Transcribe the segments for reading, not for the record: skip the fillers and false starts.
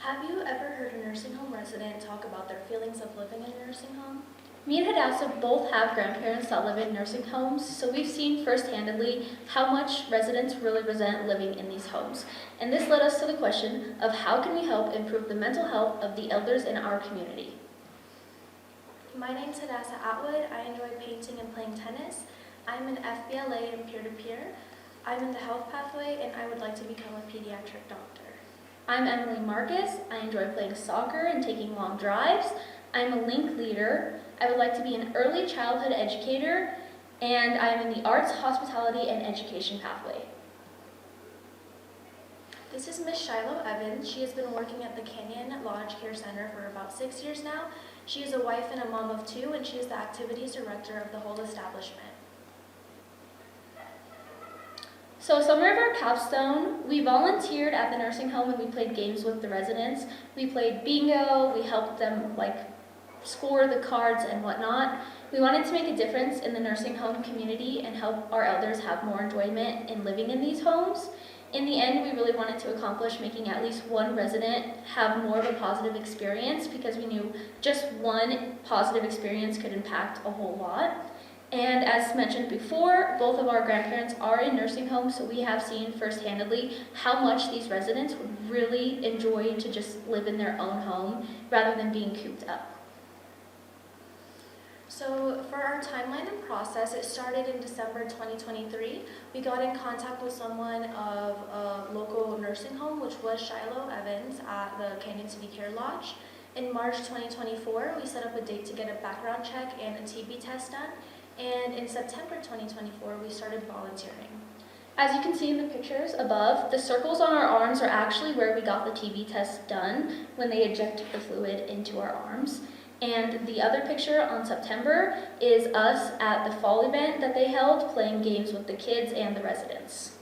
Have you ever heard a nursing home resident talk about their feelings of living in a nursing home? Me and Hadassah both have grandparents that live in nursing homes, so we've seen first-handedly how much residents really resent living in these homes. And this led us to the question of how can we help improve the mental health of the elders in our community. My name's Hadassah Atwood. I enjoy painting and playing tennis. I'm an FBLA and peer-to-peer. I'm in the health pathway and I would like to become a pediatric doctor. I'm Emily Marcus. I enjoy playing soccer and taking long drives. I'm a link leader. I would like to be an early childhood educator, and I am in the arts, hospitality, and education pathway. This is Miss Shiloh Evans. She has been working at the Canyon Lodge Care Center for about 6 years now. She is a wife and a mom of 2, and she is the activities director of the whole establishment. So summer of our capstone, we volunteered at the nursing home and we played games with the residents. We played bingo, we helped them score the cards and whatnot. We wanted to make a difference in the nursing home community and help our elders have more enjoyment in living in these homes. In the end, we really wanted to accomplish making at least one resident have more of a positive experience because we knew just one positive experience could impact a whole lot. And as mentioned before, both of our grandparents are in nursing homes, so we have seen first-handedly how much these residents would really enjoy to just live in their own home rather than being cooped up. So for our timeline and process, it started in December 2023. We got in contact with someone of a local nursing home, which was Shiloh Evans at the Canyon City Care Lodge. In March 2024, we set up a date to get a background check and a TB test done. And in September 2024, we started volunteering. As you can see in the pictures above, the circles on our arms are actually where we got the TB test done when they injected the fluid into our arms. And the other picture on September is us at the fall event that they held, playing games with the kids and the residents.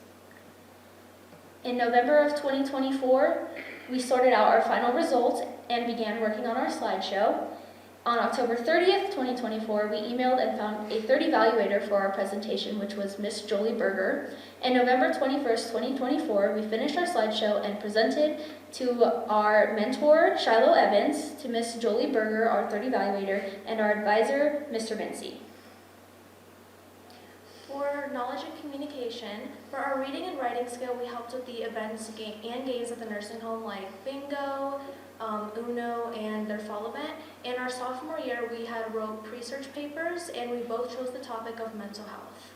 In November of 2024, we sorted out our final results and began working on our slideshow. On October 30th, 2024, we emailed and found a third evaluator for our presentation, which was Miss Jolie Berger. And November 21st, 2024, we finished our slideshow and presented to our mentor, Shiloh Evans, to Miss Jolie Berger, our third evaluator, and our advisor, Mr. Vinci. For knowledge and communication, for our reading and writing skill, we helped with the events and games at the nursing home like bingo, Uno, and their fall event. In our sophomore year, we had wrote pre-search papers, and we both chose the topic of mental health.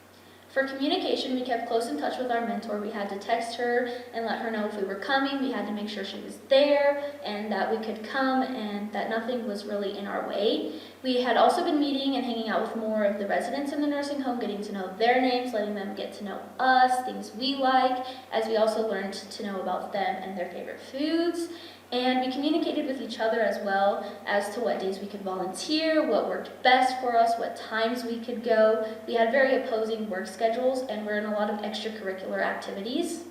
For communication, we kept close in touch with our mentor. We had to text her and let her know if we were coming. We had to make sure she was there and that we could come and that nothing was really in our way. We had also been meeting and hanging out with more of the residents in the nursing home, getting to know their names, letting them get to know us, things we like, as we also learned to know about them and their favorite foods. And we communicated with each other as well as to what days we could volunteer, what worked best for us, what times we could go. We had very opposing work schedules and we're in a lot of extracurricular activities.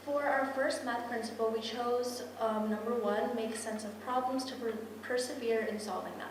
For our first math principle, we chose number 1, make sense of problems to persevere in solving them.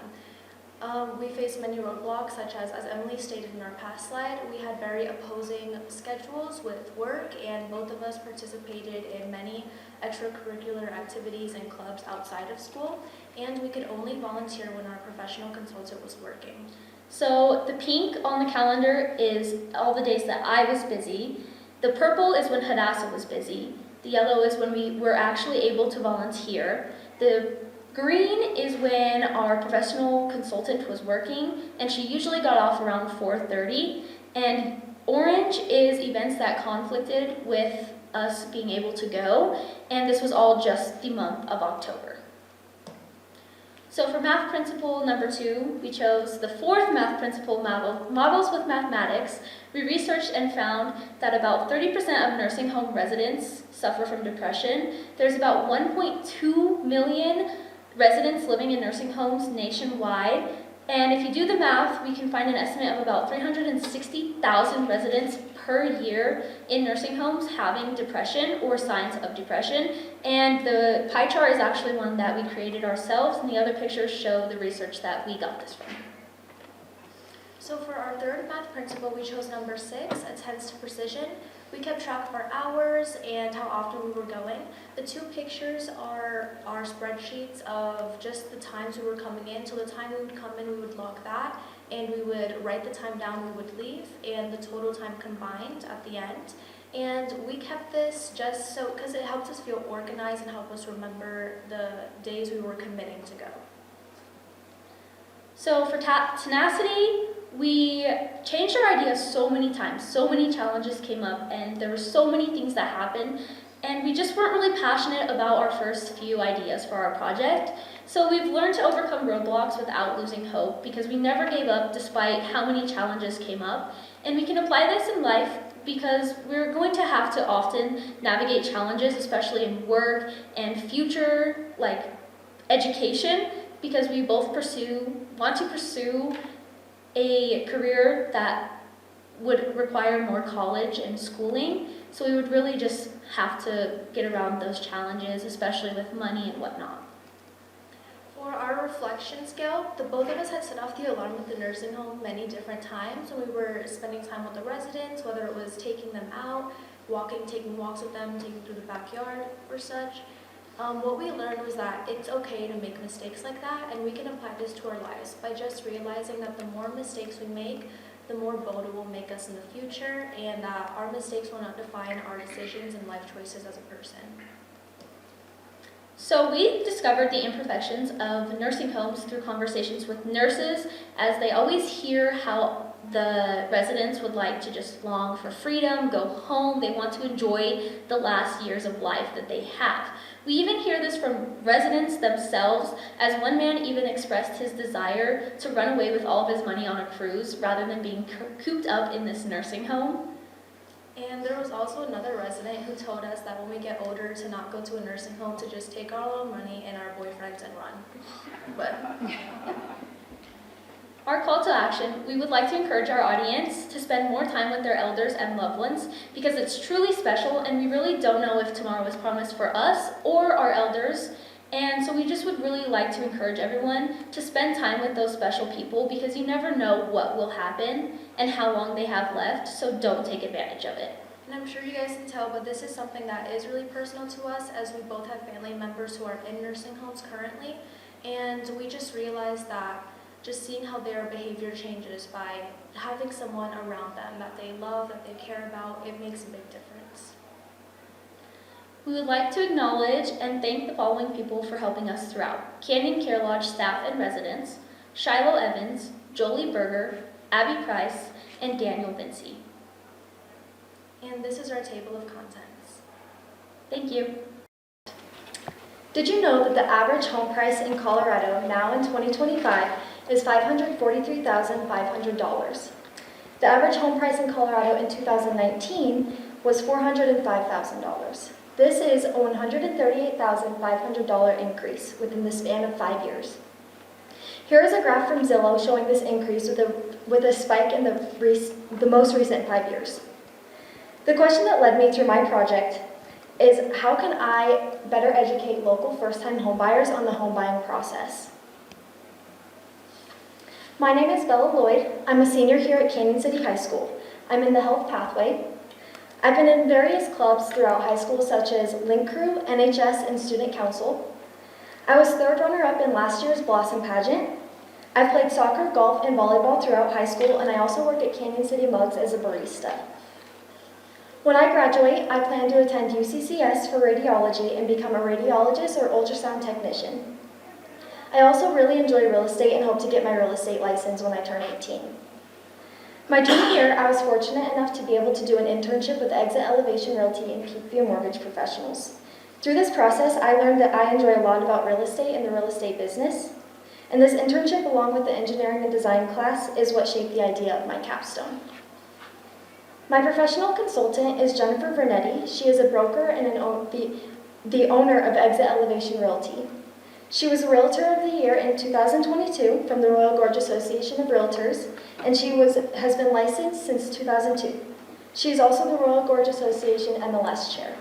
We faced many roadblocks, such as Emily stated in our past slide, we had very opposing schedules with work, and both of us participated in many extracurricular activities and clubs outside of school, and we could only volunteer when our professional consultant was working. So the pink on the calendar is all the days that I was busy. The purple is when Hadassah was busy. The yellow is when we were actually able to volunteer. The green is when our professional consultant was working, and she usually got off around 4:30. And orange is events that conflicted with us being able to go, and this was all just the month of October. So for math principle number 2, we chose the 4th math principle, models with mathematics. We researched and found that about 30% of nursing home residents suffer from depression. There's about 1.2 million residents living in nursing homes nationwide, and if you do the math, we can find an estimate of about 360,000 residents per year in nursing homes having depression or signs of depression, and the pie chart is actually one that we created ourselves, and the other pictures show the research that we got this from. So for our third math principle, we chose number 6, attends to precision. We kept track of our hours and how often we were going. The 2 pictures are our spreadsheets of just the times we were coming in. So the time we would come in, we would log that, and we would write the time down we would leave, and the total time combined at the end. And we kept this just so, because it helped us feel organized and helped us remember the days we were committing to go. So for tenacity, we changed our ideas so many times. So many challenges came up, and there were so many things that happened, and we just weren't really passionate about our first few ideas for our project. So we've learned to overcome roadblocks without losing hope, because we never gave up despite how many challenges came up. And we can apply this in life because we're going to have to often navigate challenges, especially in work and future, like education, because we both want to pursue a career that would require more college and schooling. So we would really just have to get around those challenges, especially with money and whatnot. For our reflection scale, the both of us had set off the alarm at the nursing home many different times when we were spending time with the residents, whether it was taking them out, taking walks with them, taking through the backyard or such. What we learned was that it's okay to make mistakes like that, and we can apply this to our lives by just realizing that the more mistakes we make, the more bold it will make us in the future, and that our mistakes will not define our decisions and life choices as a person. So we discovered the imperfections of nursing homes through conversations with nurses, as they always hear how the residents would like to just long for freedom, go home. They want to enjoy the last years of life that they have. We even hear this from residents themselves, as one man even expressed his desire to run away with all of his money on a cruise rather than being cooped up in this nursing home. And there was also another resident who told us that when we get older to not go to a nursing home, to just take our little money and our boyfriends and run. But our call to action, we would like to encourage our audience to spend more time with their elders and loved ones, because it's truly special and we really don't know if tomorrow is promised for us or our elders. And so we just would really like to encourage everyone to spend time with those special people, because you never know what will happen and how long they have left, so don't take advantage of it. And I'm sure you guys can tell, but this is something that is really personal to us, as we both have family members who are in nursing homes currently, and we just realized that just seeing how their behavior changes by having someone around them that they love, that they care about, it makes a big difference. We would like to acknowledge and thank the following people for helping us throughout: Canyon Care Lodge staff and residents, Shiloh Evans, Jolie Berger, Abby Price, and Daniel Vinci. And this is our table of contents. Thank you. Did you know that the average home price in Colorado now in 2025 is $543,500? The average home price in Colorado in 2019 was $405,000. This is a $138,500 increase within the span of 5 years. Here is a graph from Zillow showing this increase with a spike in the most recent 5 years. The question that led me through my project is, how can I better educate local first-time homebuyers on the home buying process? My name is Bella Lloyd. I'm a senior here at Canyon City High School. I'm in the health pathway. I've been in various clubs throughout high school, such as Link Crew, NHS, and Student Council. I was third runner-up in last year's Blossom Pageant. I've played soccer, golf, and volleyball throughout high school, and I also work at Canyon City Mugs as a barista. When I graduate, I plan to attend UCCS for radiology and become a radiologist or ultrasound technician. I also really enjoy real estate and hope to get my real estate license when I turn 18. My junior year, I was fortunate enough to be able to do an internship with Exit Elevation Realty and Peakview Mortgage Professionals. Through this process, I learned that I enjoy a lot about real estate and the real estate business. And this internship, along with the engineering and design class, is what shaped the idea of my capstone. My professional consultant is Jennifer Vernetti. She is a broker and the owner of Exit Elevation Realty. She was Realtor of the Year in 2022 from the Royal Gorge Association of Realtors, and she has been licensed since 2002. She is also the Royal Gorge Association MLS Chair.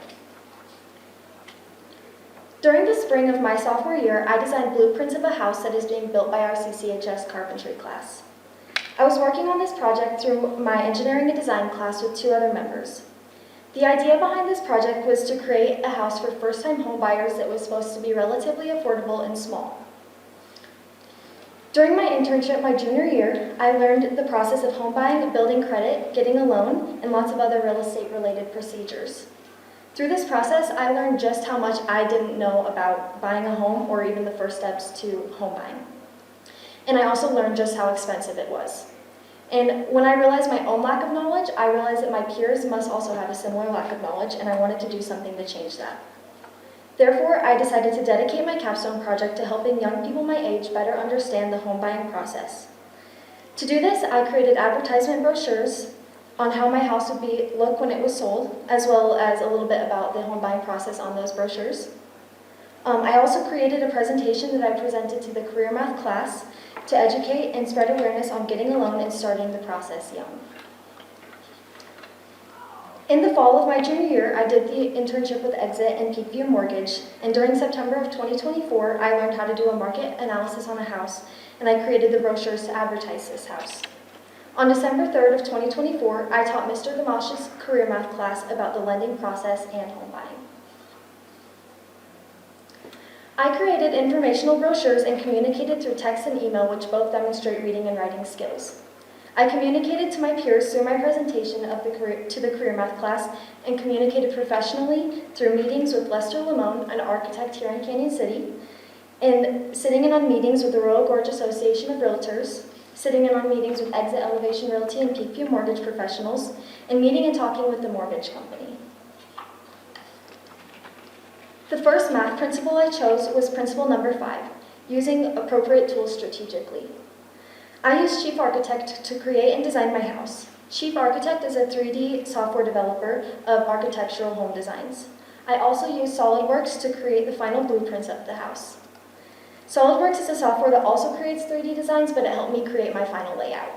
During the spring of my sophomore year, I designed blueprints of a house that is being built by our CCHS carpentry class. I was working on this project through my engineering and design class with 2 other members. The idea behind this project was to create a house for first-time home buyers that was supposed to be relatively affordable and small. During my internship my junior year, I learned the process of home buying, building credit, getting a loan, and lots of other real estate-related procedures. Through this process, I learned just how much I didn't know about buying a home or even the first steps to home buying. And I also learned just how expensive it was. And when I realized my own lack of knowledge, I realized that my peers must also have a similar lack of knowledge, and I wanted to do something to change that. Therefore, I decided to dedicate my capstone project to helping young people my age better understand the home buying process. To do this, I created advertisement brochures on how my house would look when it was sold, as well as a little bit about the home buying process on those brochures. I also created a presentation that I presented to the career math class to educate and spread awareness on getting a loan and starting the process young. In the fall of my junior year, I did the internship with Exit and Peakview Mortgage, and during September of 2024, I learned how to do a market analysis on a house, and I created the brochures to advertise this house. On December 3rd of 2024, I taught Mr. Gamash's career math class about the lending process and home buying. I created informational brochures and communicated through text and email, which both demonstrate reading and writing skills. I communicated to my peers through my presentation to the career math class and communicated professionally through meetings with Lester Lamone, an architect here in Canyon City, and sitting in on meetings with the Royal Gorge Association of Realtors, sitting in on meetings with Exit Elevation Realty and Peakview Mortgage professionals, and meeting and talking with the mortgage company. The first math principle I chose was principle number 5, using appropriate tools strategically. I used Chief Architect to create and design my house. Chief Architect is a 3D software developer of architectural home designs. I also used SolidWorks to create the final blueprints of the house. SolidWorks is a software that also creates 3D designs, but it helped me create my final layout.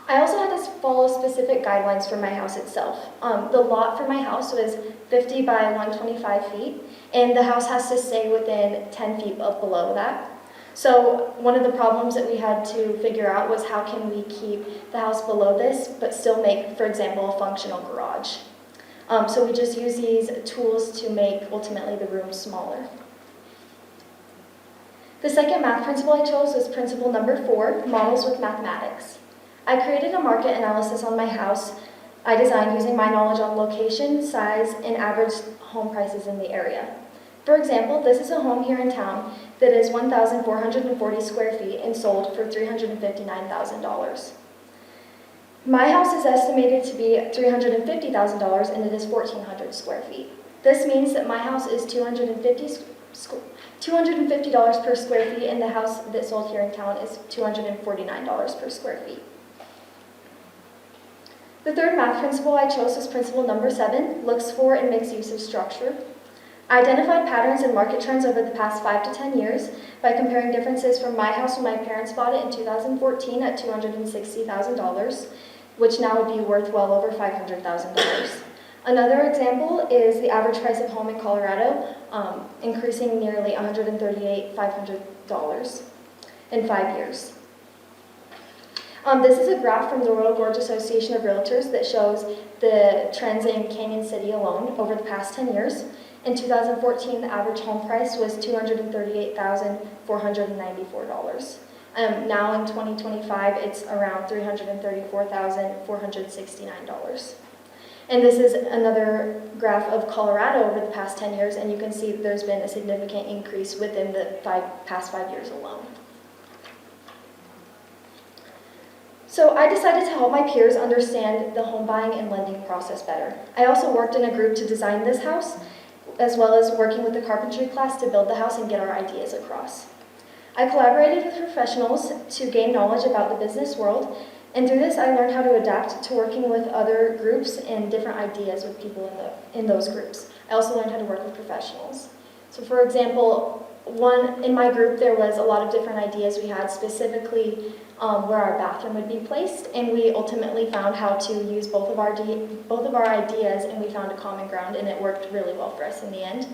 I also had to follow specific guidelines for my house itself. The lot for my house was 50 by 125 feet, and the house has to stay within 10 feet of below that. So one of the problems that we had to figure out was how can we keep the house below this, but still make, for example, a functional garage. So we just use these tools to make, ultimately, the room smaller. The second math principle I chose was principle number 4, models with mathematics. I created a market analysis on my house I designed using my knowledge on location, size, and average home prices in the area. For example, this is a home here in town that is 1,440 square feet and sold for $359,000. My house is estimated to be $350,000 and it is 1,400 square feet. This means that my house is $250 per square feet and the house that sold here in town is $249 per square feet. The third math principle I chose was principle number 7, looks for and makes use of structure. I identified patterns and market trends over the past 5 to 10 years by comparing differences from my house when my parents bought it in 2014 at $260,000, which now would be worth well over $500,000. Another example is the average price of home in Colorado, increasing nearly $138,500 in 5 years. This is a graph from the Royal Gorge Association of Realtors that shows the trends in Canyon City alone over the past 10 years. In 2014, the average home price was $238,494. Now in 2025, it's around $334,469. And this is another graph of Colorado over the past 10 years, and you can see that there's been a significant increase within the past 5 years alone. So I decided to help my peers understand the home buying and lending process better. I also worked in a group to design this house, as well as working with the carpentry class to build the house and get our ideas across. I collaborated with professionals to gain knowledge about the business world, and through this I learned how to adapt to working with other groups and different ideas with people in those groups. I also learned how to work with professionals. So for example, in my group there was a lot of different ideas we had, specifically where our bathroom would be placed, and we ultimately found how to use both of our ideas, and we found a common ground, and it worked really well for us in the end.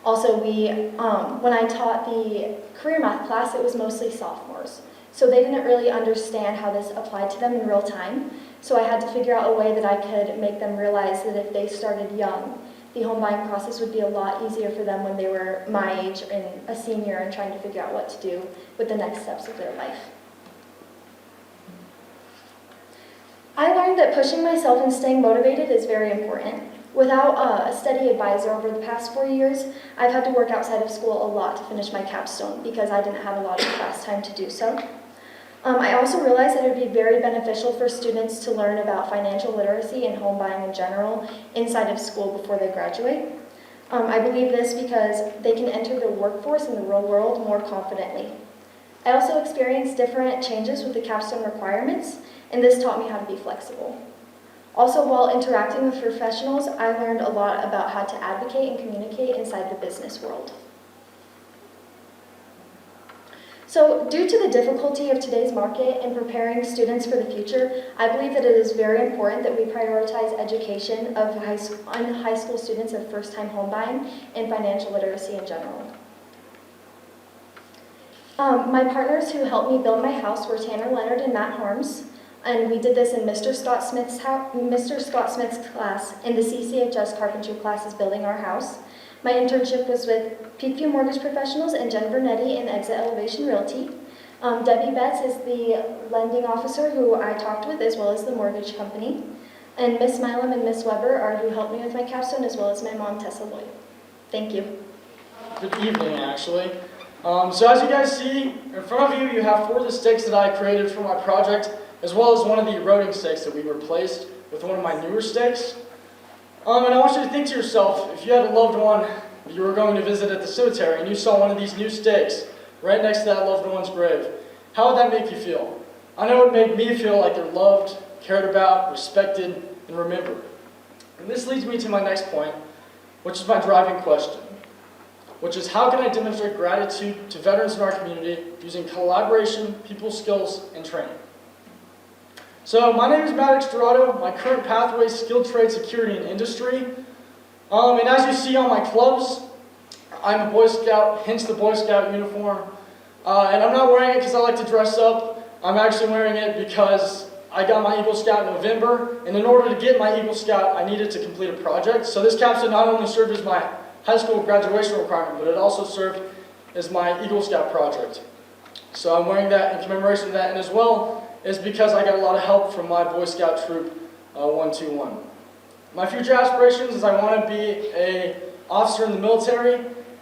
Also, when I taught the career math class, it was mostly sophomores. so they didn't really understand how this applied to them in real time. So I had to figure out a way that I could make them realize that if they started young, the home buying process would be a lot easier for them when they were my age and a senior and trying to figure out what to do with the next steps of their life. I learned that pushing myself and staying motivated is very important. Without a steady advisor over the past 4 years, I've had to work outside of school a lot to finish my capstone because I didn't have a lot of class time to do so. I also realized that it would be very beneficial for students to learn about financial literacy and home buying in general inside of school before they graduate. I believe this because they can enter the workforce in the real world more confidently. I also experienced different changes with the capstone requirements, and this taught me how to be flexible. Also, while interacting with professionals, I learned a lot about how to advocate and communicate inside the business world. So, due to the difficulty of today's market and preparing students for the future, I believe that it is very important that we prioritize education of high school students of first-time home buying and financial literacy in general. My partners who helped me build my house were Tanner Leonard and Matt Harms, and we did this in Mr. Scott Smith's class in the CCHS carpentry classes building our house. My internship was with Peakview Mortgage Professionals and Jen Vernetti in Exit Elevation Realty. Debbie Betts is the lending officer who I talked with, as well as the mortgage company. And Miss Milam and Miss Weber are who helped me with my capstone, as well as my mom, Tessa Lloyd. Thank you. Good evening, actually. So as you guys see, in front of you, you have 4 of the stakes that I created for my project, as well as one of the eroding stakes that we replaced with one of my newer stakes. And I want you to think to yourself, if you had a loved one you were going to visit at the cemetery and you saw one of these new stakes right next to that loved one's grave, how would that make you feel? I know it made me feel like they're loved, cared about, respected, and remembered. And this leads me to my next point, which is my driving question, which is how can I demonstrate gratitude to veterans in our community using collaboration, people skills, and training? So my name is Maddox Dorado. My current pathway is skilled trade security and industry. And as you see on my clubs, I'm a Boy Scout, hence the Boy Scout uniform. And I'm not wearing it because I like to dress up. I'm actually wearing it because I got my Eagle Scout in November. And in order to get my Eagle Scout, I needed to complete a project. So this capstone not only served as my high school graduation requirement, but it also served as my Eagle Scout project. So I'm wearing that in commemoration of that, and as well is because I got a lot of help from my Boy Scout troop 121. My future aspirations is I want to be an officer in the military,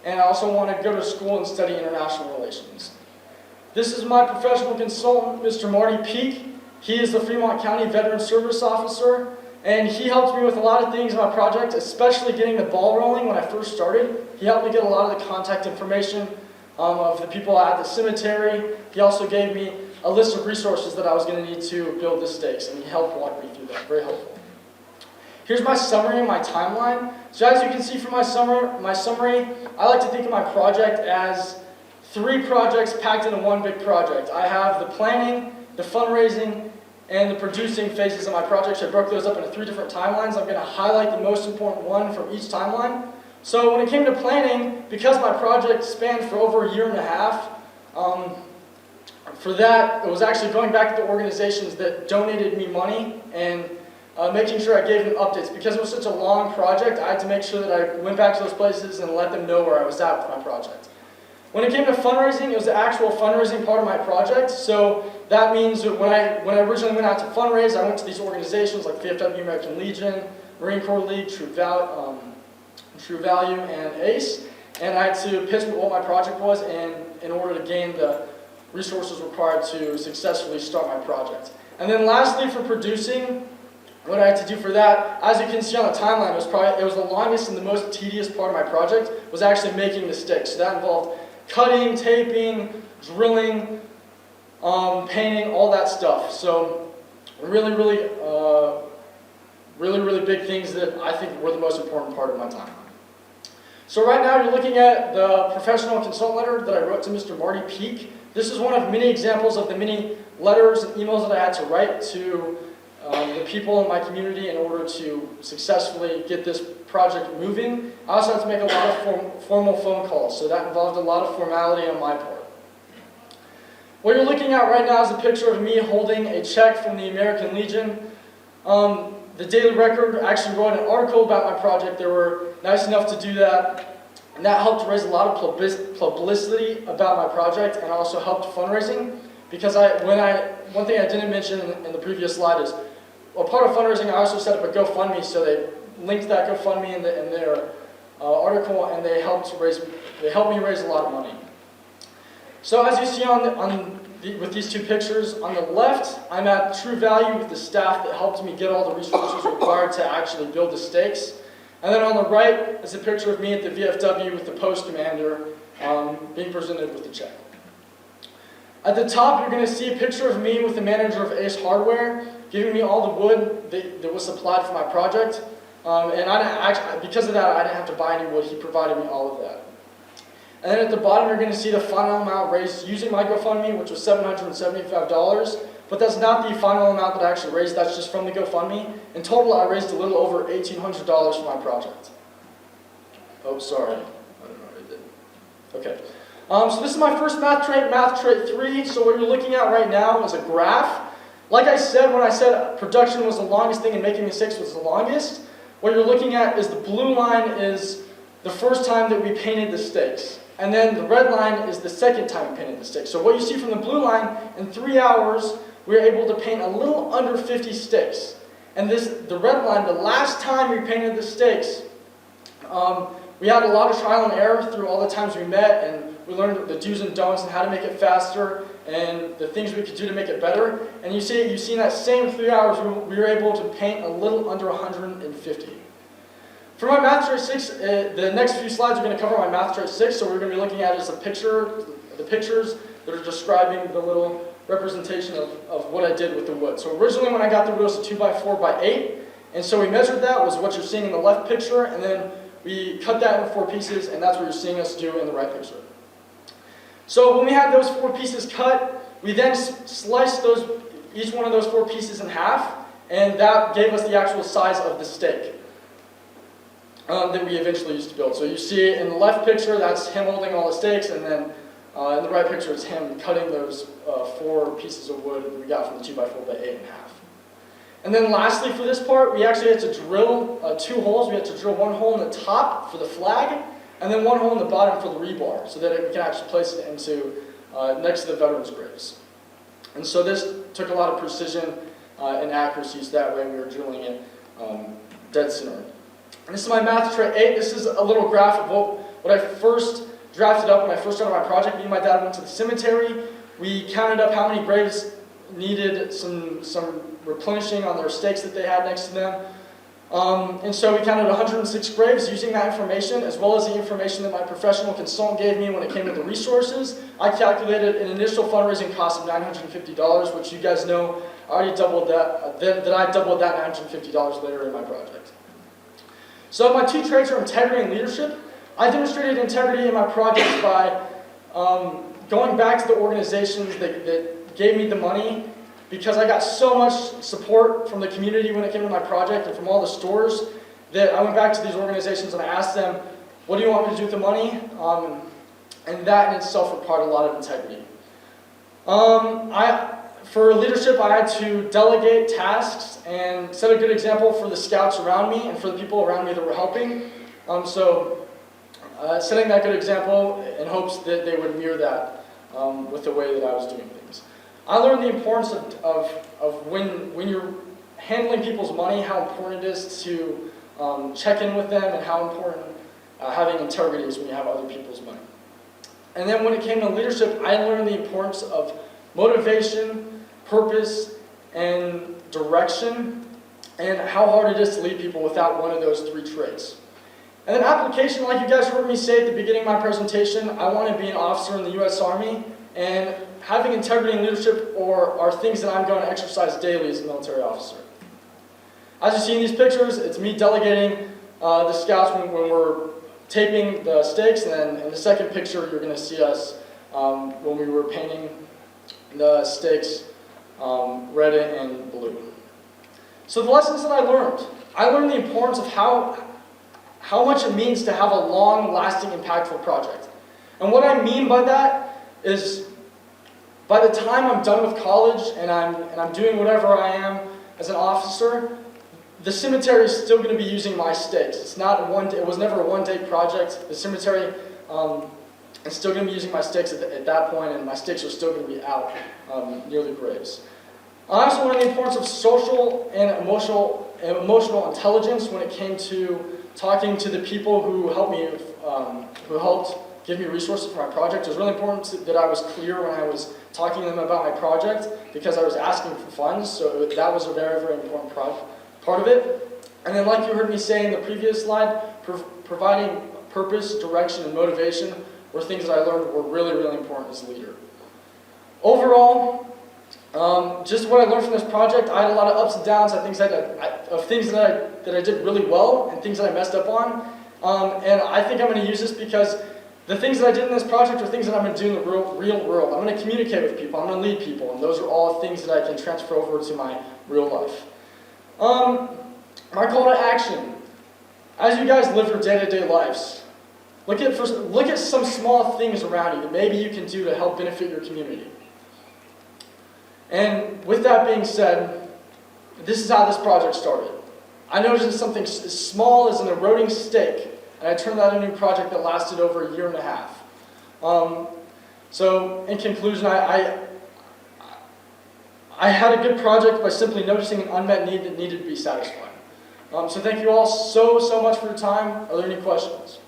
and I also want to go to school and study international relations. This is my professional consultant, Mr. Marty Peak. He is the Fremont County Veteran Service Officer, and he helped me with a lot of things in my project, especially getting the ball rolling when I first started. He helped me get a lot of the contact information of the people at the cemetery. He also gave me a list of resources that I was going to need to build the stakes, and he helped walk me through that. Very helpful. Here's my summary and my timeline. So as you can see from my summary, I like to think of my project as 3 projects packed into one big project. I have the planning, the fundraising, and the producing phases of my project. So I broke those up into 3 different timelines. I'm going to highlight the most important one from each timeline. So when it came to planning, because my project spanned for over 1.5 years, for that, it was actually going back to the organizations that donated me money and making sure I gave them updates. Because it was such a long project, I had to make sure that I went back to those places and let them know where I was at with my project. When it came to fundraising, it was the actual fundraising part of my project. So that means that when I originally went out to fundraise, I went to these organizations like VFW American Legion, Marine Corps League, True Value, and ACE. And I had to pitch what my project was in order to gain the resources required to successfully start my project. And then lastly, for producing, what I had to do for that, as you can see on the timeline, it was the longest and the most tedious part of my project, was actually making the sticks. So that involved cutting, taping, drilling, painting, all that stuff. So really big things that I think were the most important part of my time. So right now you're looking at the professional consultant letter that I wrote to Mr. Marty Peak. This is one of many examples of the many letters and emails that I had to write to the people in my community in order to successfully get this project moving. I also had to make a lot of formal phone calls, so that involved a lot of formality on my part. What you're looking at right now is a picture of me holding a check from the American Legion. The Daily Record actually wrote an article about my project. They were nice enough to do that, and that helped raise a lot of publicity about my project, and also helped fundraising. Because one thing I didn't mention in the previous slide is, well, part of fundraising, I also set up a GoFundMe, so they linked that GoFundMe in their article, and they helped me raise a lot of money. So as you see with these two pictures, on the left, I'm at True Value with the staff that helped me get all the resources required to actually build the stakes. And then on the right is a picture of me at the VFW with the post commander being presented with the check. At the top, you're going to see a picture of me with the manager of Ace Hardware giving me all the wood that was supplied for my project. And because of that, I didn't have to buy any wood. He provided me all of that. And then at the bottom, you're going to see the final amount raised using my GoFundMe, which was $775. But that's not the final amount that I actually raised. That's just from the GoFundMe. In total, I raised a little over $1,800 for my project. Oh, sorry. I don't know what I did. Okay. So this is my first math trait 3. So what you're looking at right now is a graph. Like I said, when I said production was the longest thing and making mistakes was the longest, what you're looking at is the blue line is the first time that we painted the stakes. And then the red line is the second time we painted the stakes. So what you see from the blue line, in 3 hours, we were able to paint a little under 50 stakes. And the red line, the last time we painted the stakes, we had a lot of trial and error through all the times we met, and we learned the do's and don'ts and how to make it faster and the things we could do to make it better. And you see in that same 3 hours, we were able to paint a little under 150. For my math trait 6, the next few slides are going to cover my math trait 6, so we're going to be looking at is the pictures that are describing the little representation of what I did with the wood. So originally when I got the wood, it was a 2x4x8, and so we measured that, was what you're seeing in the left picture, and then we cut that into 4 pieces, and that's what you're seeing us do in the right picture. So when we had those 4 pieces cut, we then sliced each one of those 4 pieces in half, and that gave us the actual size of the stake that we eventually used to build. So you see in the left picture, that's him holding all the stakes, and then in the right picture, it's him cutting those 4 pieces of wood that we got from the 2x4x8 in half. And then lastly for this part, we actually had to drill 2 holes. We had to drill 1 hole in the top for the flag, and then 1 hole in the bottom for the rebar, so that we can actually place it into next to the veterans' graves. And so this took a lot of precision and accuracy, so that way we were drilling it dead center. And this is my math trait 8. This is a little graph of what I first drafted up when I first started my project. Me and my dad went to the cemetery. We counted up how many graves needed some replenishing on their stakes that they had next to them. And so we counted 106 graves using that information, as well as the information that my professional consultant gave me when it came to the resources. I calculated an initial fundraising cost of $950, which you guys know I already doubled that I doubled that $950 later in my project. So my 2 traits are integrity and leadership. I demonstrated integrity in my projects by going back to the organizations that gave me the money, because I got so much support from the community when it came to my project and from all the stores, that I went back to these organizations and I asked them, what do you want me to do with the money? And that in itself required a lot of integrity. For leadership, I had to delegate tasks and set a good example for the scouts around me and for the people around me that were helping. Setting that good example in hopes that they would mirror that with the way that I was doing things. I learned the importance of when you're handling people's money, how important it is to check in with them, and how important having integrity is when you have other people's money. And then when it came to leadership, I learned the importance of motivation, purpose, and direction, and how hard it is to lead people without one of those 3 traits. And then application, like you guys heard me say at the beginning of my presentation, I want to be an officer in the U.S. Army, and having integrity and leadership are things that I'm going to exercise daily as a military officer. As you see in these pictures, it's me delegating the scouts when we're taping the stakes, and then in the second picture, you're going to see us when we were painting the stakes red and blue. So the lessons that I learned the importance of how much it means to have a long-lasting, impactful project. And what I mean by that is by the time I'm done with college and I'm doing whatever I am as an officer, the cemetery is still going to be using my stakes. It was never a one-day project. The cemetery is still going to be using my stakes at that point, and my stakes are still going to be out near the graves. I also learned the importance of social and emotional intelligence when it came to talking to the people who helped give me resources for my project. It was really important that I was clear when I was talking to them about my project, because I was asking for funds, so that was a very, very important part of it. And then, like you heard me say in the previous slide, providing purpose, direction, and motivation were things that I learned were really, really important as a leader. Overall, just what I learned from this project, I had a lot of ups and downs of things that I did really well and things that I messed up on. And I think I'm going to use this because the things that I did in this project are things that I'm going to do in the real world. I'm going to communicate with people, I'm going to lead people, and those are all things that I can transfer over to my real life. My call to action. As you guys live your day-to-day lives, look at some small things around you that maybe you can do to help benefit your community. And with that being said, this is how this project started. I noticed something as small as an eroding stake, and I turned that into a project that lasted over 1.5 years. So in conclusion, I had a good project by simply noticing an unmet need that needed to be satisfied. So thank you all so much for your time. Are there any questions?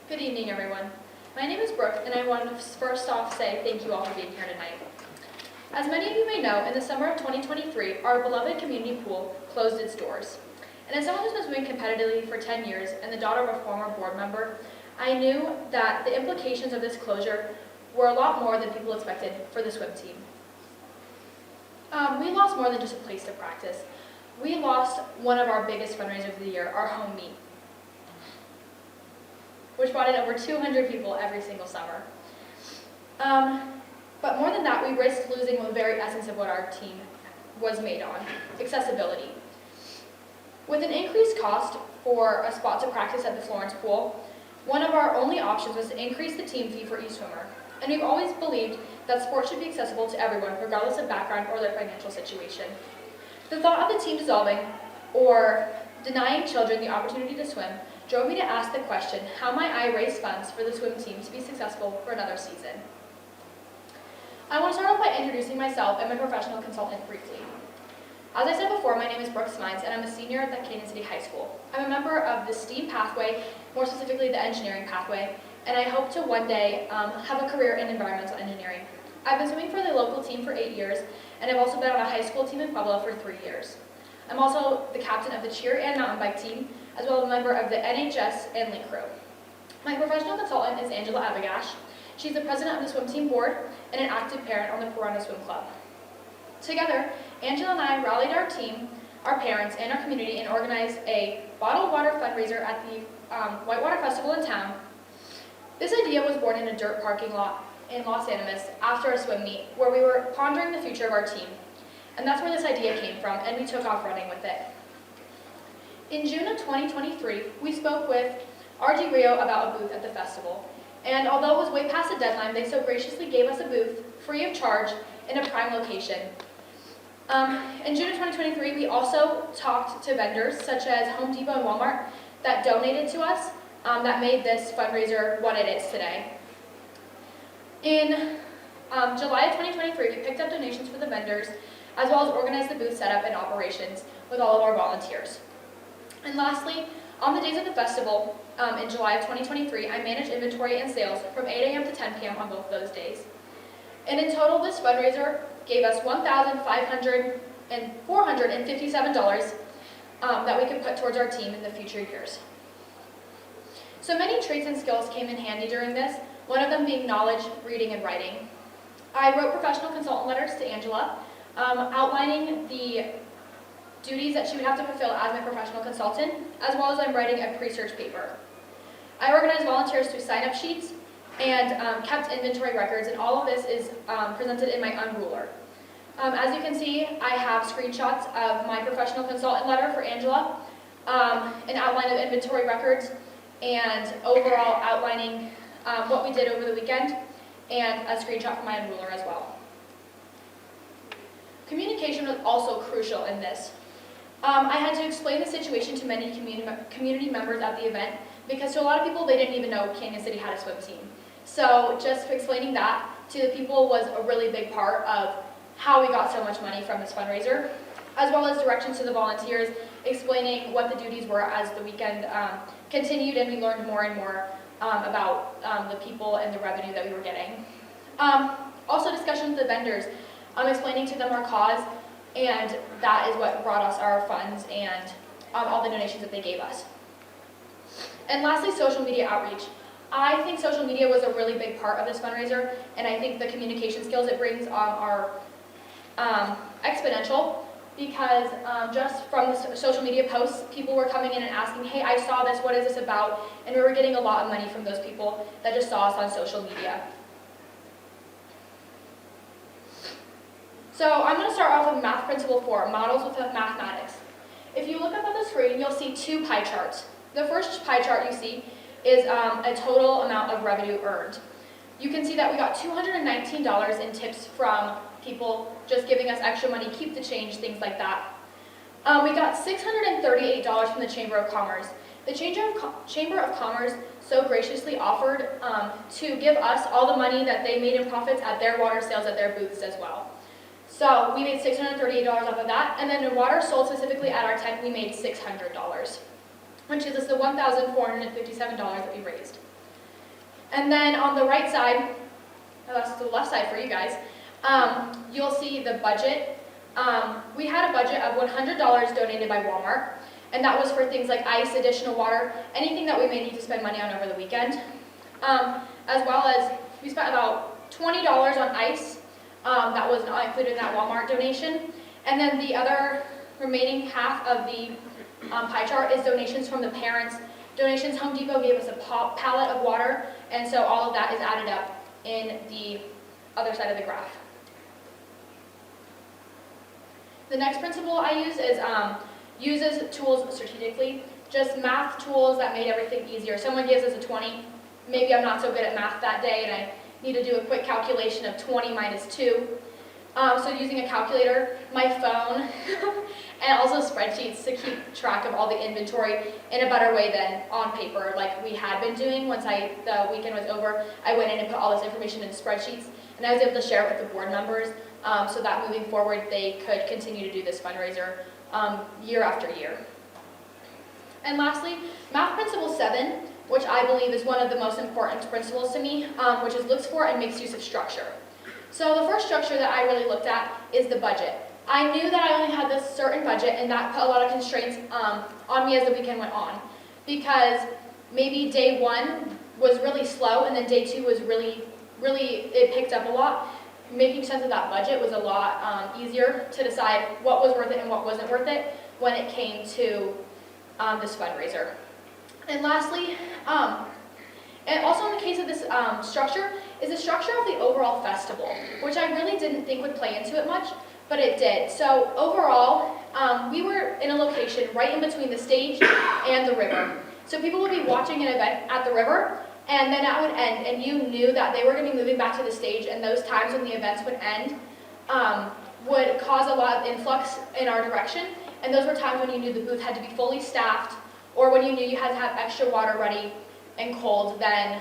Good evening, everyone. My name is Brooke, and I want to first off say thank you all for being here tonight. As many of you may know, in the summer of 2023, our beloved community pool closed its doors. And as someone who's been swimming competitively for 10 years and the daughter of a former board member, I knew that the implications of this closure were a lot more than people expected for the swim team. We lost more than just a place to practice. We lost one of our biggest fundraisers of the year, our home meet, which brought in over 200 people every single summer. But more than that, we risked losing the very essence of what our team was made on, accessibility. With an increased cost for a spot to practice at the Florence pool, one of our only options was to increase the team fee for each swimmer. And we've always believed that sports should be accessible to everyone, regardless of background or their financial situation. The thought of the team dissolving or denying children the opportunity to swim drove me to ask the question, how might I raise funds for the swim team to be successful for another season? I want to start off by introducing myself and my professional consultant briefly. As I said before, my name is Brooke Smines, and I'm a senior at Canyon City High School. I'm a member of the STEAM pathway, more specifically the engineering pathway, and I hope to one day have a career in environmental engineering. I've been swimming for the local team for 8 years, and I've also been on a high school team in Pueblo for 3 years. I'm also the captain of the cheer and mountain bike team, as well as a member of the NHS and Link Crew. My professional consultant is Angela Abagash. She's the president of the swim team board and an active parent on the Piranha Swim Club. Together, Angela and I rallied our team, our parents, and our community and organized a bottled water fundraiser at the Whitewater Festival in town. This idea was born in a dirt parking lot in Los Animas after a swim meet where we were pondering the future of our team. And that's where this idea came from, and we took off running with it. In June of 2023, we spoke with RG Rio about a booth at the festival. And although it was way past the deadline, they so graciously gave us a booth, free of charge, in a prime location. In June of 2023, we also talked to vendors such as Home Depot and Walmart that donated to us that made this fundraiser what it is today. In July of 2023, we picked up donations for the vendors, as well as organized the booth setup and operations with all of our volunteers. And lastly, on the days of the festival, in July of 2023, I managed inventory and sales from 8 a.m. to 10 p.m. on both those days. And in total, this fundraiser gave us $457 that we could put towards our team in the future years. So many traits and skills came in handy during this, one of them being knowledge, reading, and writing. I wrote professional consultant letters to Angela, outlining the duties that she would have to fulfill as my professional consultant, as well as I'm writing a pre-search paper. I organized volunteers through sign-up sheets and kept inventory records, and all of this is presented in my unruler. As you can see, I have screenshots of my professional consultant letter for Angela, an outline of inventory records, and overall outlining what we did over the weekend. and a screenshot from my ruler as well. Communication was also crucial in this. I had to explain the situation to many community members at the event because to a lot of people, they didn't even know Canyon City had a swim team. So just explaining that to the people was a really big part of how we got so much money from this fundraiser, as well as directions to the volunteers, explaining what the duties were as the weekend continued and we learned more and more about the people and the revenue that we were getting. Also discussion with the vendors, explaining to them our cause, and that is what brought us our funds and all the donations that they gave us. And lastly, social media outreach. I think social media was a really big part of this fundraiser, and I think the communication skills it brings are exponential, because just from the social media posts, people were coming in and asking, hey, I saw this, what is this about? And we were getting a lot of money from those people that just saw us on social media. So I'm going to start off with Math Principle 4, Models with Mathematics. If you look up on the screen, you'll see two pie charts. The first pie chart you see is a total amount of revenue earned. You can see that we got $219 in tips from people just giving us extra money, keep the change, things like that. We got $638 from the Chamber of Commerce. The Chamber of Commerce so graciously offered to give us all the money that they made in profits at their water sales at their booths as well. So we made $638 off of that, and then in water sold specifically at our tent, we made $600, which is the $1,457 that we raised. And then on the right side, that's the left side for you guys, you'll see the budget. We had a budget of $100 donated by Walmart, and that was for things like ice, additional water, anything that we may need to spend money on over the weekend. As well as we spent about $20 on ice. That was not included in that Walmart donation. And then the other remaining half of the pie chart is donations from the parents. Donations, Home Depot gave us a pallet of water, and so all of that is added up in the other side of the graph. The next principle I use is uses tools strategically, just math tools that made everything easier. Someone gives us a 20, maybe I'm not so good at math that day and I need to do a quick calculation of 20 minus 2. So using a calculator, my phone, and also spreadsheets to keep track of all the inventory in a better way than on paper like we had been doing. Once the weekend was over, I went in and put all this information into spreadsheets, and I was able to share it with the board members so that moving forward they could continue to do this fundraiser year after year. And lastly, Math Principle 7, which I believe is one of the most important principles to me, which is looks for and makes use of structure. So the first structure that I really looked at is the budget. I knew that I only had this certain budget, and that put a lot of constraints on me as the weekend went on, because maybe day 1 was really slow, and then day 2 was really, it picked up a lot. Making sense of that budget was a lot easier to decide what was worth it and what wasn't worth it when it came to this fundraiser. And lastly, and also in the case of this structure, is the structure of the overall festival, which I really didn't think would play into it much, but it did. So overall, we were in a location right in between the stage and the river. So people would be watching an event at the river, and then that would end, and you knew that they were going to be moving back to the stage, and those times when the events would end would cause a lot of influx in our direction, and those were times when you knew the booth had to be fully staffed, or when you knew you had to have extra water ready and cold then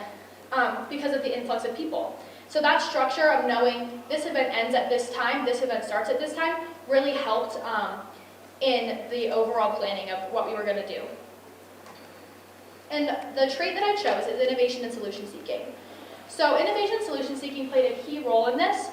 because of the influx of people. So that structure of knowing this event ends at this time, this event starts at this time, really helped in the overall planning of what we were going to do. And the trait that I chose is innovation and solution seeking. So innovation and solution seeking played a key role in this.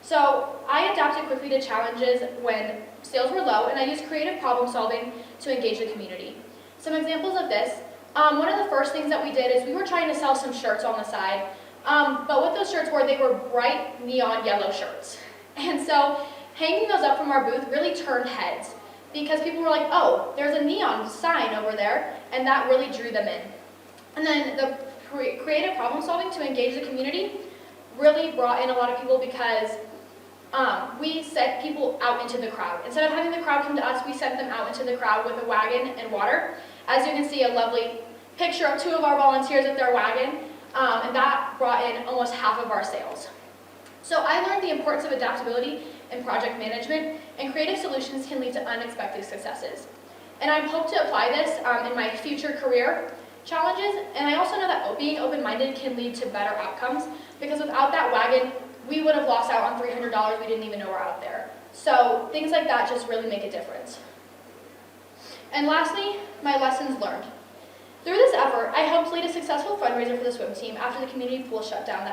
So I adapted quickly to challenges when sales were low, and I used creative problem solving to engage the community. Some examples of this, one of the first things that we did is we were trying to sell some shirts on the side, but what those shirts were, they were bright neon yellow shirts. And so hanging those up from our booth really turned heads, because people were like, oh, there's a neon sign over there, and that really drew them in. And then the creative problem solving to engage the community really brought in a lot of people, because we sent people out into the crowd. Instead of having the crowd come to us, we sent them out into the crowd with a wagon and water. As you can see, a lovely picture of 2 of our volunteers with their wagon. and that brought in almost half of our sales. So I learned the importance of adaptability in project management, and creative solutions can lead to unexpected successes. And I hope to apply this in my future career challenges, and I also know that being open-minded can lead to better outcomes, because without that wagon, we would have lost out on $300 we didn't even know were out there. So things like that just really make a difference. And lastly, my lessons learned. Through this effort, I helped lead a successful fundraiser for the swim team after the community pool shutdown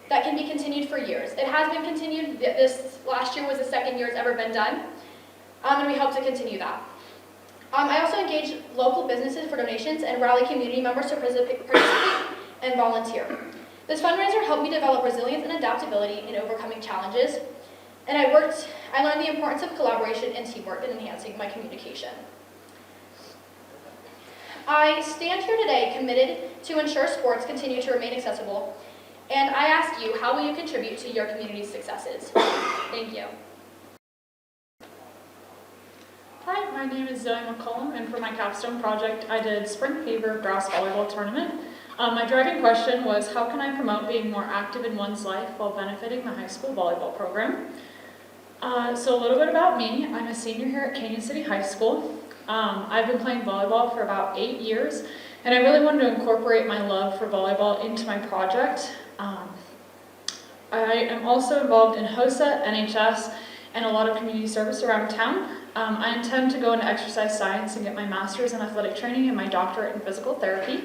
that can be continued for years. It has been continued. This last year was the second year it's ever been done, and we hope to continue that. I also engage local businesses for donations and rally community members to participate and volunteer. This fundraiser helped me develop resilience and adaptability in overcoming challenges, and I learned the importance of collaboration and teamwork in enhancing my communication. I stand here today committed to ensure sports continue to remain accessible, and I ask you, how will you contribute to your community's successes? Thank you. Hi, my name is Zoe McCollum, and for my Capstone project, I did Spring Fever Grass Volleyball Tournament. My driving question was, how can I promote being more active in one's life while benefiting the high school volleyball program? So a little bit about me. I'm a senior here at Canyon City High School. I've been playing volleyball for about 8 years, and I really wanted to incorporate my love for volleyball into my project. I am also involved in HOSA, NHS, and a lot of community service around town. I intend to go into exercise science and get my master's in athletic training and my doctorate in physical therapy.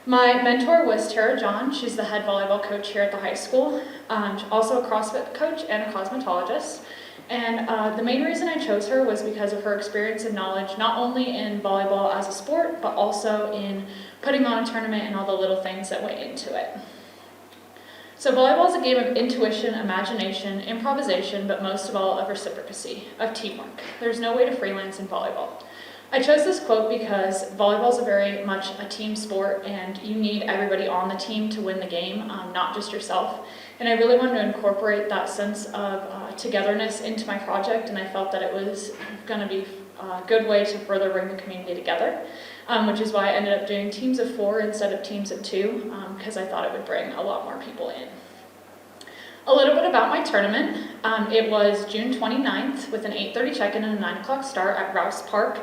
My mentor was Tara John. She's the head volleyball coach here at the high school, also a CrossFit coach and a cosmetologist. And the main reason I chose her was because of her experience and knowledge, not only in volleyball as a sport, but also in putting on a tournament and all the little things that went into it. So volleyball is a game of intuition, imagination, improvisation, but most of all of reciprocity, of teamwork. There's no way to freelance in volleyball. I chose this quote because volleyball is very much a team sport, and you need everybody on the team to win the game, not just yourself. And I really wanted to incorporate that sense of togetherness into my project, and I felt that it was going to be a good way to further bring the community together, which is why I ended up doing teams of 4 instead of teams of 2, because I thought it would bring a lot more people in. A little bit about my tournament. It was June 29th with an 8:30 check-in and a 9 o'clock start at Rouse Park.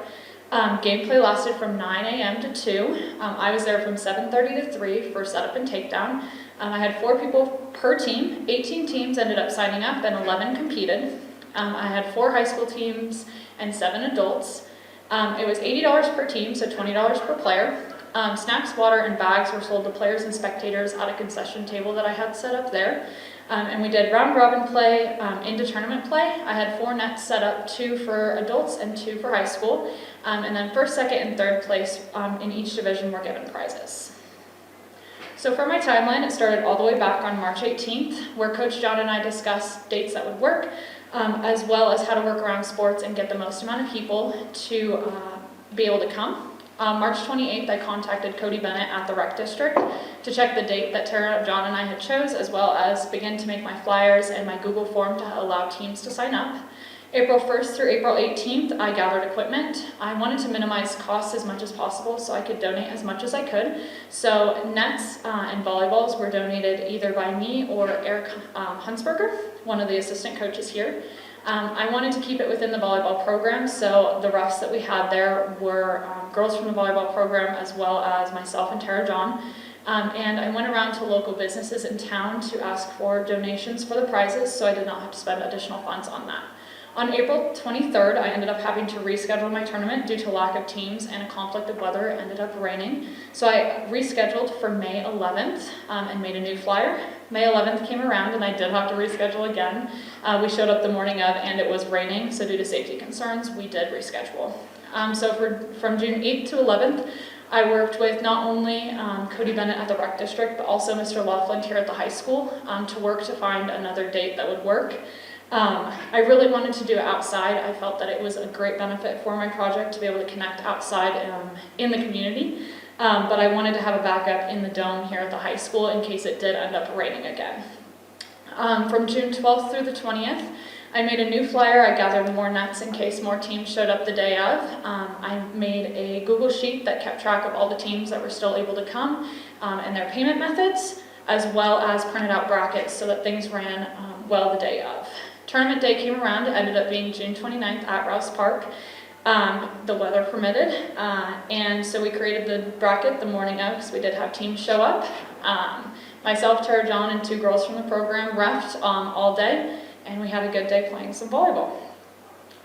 Gameplay lasted from 9 a.m. to 2. I was there from 7:30 to 3 for setup and takedown. I had 4 people per team. 18 teams ended up signing up and 11 competed. I had 4 high school teams and 7 adults. It was $80 per team, so $20 per player. Snacks, water, and bags were sold to players and spectators at a concession table that I had set up there. And we did round robin play into tournament play. I had 4 nets set up, 2 for adults and 2 for high school. And then first, second, and third place in each division were given prizes. So for my timeline, it started all the way back on March 18th, where Coach John and I discussed dates that would work, as well as how to work around sports and get the most amount of people to be able to come. March 28th, I contacted Cody Bennett at the Rec District to check the date that Tara, John, and I had chose, as well as begin to make my flyers and my Google form to allow teams to sign up. April 1st through April 18th, I gathered equipment. I wanted to minimize costs as much as possible so I could donate as much as I could. So nets and volleyballs were donated either by me or Eric Hunsberger, one of the assistant coaches here. I wanted to keep it within the volleyball program, so the refs that we had there were girls from the volleyball program, as well as myself and Tara John. And I went around to local businesses in town to ask for donations for the prizes, so I did not have to spend additional funds on that. On April 23rd, I ended up having to reschedule my tournament due to lack of teams and a conflict of weather. It ended up raining. So I rescheduled for May 11th and made a new flyer. May 11th came around and I did have to reschedule again. We showed up the morning of and it was raining, so due to safety concerns, we did reschedule. From June 8th to 11th, I worked with not only Cody Bennett at the Rec District, but also Mr. Laughlin here at the high school to work to find another date that would work. I really wanted to do it outside. I felt that it was a great benefit for my project to be able to connect outside in the community, but I wanted to have a backup in the dome here at the high school in case it did end up raining again. From June 12th through the 20th, I made a new flyer. I gathered more nets in case more teams showed up the day of. I made a Google Sheet that kept track of all the teams that were still able to come and their payment methods, as well as printed out brackets so that things ran well the day of. Tournament day came around. It ended up being June 29th at Rouse Park. The weather permitted, and so we created the bracket the morning of because we did have teams show up. Myself, Tara John, and 2 girls from the program refed all day, and we had a good day playing some volleyball.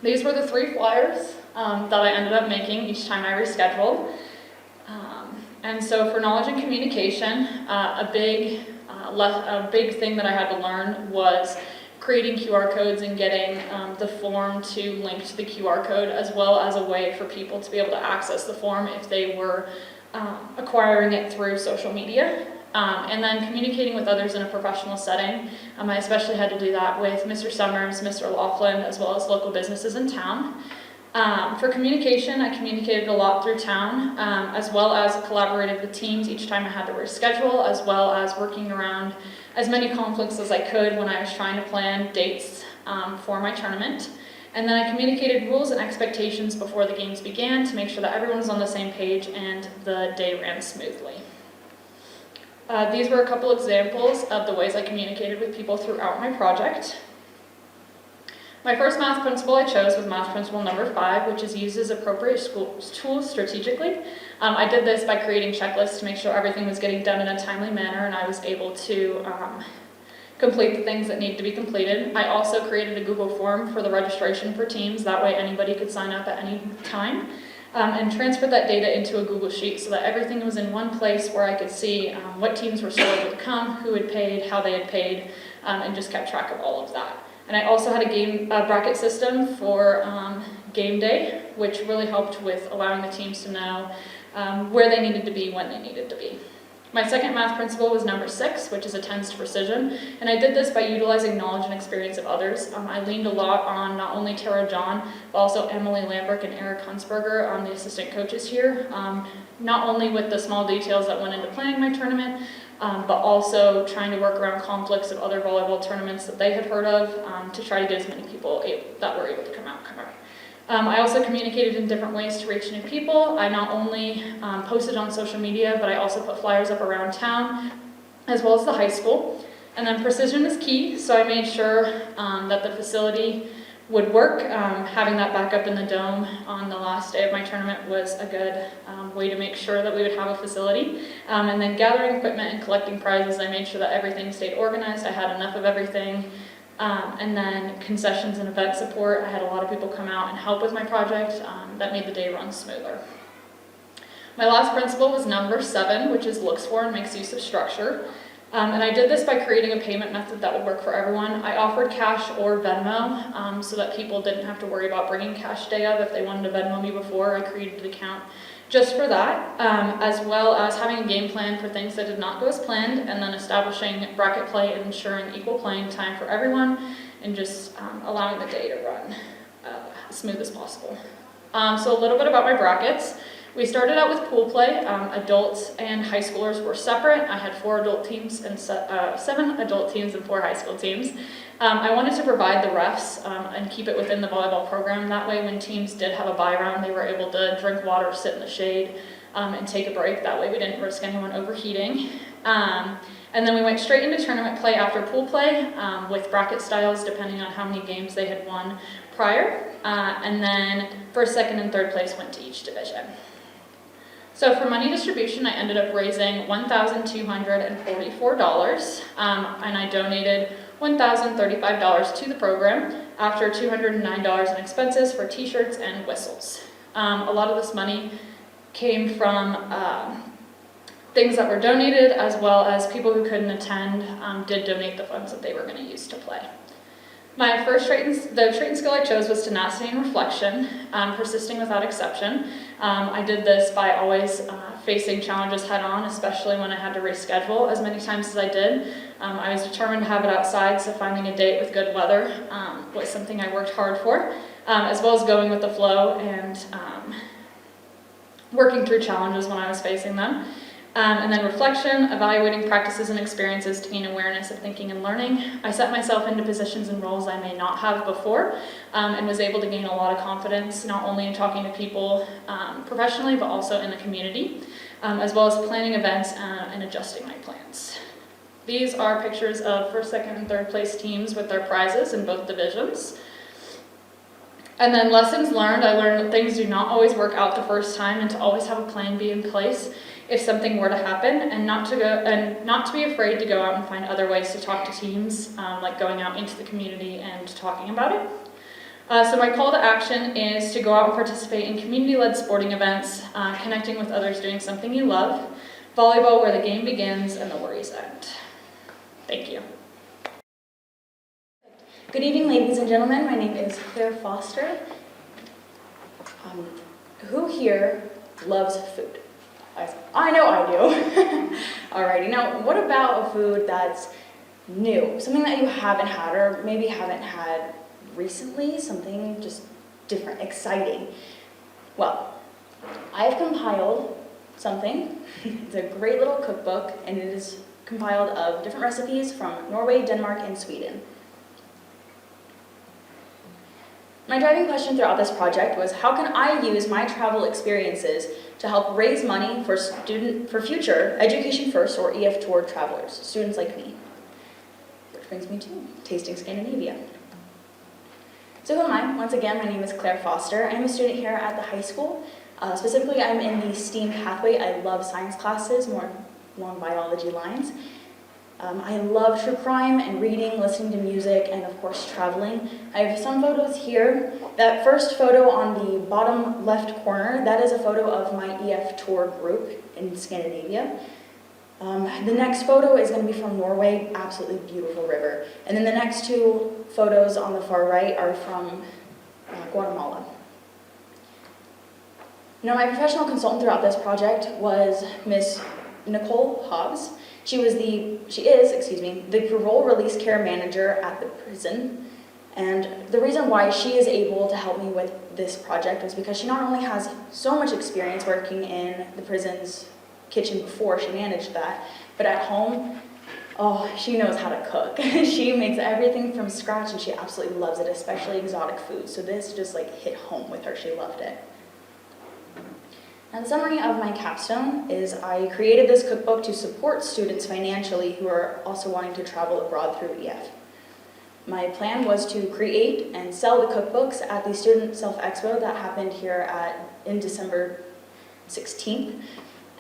These were the 3 flyers that I ended up making each time I rescheduled. And so for knowledge and communication, a big thing that I had to learn was creating QR codes and getting the form to link to the QR code, as well as a way for people to be able to access the form if they were acquiring it through social media. And then communicating with others in a professional setting. I especially had to do that with Mr. Summers, Mr. Laughlin, as well as local businesses in town. For communication, I communicated a lot through town, as well as collaborated with teams each time I had to reschedule, as well as working around as many conflicts as I could when I was trying to plan dates for my tournament. And then I communicated rules and expectations before the games began to make sure that everyone was on the same page and the day ran smoothly. These were a couple examples of the ways I communicated with people throughout my project. My first math principle I chose was math principle number 5, which is use as appropriate tools strategically. I did this by creating checklists to make sure everything was getting done in a timely manner and I was able to complete the things that needed to be completed. I also created a Google form for the registration for teams, that way anybody could sign up at any time, and transferred that data into a Google Sheet so that everything was in one place where I could see what teams were still able to come, who had paid, how they had paid, and just kept track of all of that. And I also had a bracket system for game day, which really helped with allowing the teams to know where they needed to be when they needed to be. My second math principle was number 6, which is attends to precision, and I did this by utilizing knowledge and experience of others. I leaned a lot on not only Tara John, but also Emily Lambert and Eric Hunsberger, the assistant coaches here, not only with the small details that went into planning my tournament, but also trying to work around conflicts of other volleyball tournaments that they had heard of to try to get as many people that were able to come out. I also communicated in different ways to reach new people. I not only posted on social media, but I also put flyers up around town, as well as the high school. And then precision is key, so I made sure that the facility would work. Having that backup in the dome on the last day of my tournament was a good way to make sure that we would have a facility. And then gathering equipment and collecting prizes, I made sure that everything stayed organized. I had enough of everything. And then concessions and event support, I had a lot of people come out and help with my project. That made the day run smoother. My last principle was number 7, which is looks for and makes use of structure. And I did this by creating a payment method that would work for everyone. I offered cash or Venmo so that people didn't have to worry about bringing cash day of if they wanted to Venmo me before. I created an account just for that, as well as having a game plan for things that did not go as planned, and then establishing bracket play and ensuring equal playing time for everyone, and just allowing the day to run as smooth as possible. So a little bit about my brackets. We started out with pool play. Adults and high schoolers were separate. I had 4 adult teams and 7 adult teams and 4 high school teams. I wanted to provide the refs and keep it within the volleyball program. That way when teams did have a bye round, they were able to drink water, sit in the shade, and take a break. That way we didn't risk anyone overheating. And then we went straight into tournament play after pool play with bracket styles depending on how many games they had won prior. And then first, second, and third place went to each division. So for money distribution, I ended up raising $1,244, and I donated $1,035 to the program after $209 in expenses for t-shirts and whistles. A lot of this money came from things that were donated, as well as people who couldn't attend did donate the funds that they were going to use to play. My first trait and skill I chose was tenacity and reflection, persisting without exception. I did this by always facing challenges head on, especially when I had to reschedule as many times as I did. I was determined to have it outside, so finding a date with good weather was something I worked hard for, as well as going with the flow and working through challenges when I was facing them. And then reflection, evaluating practices and experiences to gain awareness of thinking and learning. I set myself into positions and roles I may not have before, and was able to gain a lot of confidence, not only in talking to people professionally, but also in the community, as well as planning events and adjusting my plans. These are pictures of first, second, and third place teams with their prizes in both divisions. And then lessons learned, I learned that things do not always work out the first time, and to always have a plan B in place if something were to happen, and not to be afraid to go out and find other ways to talk to teams, like going out into the community and talking about it. So my call to action is to go out and participate in community-led sporting events, connecting with others doing something you love, volleyball where the game begins and the worries end. Thank you. Good evening, ladies and gentlemen. My name is Claire Foster. Who here loves food? I know I do. Alrighty, now what about a food that's new? Something that you haven't had or maybe haven't had recently, something just different, exciting. Well, I've compiled something. It's a great little cookbook, and it is compiled of different recipes from Norway, Denmark, and Sweden. My driving question throughout this project was, how can I use my travel experiences to help raise money for future Education First or EF Tour travelers, students like me? Which brings me to Tasting Scandinavia. So who am I? Once again, my name is Claire Foster. I'm a student here at the high school. Specifically, I'm in the STEAM pathway. I love science classes, more along biology lines. I love true crime and reading, listening to music, and of course traveling. I have some photos here. That first photo on the bottom left corner, that is a photo of my EF tour group in Scandinavia. The next photo is going to be from Norway, absolutely beautiful river. And then the next two photos on the far right are from Guatemala. Now, my professional consultant throughout this project was Miss Nicole Hobbs. She is the parole release care manager at the prison. And the reason why she is able to help me with this project was because she not only has so much experience working in the prison's kitchen before she managed that, but at home, she knows how to cook. She makes everything from scratch, and she absolutely loves it, especially exotic foods. So this just hit home with her. She loved it. Now, the summary of my capstone is I created this cookbook to support students financially who are also wanting to travel abroad through EF. My plan was to create and sell the cookbooks at the Student Self-Expo that happened here in December 16th.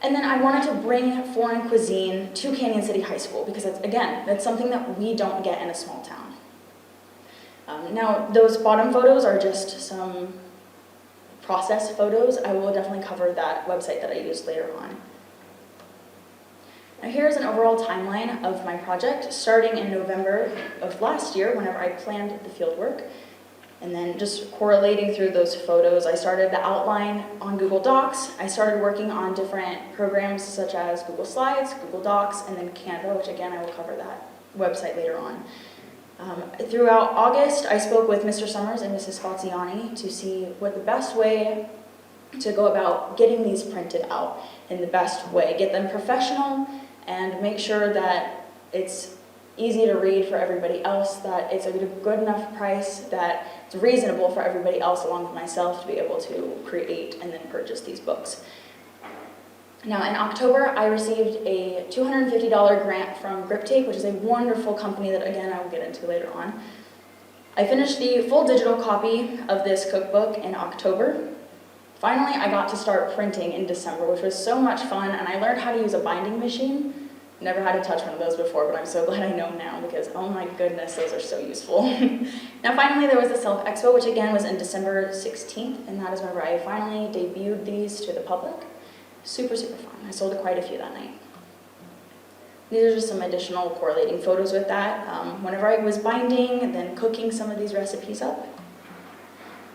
And then I wanted to bring foreign cuisine to Canyon City High School because, that's something that we don't get in a small town. Now, those bottom photos are just some process photos. I will definitely cover that website that I used later on. Now here's an overall timeline of my project, starting in November of last year, whenever I planned the field work, and then just correlating through those photos. I started the outline on Google Docs. I started working on different programs such as Google Slides, Google Docs, and then Canva, which again, I will cover that website later on. Throughout August, I spoke with Mr. Summers and Mrs. Spaziani to see what the best way to go about getting these printed out in the best way. Get them professional and make sure that it's easy to read for everybody else, that it's a good enough price, that it's reasonable for everybody else along with myself to be able to create and then purchase these books. Now, in October, I received a $250 grant from Grip Tape, which is a wonderful company that, again, I will get into later on. I finished the full digital copy of this cookbook in October. Finally, I got to start printing in December, which was so much fun, and I learned how to use a binding machine. Never had to touch one of those before, but I'm so glad I know now because, oh my goodness, those are so useful. Now, finally, there was the Self Expo, which again was in December 16th, and that is whenever I finally debuted these to the public. Super, super fun. I sold quite a few that night. These are just some additional correlating photos with that. Whenever I was binding and then cooking some of these recipes up.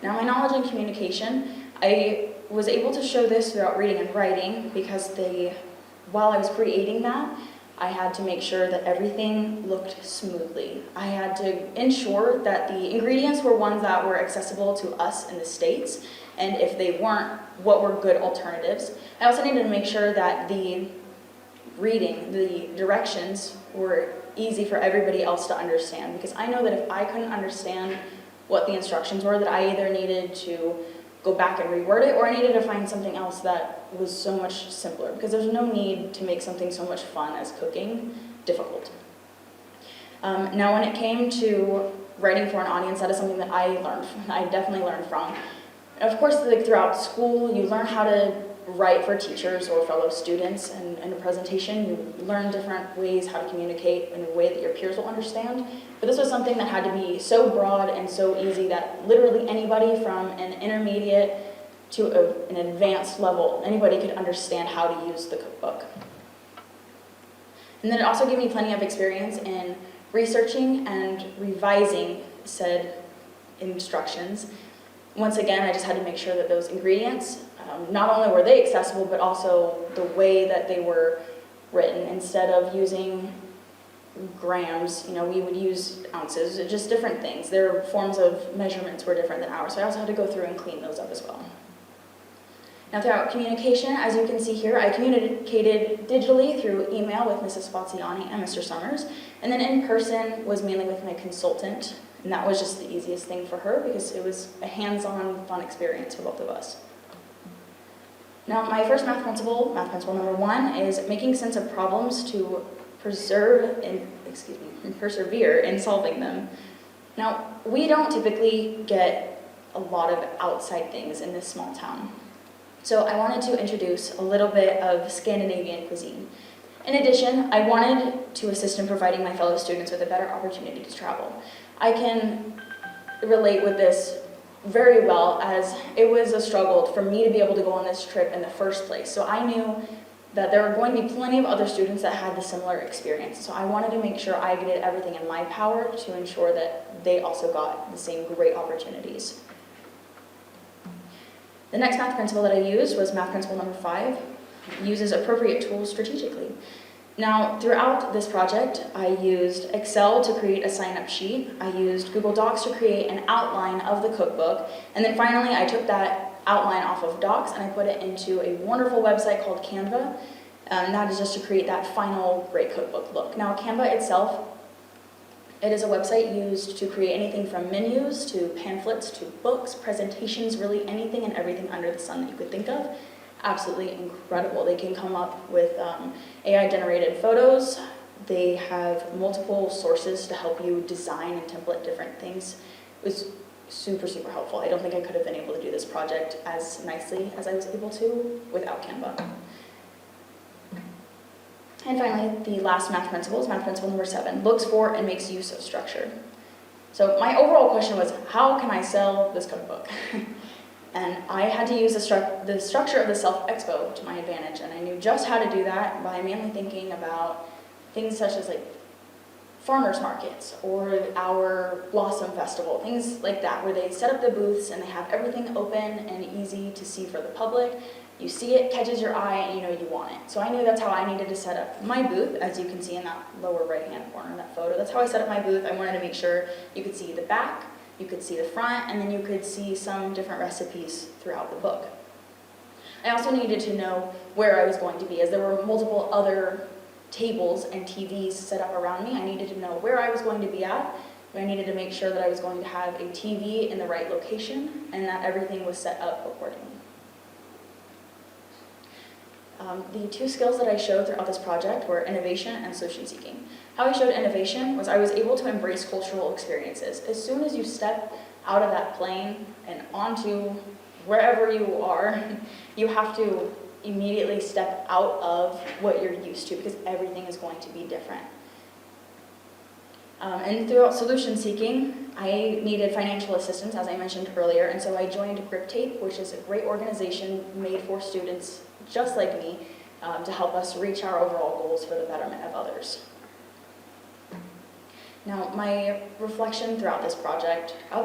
Now, my knowledge and communication, I was able to show this throughout reading and writing because while I was creating that, I had to make sure that everything looked smoothly. I had to ensure that the ingredients were ones that were accessible to us in the States, and if they weren't, what were good alternatives. I also needed to make sure that the reading, the directions were easy for everybody else to understand, because I know that if I couldn't understand what the instructions were, that I either needed to go back and reword it, or I needed to find something else that was so much simpler, because there's no need to make something so much fun as cooking difficult. Now, when it came to writing for an audience, that is something that I definitely learned from. And of course, like throughout school, you learn how to write for teachers or fellow students, and in a presentation, you learn different ways how to communicate in a way that your peers will understand. But this was something that had to be so broad and so easy that literally anybody from an intermediate to an advanced level, anybody could understand how to use the cookbook. And then it also gave me plenty of experience in researching and revising said instructions. Once again, I just had to make sure that those ingredients, not only were they accessible, but also the way that they were written. Instead of using grams, we would use ounces, just different things. Their forms of measurements were different than ours, so I also had to go through and clean those up as well. Now, throughout communication, as you can see here, I communicated digitally through email with Mrs. Spaziani and Mr. Summers, and then in person was mainly with my consultant, and that was just the easiest thing for her because it was a hands-on, fun experience for both of us. Now, my first math principle number 1, is making sense of problems to persevere in solving them. Now, we don't typically get a lot of outside things in this small town. So I wanted to introduce a little bit of Scandinavian cuisine. In addition, I wanted to assist in providing my fellow students with a better opportunity to travel. I can relate with this very well, as it was a struggle for me to be able to go on this trip in the first place. So I knew that there were going to be plenty of other students that had the similar experience. So I wanted to make sure I did everything in my power to ensure that they also got the same great opportunities. The next math principle that I used was math principle number 5, uses appropriate tools strategically. Now, throughout this project, I used Excel to create a sign-up sheet. I used Google Docs to create an outline of the cookbook. And then finally, I took that outline off of Docs and I put it into a wonderful website called Canva. And that is just to create that final great cookbook look. Now, Canva itself, it is a website used to create anything from menus to pamphlets to books, presentations, really anything and everything under the sun that you could think of. Absolutely incredible. They can come up with AI-generated photos. They have multiple sources to help you design and template different things. It was super, super helpful. I don't think I could have been able to do this project as nicely as I was able to without Canva. And finally, the last math principle is math principle number 7, looks for and makes use of structure. So my overall question was, how can I sell this cookbook? And I had to use the structure of the self-expo to my advantage, and I knew just how to do that by mainly thinking about things such as like farmers markets or our Blossom Festival, things like that, where they set up the booths and they have everything open and easy to see for the public. You see it, catches your eye, and you know you want it. So I knew that's how I needed to set up my booth, as you can see in that lower right-hand corner of that photo. That's how I set up my booth. I wanted to make sure you could see the back, you could see the front, and then you could see some different recipes throughout the book. I also needed to know where I was going to be, as there were multiple other tables and TVs set up around me. I needed to know where I was going to be at. I needed to make sure that I was going to have a TV in the right location and that everything was set up accordingly. The 2 skills that I showed throughout this project were innovation and solution seeking. How I showed innovation was I was able to embrace cultural experiences. As soon as you step out of that plane and onto wherever you are, you have to immediately step out of what you're used to because everything is going to be different. And throughout solution seeking, I needed financial assistance, as I mentioned earlier, and so I joined GripTape, which is a great organization made for students just like me to help us reach our overall goals for the betterment of others. Now, my reflection throughout this project, I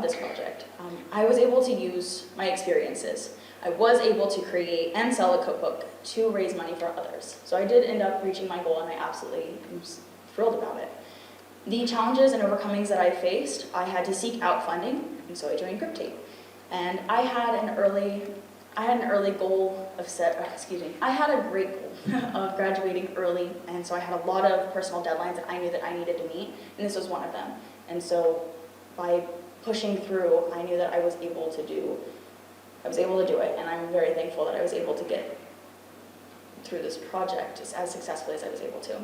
was able to use my experiences. I was able to create and sell a cookbook to raise money for others. So I did end up reaching my goal, and I absolutely am thrilled about it. The challenges and overcomings that I faced, I had to seek out funding, and so I joined GripTape. And I had an early I had an early goal I had a great goal of graduating early, and so I had a lot of personal deadlines that I knew that I needed to meet, and this was one of them. And so by pushing through, I knew that I was able to do it, and I'm very thankful that I was able to get through this project as successfully as I was able to.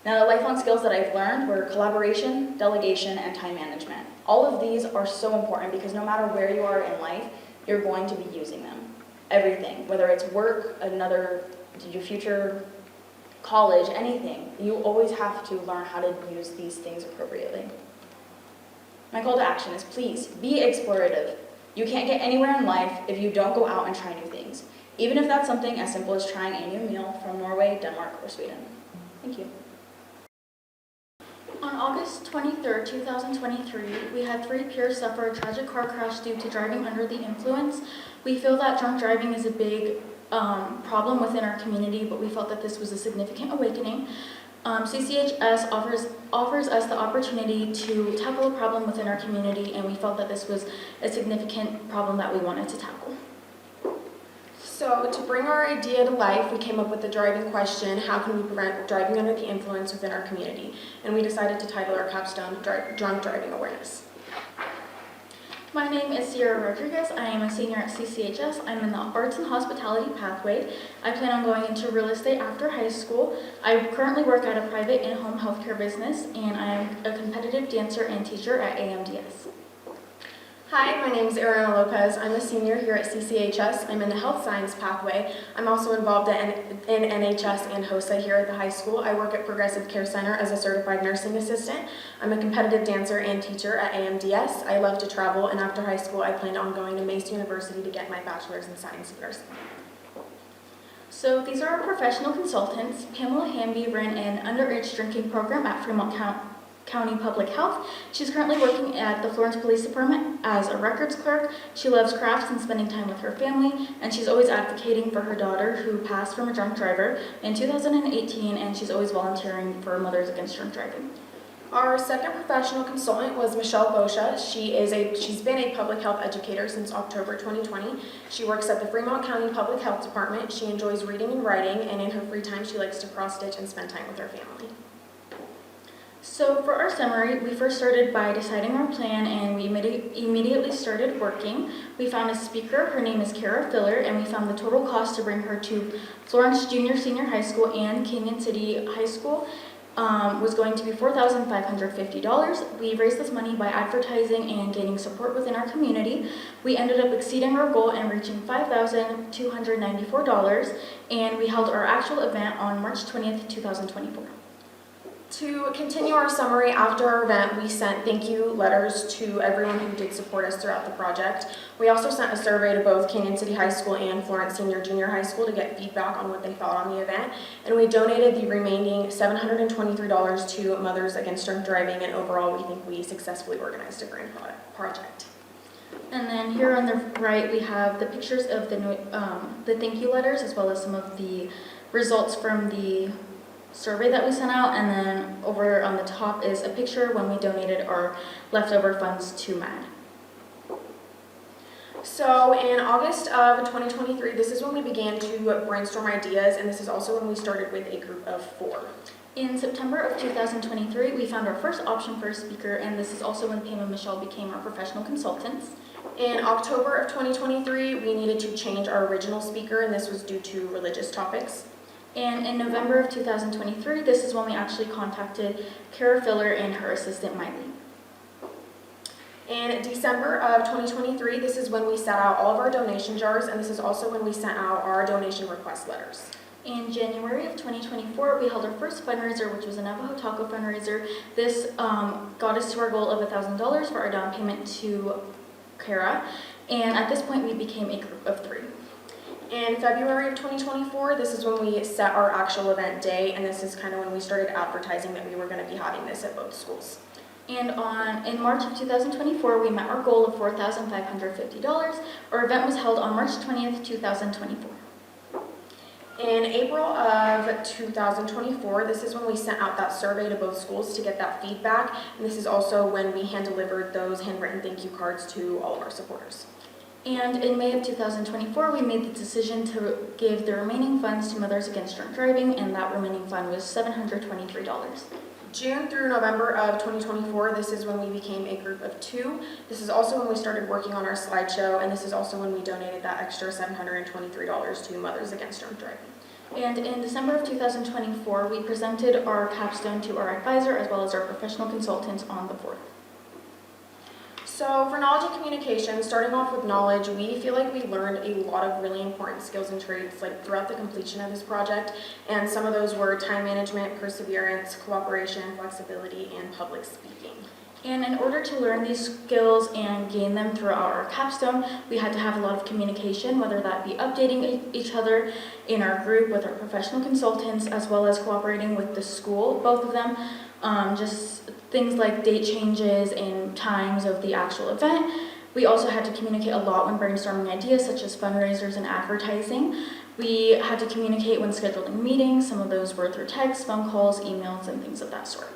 Now, the lifelong skills that I've learned were collaboration, delegation, and time management. All of these are so important because no matter where you are in life, you're going to be using them. Everything, whether it's work, your future, college, anything, you always have to learn how to use these things appropriately. My call to action is please be explorative. You can't get anywhere in life if you don't go out and try new things, even if that's something as simple as trying a new meal from Norway, Denmark, or Sweden. Thank you. On August 23, 2023, we had 3 peers suffer a tragic car crash due to driving under the influence. We feel that drunk driving is a big problem within our community, but we felt that this was a significant awakening. CCHS offers us the opportunity to tackle a problem within our community, and we felt that this was a significant problem that we wanted to tackle. So to bring our idea to life, we came up with the driving question, how can we prevent driving under the influence within our community? And we decided to title our capstone, Drunk Driving Awareness. My name is Sierra Rodriguez. I am a senior at CCHS. I'm in the Arts and Hospitality pathway. I plan on going into real estate after high school. I currently work at a private in-home healthcare business, and I am a competitive dancer and teacher at AMDS. Hi, my name is Ariana Lopez. I'm a senior here at CCHS. I'm in the health science pathway. I'm also involved in NHS and HOSA here at the high school. I work at Progressive Care Center as a certified nursing assistant. I'm a competitive dancer and teacher at AMDS. I love to travel, and after high school, I plan on going to Mace University to get my bachelor's in science of nursing. So these are our professional consultants. Pamela Hamby ran an underage drinking program at Fremont County Public Health. She's currently working at the Florence Police Department as a records clerk. She loves crafts and spending time with her family, and she's always advocating for her daughter who passed from a drunk driver in 2018, and she's always volunteering for Mothers Against Drunk Driving. Our second professional consultant was Michelle Boscia. She's been a public health educator since October 2020. She works at the Fremont County Public Health Department. She enjoys reading and writing, and in her free time she likes to cross-stitch and spend time with her family. So for our summary, we first started by deciding our plan, and we immediately started working. We found a speaker. Her name is Kara Filler, and we found the total cost to bring her to Florence Senior High School and Canyon City High School was going to be $4,550. We raised this money by advertising and gaining support within our community. We ended up exceeding our goal and reaching $5,294, and we held our actual event on March 20th, 2024. To continue our summary, after our event, we sent thank you letters to everyone who did support us throughout the project. We also sent a survey to both Canyon City High School and Florence Junior High School to get feedback on what they thought on the event. And we donated the remaining $723 to Mothers Against Drunk Driving, and overall we think we successfully organized a grand project. And then here on the right, we have the pictures of the thank you letters, as well as some of the results from the survey that we sent out, and then over on the top is a picture when we donated our leftover funds to MAD. So in August of 2023, this is when we began to brainstorm ideas, and this is also when we started with a group of 4. In September of 2023, we found our first option for a speaker, and this is also when Pam and Michelle became our professional consultants. In October of 2023, we needed to change our original speaker, and this was due to religious topics. And in November of 2023, this is when we actually contacted Kara Filler and her assistant, Miley. In December of 2023, this is when we set out all of our donation jars, and this is also when we sent out our donation request letters. In January of 2024, we held our first fundraiser, which was a Navajo Taco fundraiser. This got us to our goal of $1,000 for our down payment to Kara, and at this point, we became a group of 3. In February of 2024, this is when we set our actual event day, and this is kind of when we started advertising that we were going to be having this at both schools. And in March of 2024, we met our goal of $4,550. Our event was held on March 20th, 2024. In April of 2024, this is when we sent out that survey to both schools to get that feedback, and this is also when we hand-delivered those handwritten thank you cards to all of our supporters. And in May of 2024, we made the decision to give the remaining funds to Mothers Against Drunk Driving, and that remaining fund was $723. June through November of 2024, this is when we became a group of 2. This is also when we started working on our slideshow, and this is also when we donated that extra $723 to Mothers Against Drunk Driving. And in December of 2024, we presented our capstone to our advisor as well as our professional consultants on the 4th. So for knowledge and communication, starting off with knowledge, we feel like we learned a lot of really important skills and traits like throughout the completion of this project, and some of those were time management, perseverance, cooperation, flexibility, and public speaking. And in order to learn these skills and gain them throughout our capstone, we had to have a lot of communication, whether that be updating each other in our group with our professional consultants, as well as cooperating with the school, both of them, just things like date changes and times of the actual event. We also had to communicate a lot when brainstorming ideas such as fundraisers and advertising. We had to communicate when scheduling meetings. Some of those were through text, phone calls, emails, and things of that sort.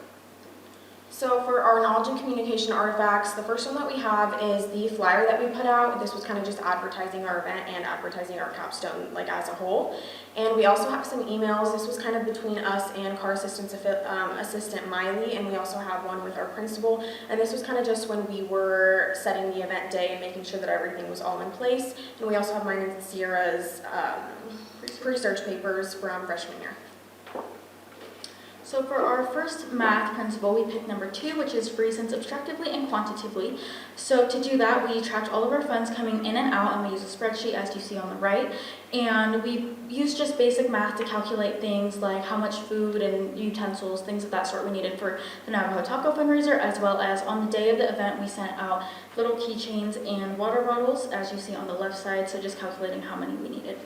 So for our knowledge and communication artifacts, the first one that we have is the flyer that we put out. This was kind of just advertising our event and advertising our capstone like as a whole. And we also have some emails. This was kind of between us and car assistant Miley, and we also have one with our principal. And this was kind of just when we were setting the event day and making sure that everything was all in place. And we also have mine and Sierra's research papers from freshman year. So for our first math principle, we picked number 2, which is reasons obstructively and quantitatively. So to do that, we tracked all of our funds coming in and out, and we used a spreadsheet as you see on the right. And we used just basic math to calculate things like how much food and utensils, things of that sort we needed for the Navajo Taco fundraiser, as well as on the day of the event, we sent out little keychains and water bottles, as you see on the left side, so just calculating how many we needed.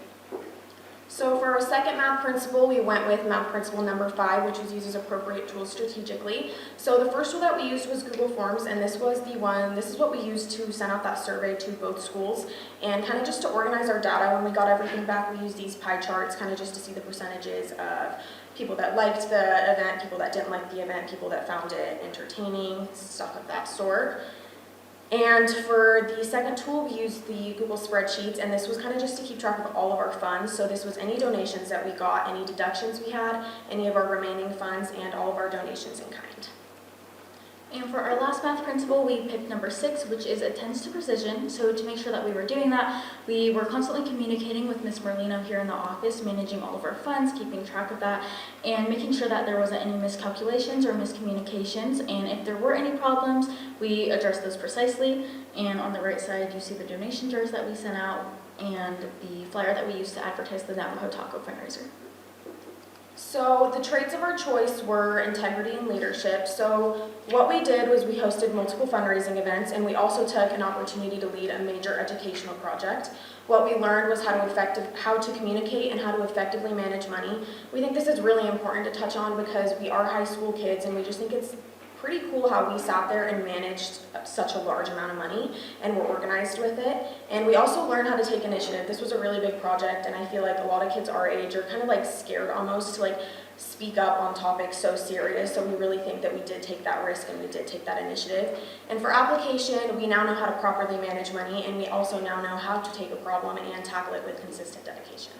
So for our second math principle, we went with math principle number 5, which was uses appropriate tools strategically. So the first tool that we used was Google Forms, and this is what we used to send out that survey to both schools. And kind of just to organize our data, when we got everything back, we used these pie charts kind of just to see the percentages of people that liked the event, people that didn't like the event, people that found it entertaining, stuff of that sort. And for the second tool, we used the Google spreadsheets, and this was kind of just to keep track of all of our funds. So this was any donations that we got, any deductions we had, any of our remaining funds, and all of our donations in kind. And for our last math principle, we picked number 6, which is attends to precision. So to make sure that we were doing that, we were constantly communicating with Ms. Merlino here in the office, managing all of our funds, keeping track of that, and making sure that there wasn't any miscalculations or miscommunications. And if there were any problems, we addressed those precisely. And on the right side, you see the donation jars that we sent out and the flyer that we used to advertise the Navajo Taco fundraiser. So the traits of our choice were integrity and leadership. So what we did was we hosted multiple fundraising events, and we also took an opportunity to lead a major educational project. What we learned was how to communicate and how to effectively manage money. We think this is really important to touch on because we are high school kids, and we just think it's pretty cool how we sat there and managed such a large amount of money and were organized with it. And we also learned how to take initiative. This was a really big project, and I feel like a lot of kids our age are kind of like scared almost to like speak up on topics so serious. So we really think that we did take that risk and we did take that initiative. And for application, we now know how to properly manage money, and we also now know how to take a problem and tackle it with consistent dedication.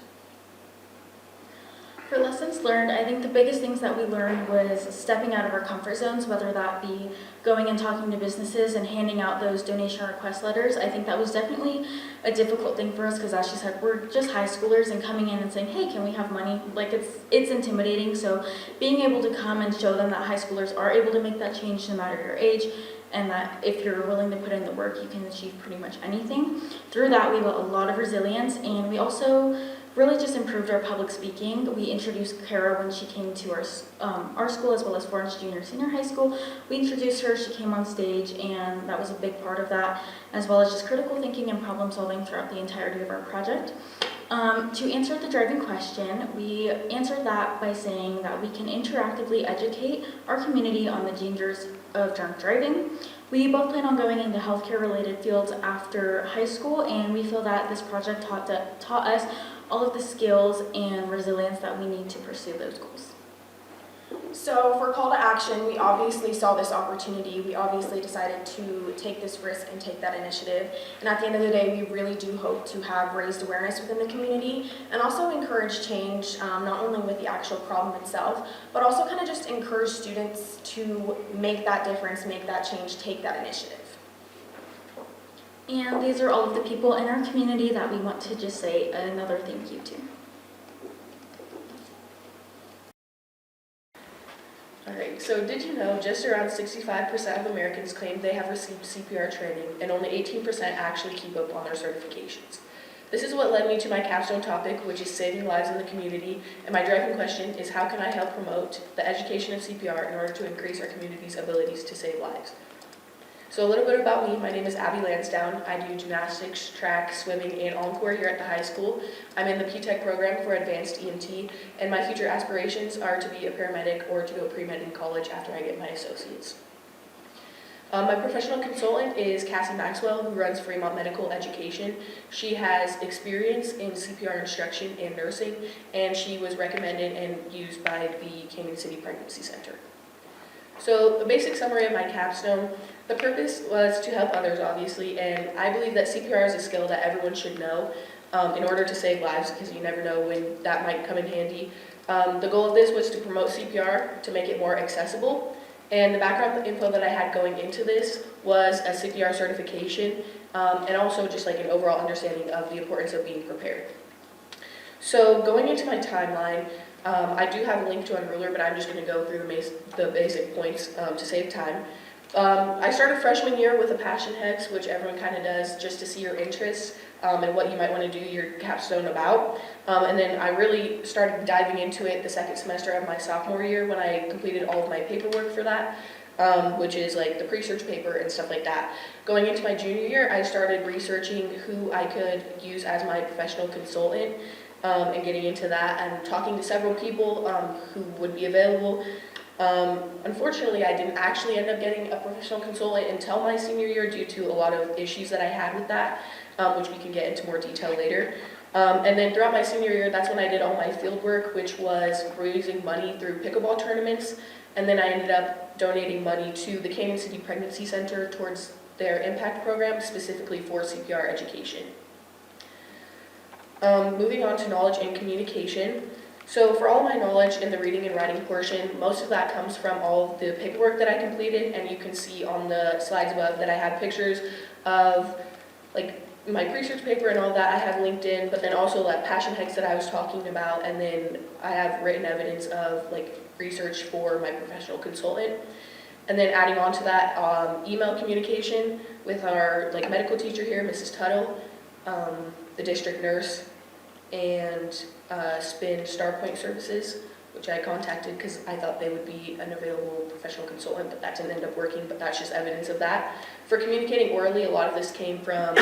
For lessons learned, I think the biggest things that we learned was stepping out of our comfort zones, whether that be going and talking to businesses and handing out those donation request letters. I think that was definitely a difficult thing for us because, as she said, we're just high schoolers, and coming in and saying, hey, can we have money? Like, it's intimidating. So being able to come and show them that high schoolers are able to make that change no matter your age, and that if you're willing to put in the work, you can achieve pretty much anything. Through that, we got a lot of resilience, and we also really just improved our public speaking. We introduced Kara when she came to our school, as well as Florence Junior Senior High School. We introduced her, she came on stage, and that was a big part of that, as well as just critical thinking and problem solving throughout the entirety of our project. To answer the driving question, we answered that by saying that we can interactively educate our community on the dangers of drunk driving. We both plan on going into healthcare related fields after high school, and we feel that this project taught us all of the skills and resilience that we need to pursue those goals. So for call to action, we obviously saw this opportunity. We obviously decided to take this risk and take that initiative. And at the end of the day, we really do hope to have raised awareness within the community and also encourage change, not only with the actual problem itself, but also kind of just encourage students to make that difference, make that change, take that initiative. And these are all of the people in our community that we want to just say another thank you to. Alright, so did you know just around 65% of Americans claim they have received CPR training and only 18% actually keep up on their certifications? This is what led me to my capstone topic, which is saving lives in the community, and my driving question is how can I help promote the education of CPR in order to increase our community's abilities to save lives? So a little bit about me. My name is Abby Lansdowne. I do gymnastics, track, swimming, and encore here at the high school. I'm in the P-Tech program for advanced EMT, and my future aspirations are to be a paramedic or to go pre-med in college after I get my associates. My professional consultant is Cassie Maxwell, who runs Fremont Medical Education. She has experience in CPR instruction and nursing, and she was recommended and used by the Canyon City Pregnancy Center. So a basic summary of my capstone. The purpose was to help others, obviously, and I believe that CPR is a skill that everyone should know in order to save lives, because you never know when that might come in handy. The goal of this was to promote CPR, to make it more accessible, and the background info that I had going into this was a CPR certification, and also just like an overall understanding of the importance of being prepared. So going into my timeline, I do have a link to Unruler, but I'm just going to go through the basic points to save time. I started freshman year with a passion hex, which everyone kind of does just to see your interests and what you might want to do your capstone about. And then I really started diving into it the second semester of my sophomore year when I completed all of my paperwork for that, which is like the pre-search paper and stuff like that. Going into my junior year, I started researching who I could use as my professional consultant and getting into that and talking to several people who would be available. Unfortunately, I didn't actually end up getting a professional consultant until my senior year due to a lot of issues that I had with that, which we can get into more detail later. And then throughout my senior year, that's when I did all my field work, which was raising money through pickleball tournaments. And then I ended up donating money to the Canyon City Pregnancy Center towards their impact program, specifically for CPR education. Moving on to knowledge and communication. So for all my knowledge in the reading and writing portion, most of that comes from all of the paperwork that I completed, and you can see on the slides above that I have pictures of like my pre-search paper and all that I have linked in, but then also that passion hex that I was talking about, and then I have written evidence of like research for my professional consultant. And then adding on to that, email communication with our like medical teacher here, Mrs. Tuttle, the district nurse, and SPIN StarPoint Services, which I contacted because I thought they would be an available professional consultant, but that didn't end up working, but that's just evidence of that. For communicating orally, a lot of this came from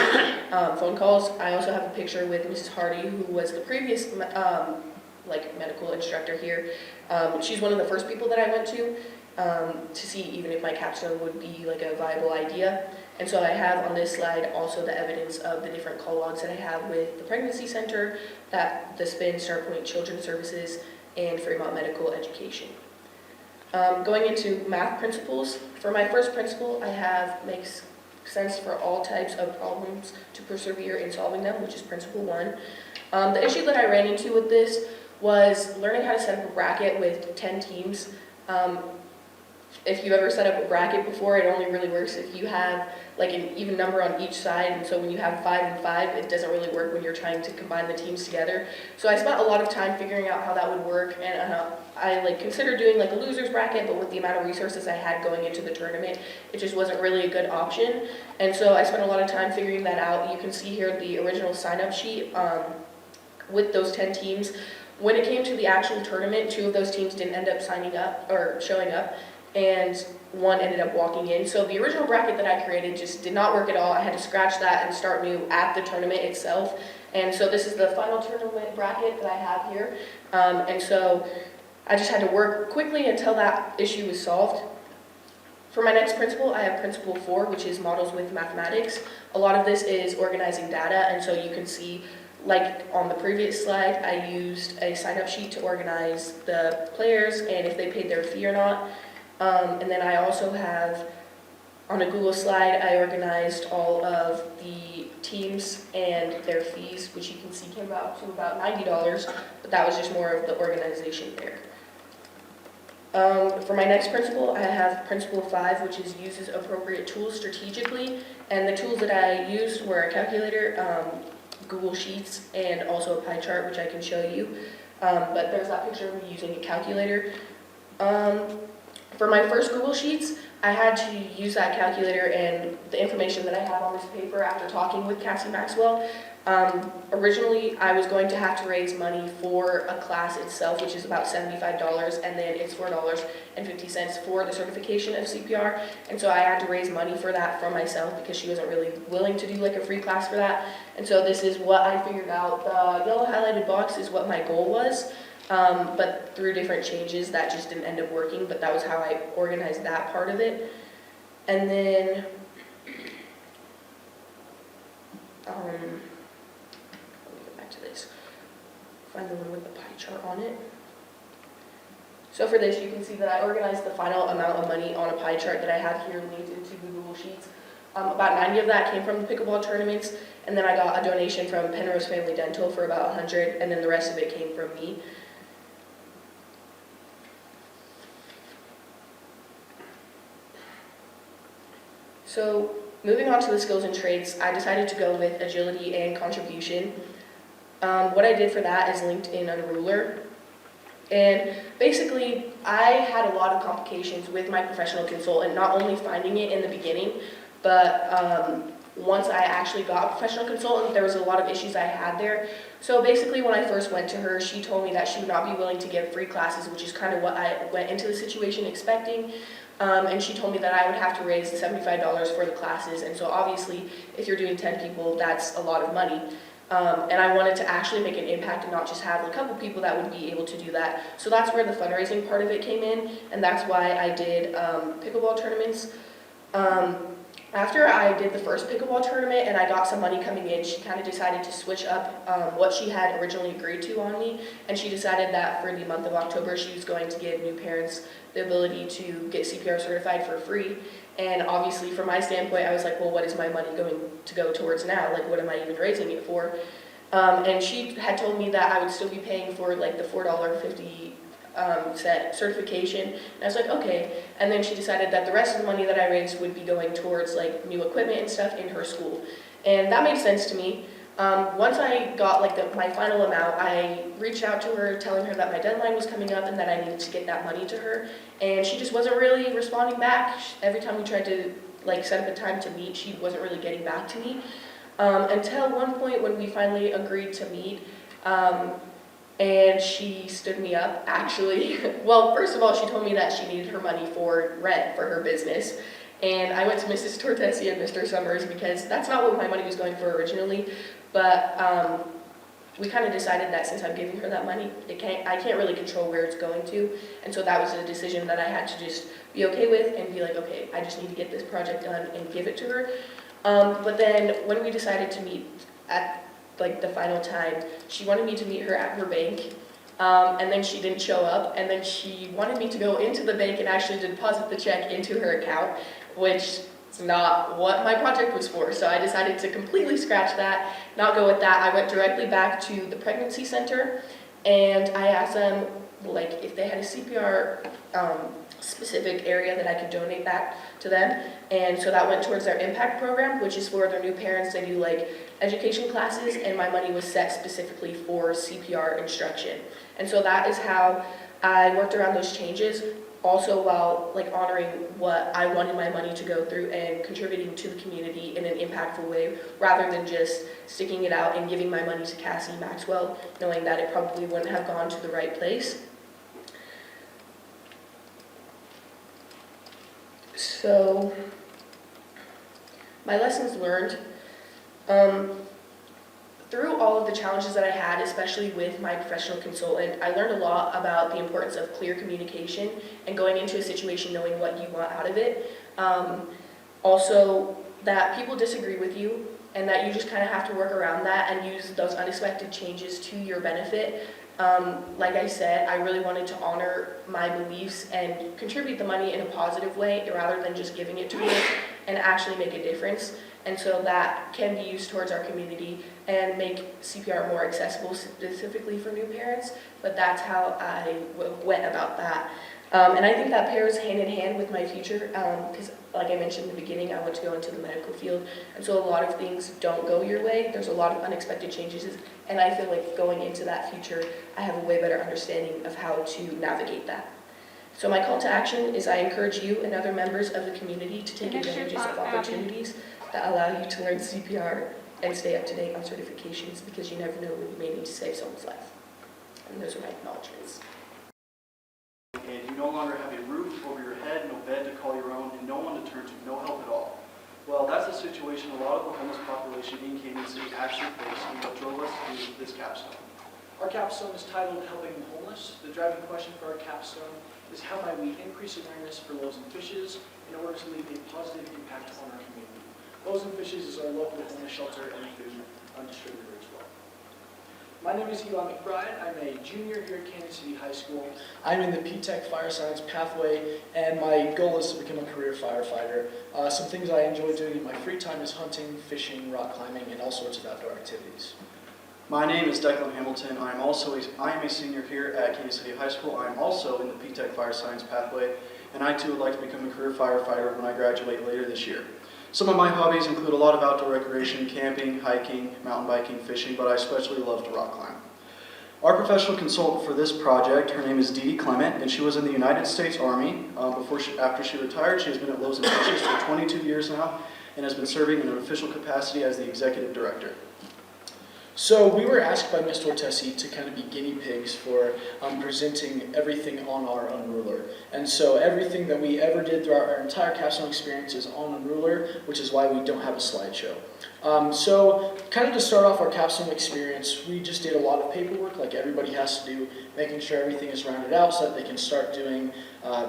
phone calls. I also have a picture with Mrs. Hardy, who was the previous like medical instructor here. She's one of the first people that I went to see even if my capstone would be like a viable idea. And so I have on this slide also the evidence of the different call logs that I have with the Pregnancy Center, that the SPIN, StarPoint Children's Services, and Fremont Medical Education. Going into math principles, for my first principle, I have makes sense for all types of problems to persevere in solving them, which is principle 1. The issue that I ran into with this was learning how to set up a bracket with 10 teams. If you've ever set up a bracket before, it only really works if you have like an even number on each side, and so when you have 5 and 5, it doesn't really work when you're trying to combine the teams together. So I spent a lot of time figuring out how that would work, and I like considered doing like a loser's bracket, but with the amount of resources I had going into the tournament, it just wasn't really a good option. And so I spent a lot of time figuring that out. You can see here the original sign-up sheet with those 10 teams. When it came to the actual tournament, 2 of those teams didn't end up signing up or showing up, and 1 ended up walking in. So the original bracket that I created just did not work at all. I had to scratch that and start new at the tournament itself. And so this is the final tournament bracket that I have here. And so I just had to work quickly until that issue was solved. For my next principle, I have principle 4, which is models with mathematics. A lot of this is organizing data, and so you can see like on the previous slide, I used a sign-up sheet to organize the players and if they paid their fee or not. And then I also have, on a Google slide, I organized all of the teams and their fees, which you can see came out to about $90, but that was just more of the organization there. For my next principle, I have principle 5, which is uses appropriate tools strategically. And the tools that I used were a calculator, Google Sheets, and also a pie chart, which I can show you. But there's that picture of me using a calculator. For my first Google Sheets, I had to use that calculator and the information that I have on this paper after talking with Cassie Maxwell. Originally, I was going to have to raise money for a class itself, which is about $75, and then it's $4.50 for the certification of CPR. And so I had to raise money for that from myself because she wasn't really willing to do like a free class for that. And so this is what I figured out. The yellow highlighted box is what my goal was, but through different changes, that just didn't end up working, but that was how I organized that part of it. And then, let me go back to this, find the one with the pie chart on it. So for this, you can see that I organized the final amount of money on a pie chart that I have here linked into the Google Sheets. About 90 of that came from the pickleball tournaments, and then I got a donation from Penrose Family Dental for about 100, and then the rest of it came from me. So moving on to the skills and traits, I decided to go with agility and contribution. What I did for that is linked in a ruler. And basically, I had a lot of complications with my professional consultant, not only finding it in the beginning, but once I actually got a professional consultant, there was a lot of issues I had there. So basically, when I first went to her, she told me that she would not be willing to give free classes, which is kind of what I went into the situation expecting. And she told me that I would have to raise $75 for the classes. And so obviously, if you're doing 10 people, that's a lot of money. And I wanted to actually make an impact and not just have a couple people that would be able to do that. So that's where the fundraising part of it came in, and that's why I did pickleball tournaments. After I did the first pickleball tournament and I got some money coming in, she kind of decided to switch up what she had originally agreed to on me, and she decided that for the month of October she was going to give new parents the ability to get CPR certified for free. And obviously from my standpoint, I was like, well, what is my money going to go towards now? Like, what am I even raising it for? And she had told me that I would still be paying for like the $4.50 set certification, and I was like, okay. And then she decided that the rest of the money that I raised would be going towards like new equipment and stuff in her school, and that made sense to me. Once I got like my final amount, I reached out to her telling her that my deadline was coming up and that I needed to get that money to her, and she just wasn't really responding back. Every time we tried to like set up a time to meet, she wasn't really getting back to me, until one point when we finally agreed to meet. And she stood me up, actually. Well, first of all, she told me that she needed her money for rent for her business. And I went to Mrs. Tortesi and Mr. Summers because that's not what my money was going for originally. But we kind of decided that since I'm giving her that money, I can't really control where it's going to. And so that was a decision that I had to just be okay with and be like, okay, I just need to get this project done and give it to her. But then when we decided to meet at like the final time, she wanted me to meet her at her bank, and then she didn't show up, and then she wanted me to go into the bank and actually deposit the check into her account, which is not what my project was for. So I decided to completely scratch that, not go with that. I went directly back to the pregnancy center, and I asked them like if they had a CPR specific area that I could donate back to them. And so that went towards their impact program, which is for their new parents. They do like education classes, and my money was set specifically for CPR instruction. And so that is how I worked around those changes, also while like honoring what I wanted my money to go through and contributing to the community in an impactful way, rather than just sticking it out and giving my money to Cassie Maxwell, knowing that it probably wouldn't have gone to the right place. So, my lessons learned. Through all of the challenges that I had, especially with my professional consultant, I learned a lot about the importance of clear communication and going into a situation knowing what you want out of it. Also, that people disagree with you, and that you just kind of have to work around that and use those unexpected changes to your benefit. Like I said, I really wanted to honor my beliefs and contribute the money in a positive way rather than just giving it to me and actually make a difference. And so that can be used towards our community and make CPR more accessible specifically for new parents, but that's how I went about that. And I think that pairs hand in hand with my future, because like I mentioned in the beginning, I want to go into the medical field, and so a lot of things don't go your way. There's a lot of unexpected changes, and I feel like going into that future, I have a way better understanding of how to navigate that. So my call to action is I encourage you and other members of the community to take advantages of opportunities that allow you to learn CPR and stay up to date on certifications, because you never know when you may need to save someone's life. And those are my acknowledgements. And you no longer have a roof over your head, no bed to call your own, and no one to turn to, no help at all. Well, that's the situation a lot of the homeless population in Canyon City actually face, and what drove us to do this capstone. Our capstone is titled Helping the Homeless. The driving question for our capstone is how might we increase awareness for loaves and fishes in order to leave a positive impact on our community. Loaves and Fishes is our local homeless shelter and food distributor as well. My name is Eli McBride. I'm a junior here at Canyon City High School. I'm in the P-Tech Fire Science pathway, and my goal is to become a career firefighter. Some things I enjoy doing in my free time is hunting, fishing, rock climbing, and all sorts of outdoor activities. My name is Declan Hamilton. I am a senior here at Canyon City High School. I am also in the P-Tech Fire Science pathway, and I too would like to become a career firefighter when I graduate later this year. Some of my hobbies include a lot of outdoor recreation, camping, hiking, mountain biking, fishing, but I especially love to rock climb. Our professional consultant for this project, her name is Dee Dee Clement, and she was in the United States Army. After she retired, she has been at Loaves and Fishes for 22 years now and has been serving in an official capacity as the executive director. So we were asked by Ms. Tortesi to kind of be guinea pigs for presenting everything on our Unruler. And so everything that we ever did throughout our entire capstone experience is on Unruler, which is why we don't have a slideshow. So kind of to start off our capstone experience, we just did a lot of paperwork like everybody has to do, making sure everything is rounded out so that they can start doing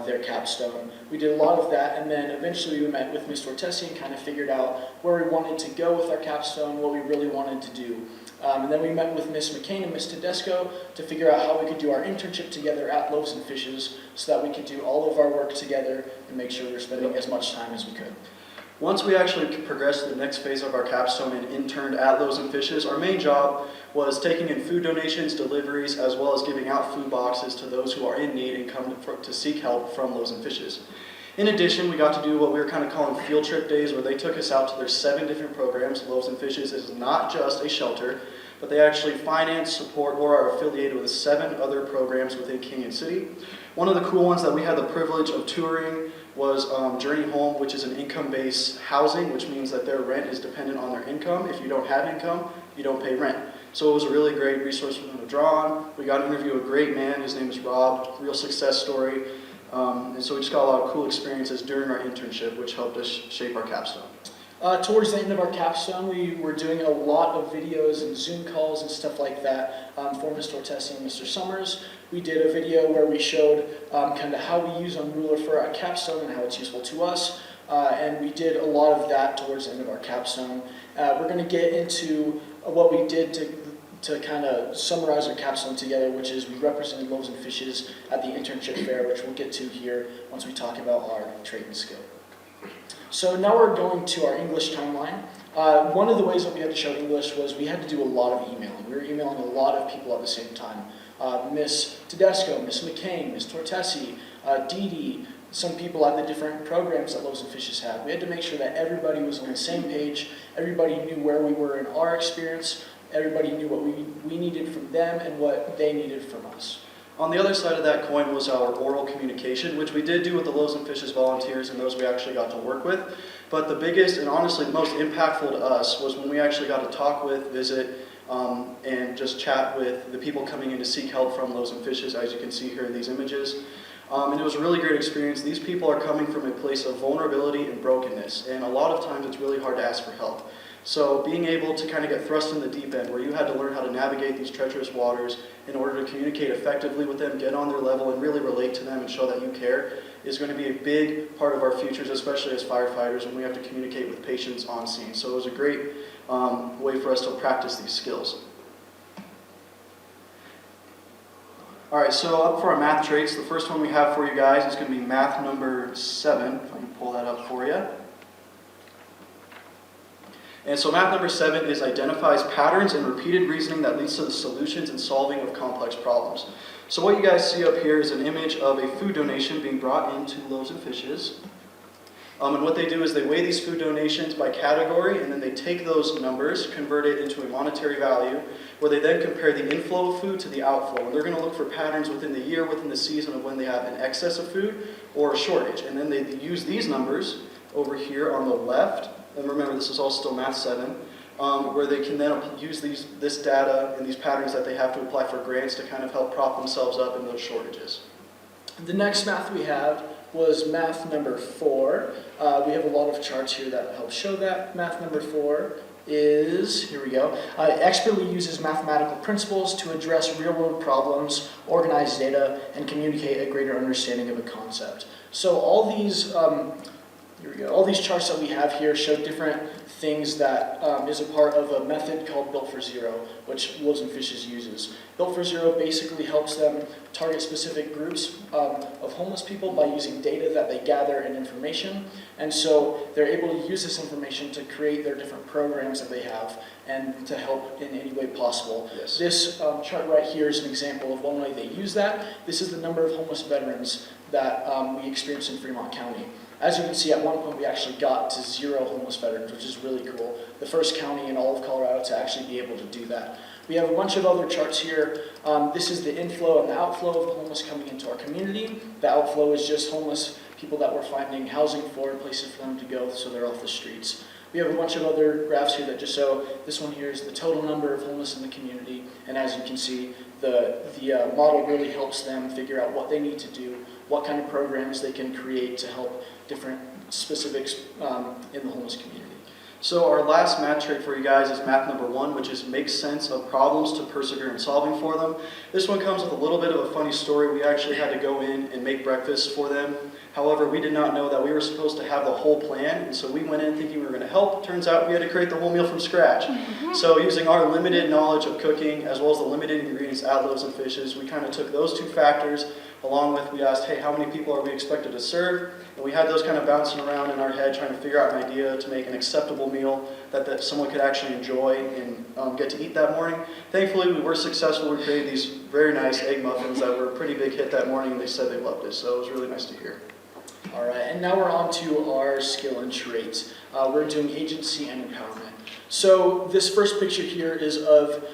their capstone. We did a lot of that, and then eventually we met with Ms. Tortesi and kind of figured out where we wanted to go with our capstone, what we really wanted to do. And then we met with Ms. McCain and Ms. Tedesco to figure out how we could do our internship together at Loaves and Fishes so that we could do all of our work together and make sure we were spending as much time as we could. Once we actually progressed to the next phase of our capstone and interned at Loaves and Fishes, our main job was taking in food donations, deliveries, as well as giving out food boxes to those who are in need and come to seek help from Loaves and Fishes. In addition, we got to do what we were kind of calling field trip days, where they took us out to their 7 different programs. Loaves and Fishes is not just a shelter, but they actually finance, support, or are affiliated with 7 other programs within Canyon City. One of the cool ones that we had the privilege of touring was Journey Home, which is an income-based housing, which means that their rent is dependent on their income. If you don't have income, you don't pay rent. So it was a really great resource for them to draw on. We got to interview a great man. His name is Rob, real success story. And so we just got a lot of cool experiences during our internship, which helped us shape our capstone. Towards the end of our capstone, we were doing a lot of videos and Zoom calls and stuff like that for Ms. Tortesi and Mr. Summers. We did a video where we showed kind of how we use Unruler for our capstone and how it's useful to us. And we did a lot of that towards the end of our capstone. We're going to get into what we did to kind of summarize our capstone together, which is we represented Loaves and Fishes at the internship fair, which we'll get to here once we talk about our trade and skill. So now we're going to our English timeline. One of the ways that we had to show English was we had to do a lot of emailing. We were emailing a lot of people at the same time. Ms. Tedesco, Ms. McCain, Ms. Tortesi, Dee Dee, some people at the different programs that Loaves and Fishes had. We had to make sure that everybody was on the same page, everybody knew where we were in our experience, everybody knew what we needed from them and what they needed from us. On the other side of that coin was our oral communication, which we did do with the Loaves and Fishes volunteers and those we actually got to work with. But the biggest and honestly the most impactful to us was when we actually got to talk with, visit, and just chat with the people coming in to seek help from Loaves and Fishes, as you can see here in these images. And it was a really great experience. These people are coming from a place of vulnerability and brokenness, and a lot of times it's really hard to ask for help. So being able to kind of get thrust in the deep end where you had to learn how to navigate these treacherous waters in order to communicate effectively with them, get on their level, and really relate to them and show that you care is going to be a big part of our futures, especially as firefighters when we have to communicate with patients on scene. So it was a great way for us to practice these skills. All right, so up for our math traits, the first one we have for you guys is going to be math number 7, if I can pull that up for you. And so math number 7 is identifies patterns and repeated reasoning that leads to the solutions and solving of complex problems. So what you guys see up here is an image of a food donation being brought into Loaves and Fishes. And what they do is they weigh these food donations by category, and then they take those numbers, convert it into a monetary value, where they then compare the inflow of food to the outflow. And they're going to look for patterns within the year, within the season of when they have an excess of food or a shortage. And then they use these numbers over here on the left, and remember this is all still math 7, where they can then use this data and these patterns that they have to apply for grants to kind of help prop themselves up in those shortages. The next math we had was math number 4. We have a lot of charts here that help show that. Math number 4 is, here we go, expertly uses mathematical principles to address real-world problems, organize data, and communicate a greater understanding of a concept. So all these, here we go, all these charts that we have here show different things that is a part of a method called Built for Zero, which Loaves and Fishes uses. Built for Zero basically helps them target specific groups of homeless people by using data that they gather and information. And so they're able to use this information to create their different programs that they have and to help in any way possible. Yes. This chart right here is an example of one way they use that. This is the number of homeless veterans that we experience in Fremont County. As you can see, at one point we actually got to 0 homeless veterans, which is really cool. The first county in all of Colorado to actually be able to do that. We have a bunch of other charts here. This is the inflow and the outflow of the homeless coming into our community. The outflow is just homeless people that we're finding housing for and places for them to go so they're off the streets. We have a bunch of other graphs here that just show, this one here is the total number of homeless in the community. And as you can see, the model really helps them figure out what they need to do, what kind of programs they can create to help different specifics in the homeless community. So our last math trait for you guys is math number 1, which is make sense of problems to persevere in solving for them. This one comes with a little bit of a funny story. We actually had to go in and make breakfast for them. However, we did not know that we were supposed to have the whole plan, and so we went in thinking we were going to help. Turns out we had to create the whole meal from scratch. So using our limited knowledge of cooking, as well as the limited ingredients at Loaves and Fishes, we kind of took those 2 factors, along with we asked, hey, how many people are we expected to serve? And we had those kind of bouncing around in our head, trying to figure out an idea to make an acceptable meal that someone could actually enjoy and get to eat that morning. Thankfully, we were successful. We created these very nice egg muffins that were a pretty big hit that morning, and they said they loved it, so it was really nice to hear. All right, and now we're on to our skill and traits. We're doing agency and empowerment. So this first picture here is of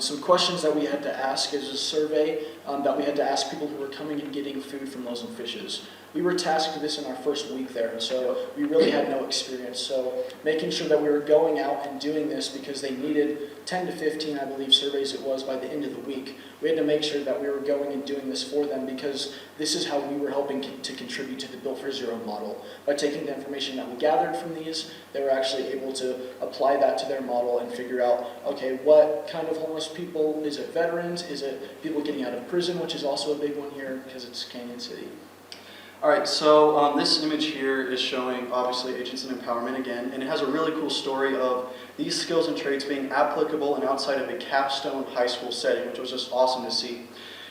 some questions that we had to ask as a survey that we had to ask people who were coming and getting food from Loaves and Fishes. We were tasked with this in our first week there, and so we really had no experience. So making sure that we were going out and doing this because they needed 10 to 15, I believe, surveys it was by the end of the week. We had to make sure that we were going and doing this for them because this is how we were helping to contribute to the Built for Zero model. By taking the information that we gathered from these, they were actually able to apply that to their model and figure out, okay, what kind of homeless people? Is it veterans? Is it people getting out of prison, which is also a big one here because it's Canyon City. All right, so this image here is showing, obviously, agents and empowerment again, and it has a really cool story of these skills and traits being applicable and outside of a Capstone high school setting, which was just awesome to see.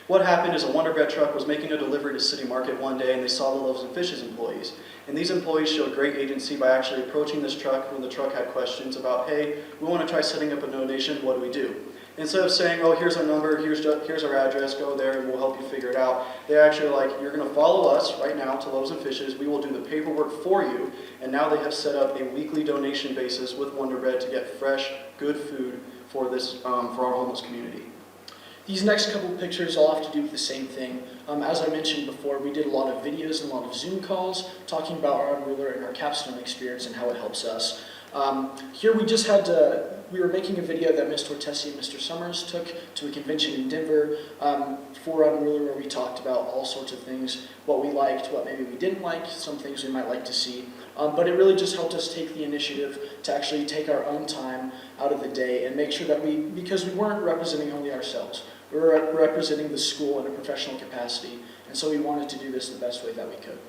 What happened is a Wonder Bread truck was making a delivery to City Market one day, and they saw the Loaves and Fishes employees. And these employees showed great agency by actually approaching this truck when the truck had questions about, hey, we want to try setting up a donation, what do we do? Instead of saying, oh, here's our number, here's our address, go there and we'll help you figure it out, they're actually like, you're going to follow us right now to Loaves and Fishes, we will do the paperwork for you, and now they have set up a weekly donation basis with Wonder Bread to get fresh, good food for this, for our homeless community. These next couple pictures all have to do with the same thing. As I mentioned before, we did a lot of videos and a lot of Zoom calls talking about our Unruler and our Capstone experience and how it helps us. Here we were making a video that Ms. Tortesi and Mr. Summers took to a convention in Denver for Unruly, where we talked about all sorts of things, what we liked, what maybe we didn't like, some things we might like to see. But it really just helped us take the initiative to actually take our own time out of the day and make sure that because we weren't representing only ourselves, we were representing the school in a professional capacity, and so we wanted to do this the best way that we could.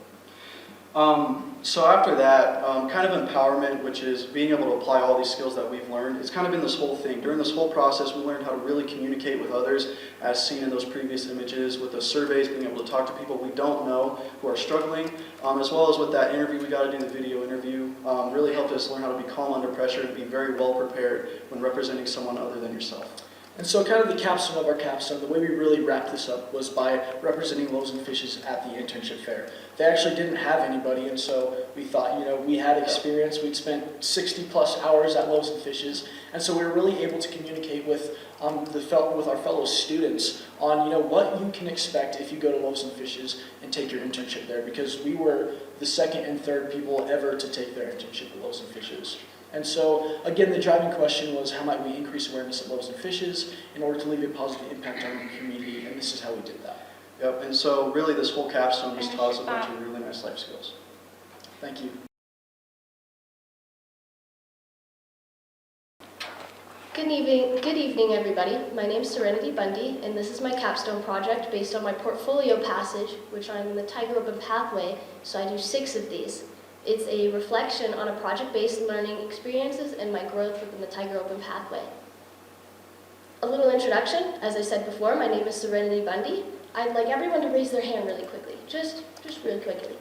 So after that, kind of empowerment, which is being able to apply all these skills that we've learned, it's kind of been this whole thing. During this whole process, we learned how to really communicate with others, as seen in those previous images, with those surveys, being able to talk to people we don't know who are struggling, as well as with that interview we got to do, the video interview, really helped us learn how to be calm under pressure and be very well prepared when representing someone other than yourself. And so kind of the capstone of our capstone, the way we really wrapped this up was by representing Loaves and Fishes at the internship fair. They actually didn't have anybody, and so we thought, we had experience. We'd spent 60 plus hours at Loaves and Fishes, and so we were really able to communicate with with our fellow students on what you can expect if you go to Loaves and Fishes and take your internship there, because we were the second and third people ever to take their internship at Loaves and Fishes. And so, again, the driving question was, how might we increase awareness of Loaves and Fishes in order to leave a positive impact on the community, and this is how we did that. Yep, and so really this whole capstone just taught us a bunch of really nice life skills. Thank you. Good evening, everybody. My name is Serenity Bundy, and this is my capstone project based on my portfolio passage, which I'm in the Tiger Open Pathway, so I do 6 of these. It's a reflection on a project-based learning experiences and my growth within the Tiger Open Pathway. A little introduction. As I said before, my name is Serenity Bundy. I'd like everyone to raise their hand really quickly. Just really quickly.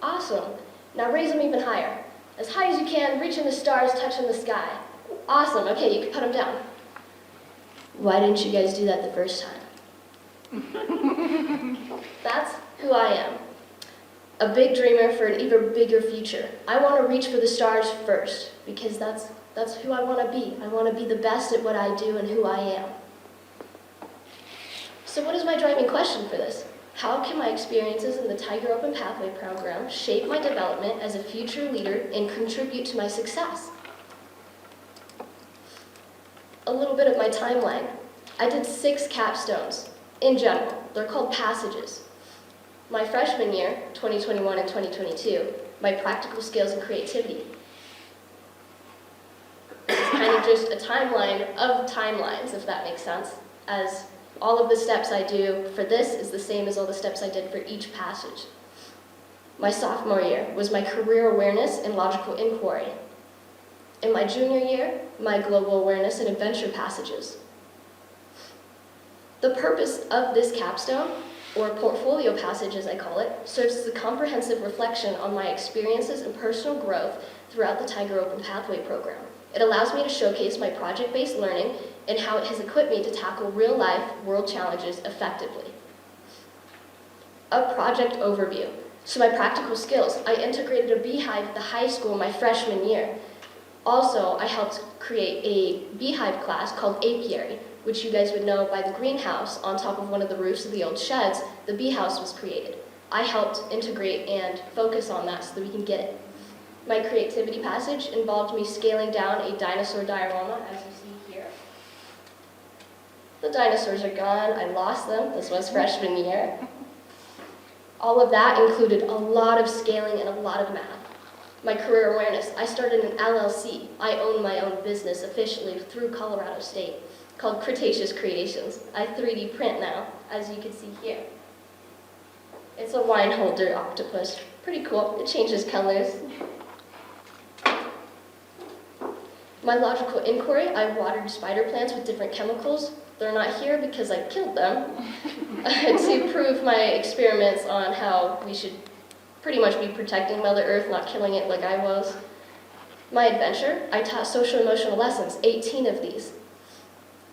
Awesome. Now raise them even higher. As high as you can, reaching the stars, touching the sky. Awesome. Okay, you can put them down. Why didn't you guys do that the first time? That's who I am. A big dreamer for an even bigger future. I want to reach for the stars first, because that's who I want to be. I want to be the best at what I do and who I am. So what is my driving question for this? How can my experiences in the Tiger Open Pathway program shape my development as a future leader and contribute to my success? A little bit of my timeline. I did 6 capstones in general. They're called passages. My freshman year, 2021 and 2022, my practical skills and creativity. It's kind of just a timeline of timelines, if that makes sense, as all of the steps I do for this is the same as all the steps I did for each passage. My sophomore year was my career awareness and logical inquiry. In my junior year, my global awareness and adventure passages. The purpose of this capstone, or portfolio passage as I call it, serves as a comprehensive reflection on my experiences and personal growth throughout the Tiger Open Pathway program. It allows me to showcase my project-based learning and how it has equipped me to tackle real-life world challenges effectively. A project overview. So my practical skills. I integrated a beehive at the high school my freshman year. Also, I helped create a beehive class called Apiary, which you guys would know by the greenhouse on top of one of the roofs of the old sheds. The bee house was created. I helped integrate and focus on that so that we can get it. My creativity passage involved me scaling down a dinosaur diorama, as you see here. The dinosaurs are gone. I lost them. This was freshman year. All of that included a lot of scaling and a lot of math. My career awareness. I started an LLC. I own my own business officially through Colorado State, called Cretaceous Creations. I 3D print now, as you can see here. It's a wine holder octopus. Pretty cool. It changes colors. My logical inquiry, I watered spider plants with different chemicals. They're not here because I killed them to prove my experiments on how we should pretty much be protecting Mother Earth, not killing it like I was. My adventure, I taught social emotional lessons, 18 of these.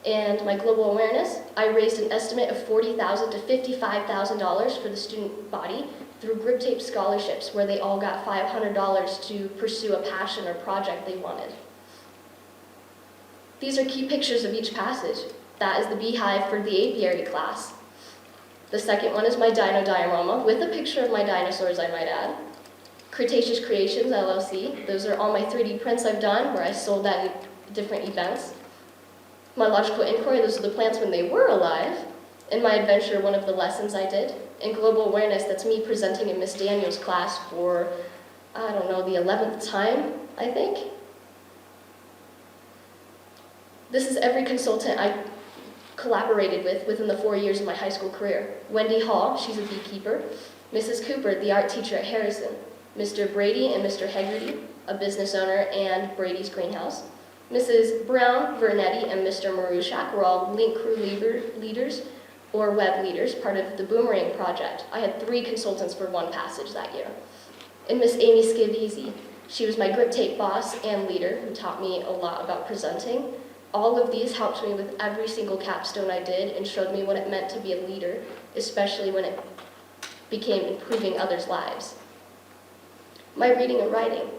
And my global awareness, I raised an estimate of $40,000 to $55,000 for the student body through grip tape scholarships, where they all got $500 to pursue a passion or project they wanted. These are key pictures of each passage. That is the beehive for the apiary class. The second one is my dino diorama, with a picture of my dinosaurs, I might add. Cretaceous Creations, LLC. Those are all my 3D prints I've done where I sold at different events. My logical inquiry, those are the plants when they were alive. In my adventure, one of the lessons I did. In global awareness, that's me presenting in Miss Daniels' class for, I don't know, the 11th time, I think. This is every consultant I collaborated with within the 4 years of my high school career. Wendy Hall, she's a beekeeper. Mrs. Cooper, the art teacher at Harrison. Mr. Brady and Mr. Hegarty, a business owner and Brady's Greenhouse. Mrs. Brown, Vernetti, and Mr. Marushak were all link crew leaders or web leaders, part of the Boomerang project. I had 3 consultants for one passage that year. And Miss Amy Scavisi, she was my grip tape boss and leader who taught me a lot about presenting. All of these helped me with every single capstone I did and showed me what it meant to be a leader, especially when it became improving others' lives. My reading and writing.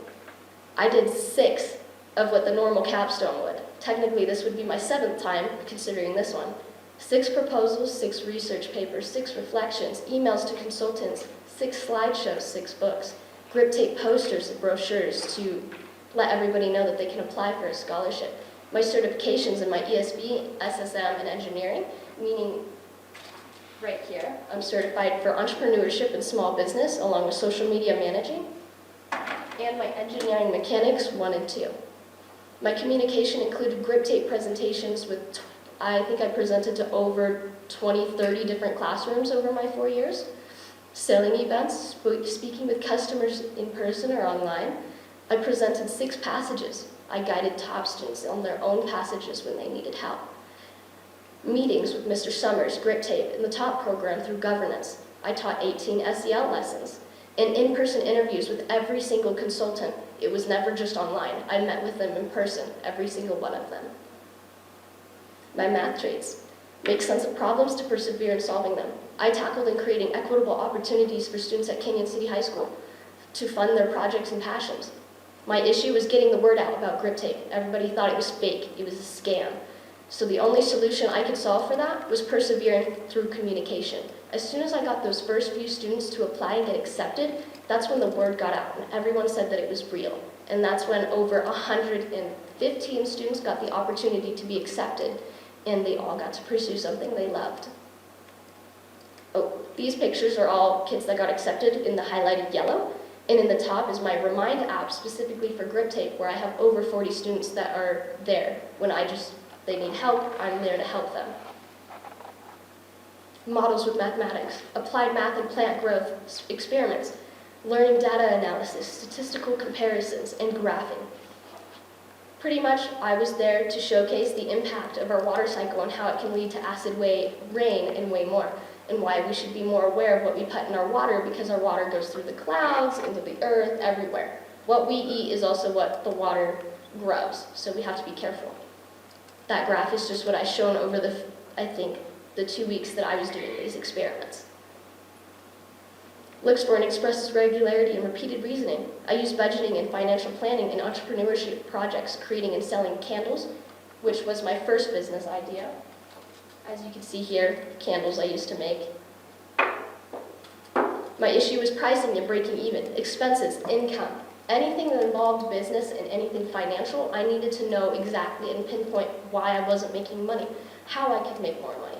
I did 6 of what the normal capstone would. Technically, this would be my 7th time considering this one. 6 proposals, 6 research papers, 6 reflections, emails to consultants, 6 slideshows, 6 books, grip tape posters and brochures to let everybody know that they can apply for a scholarship. My certifications in my ESB, SSM, and engineering, meaning right here, I'm certified for entrepreneurship and small business along with social media managing, and my engineering mechanics 1 and 2. My communication included grip tape presentations with, I think I presented to over 20, 30 different classrooms over my 4 years. Selling events, speaking with customers in person or online. I presented 6 passages. I guided top students on their own passages when they needed help. Meetings with Mr. Summers, grip tape, in the top program through governance. I taught 18 SEL lessons. And in-person interviews with every single consultant. It was never just online. I met with them in person, every single one of them. My math traits. Make sense of problems to persevere in solving them. I tackled in creating equitable opportunities for students at Canyon City High School to fund their projects and passions. My issue was getting the word out about grip tape. Everybody thought it was fake, it was a scam. So the only solution I could solve for that was persevering through communication. As soon as I got those first few students to apply and get accepted, that's when the word got out and everyone said that it was real. And that's when over 115 students got the opportunity to be accepted and they all got to pursue something they loved. Oh, these pictures are all kids that got accepted in the highlighted yellow. And in the top is my Remind app specifically for grip tape where I have over 40 students that are there. When they need help, I'm there to help them. Models with mathematics, applied math and plant growth experiments, learning data analysis, statistical comparisons, and graphing. Pretty much, I was there to showcase the impact of our water cycle and how it can lead to acid rain and way more, and why we should be more aware of what we put in our water because our water goes through the clouds, into the earth, everywhere. What we eat is also what the water grows, so we have to be careful. That graph is just what I've shown over the 2 weeks that I was doing these experiments. Looks for and expresses regularity and repeated reasoning. I use budgeting and financial planning in entrepreneurship projects, creating and selling candles, which was my first business idea. As you can see here, candles I used to make. My issue was pricing and breaking even, expenses, income. Anything that involved business and anything financial, I needed to know exactly and pinpoint why I wasn't making money, how I could make more money,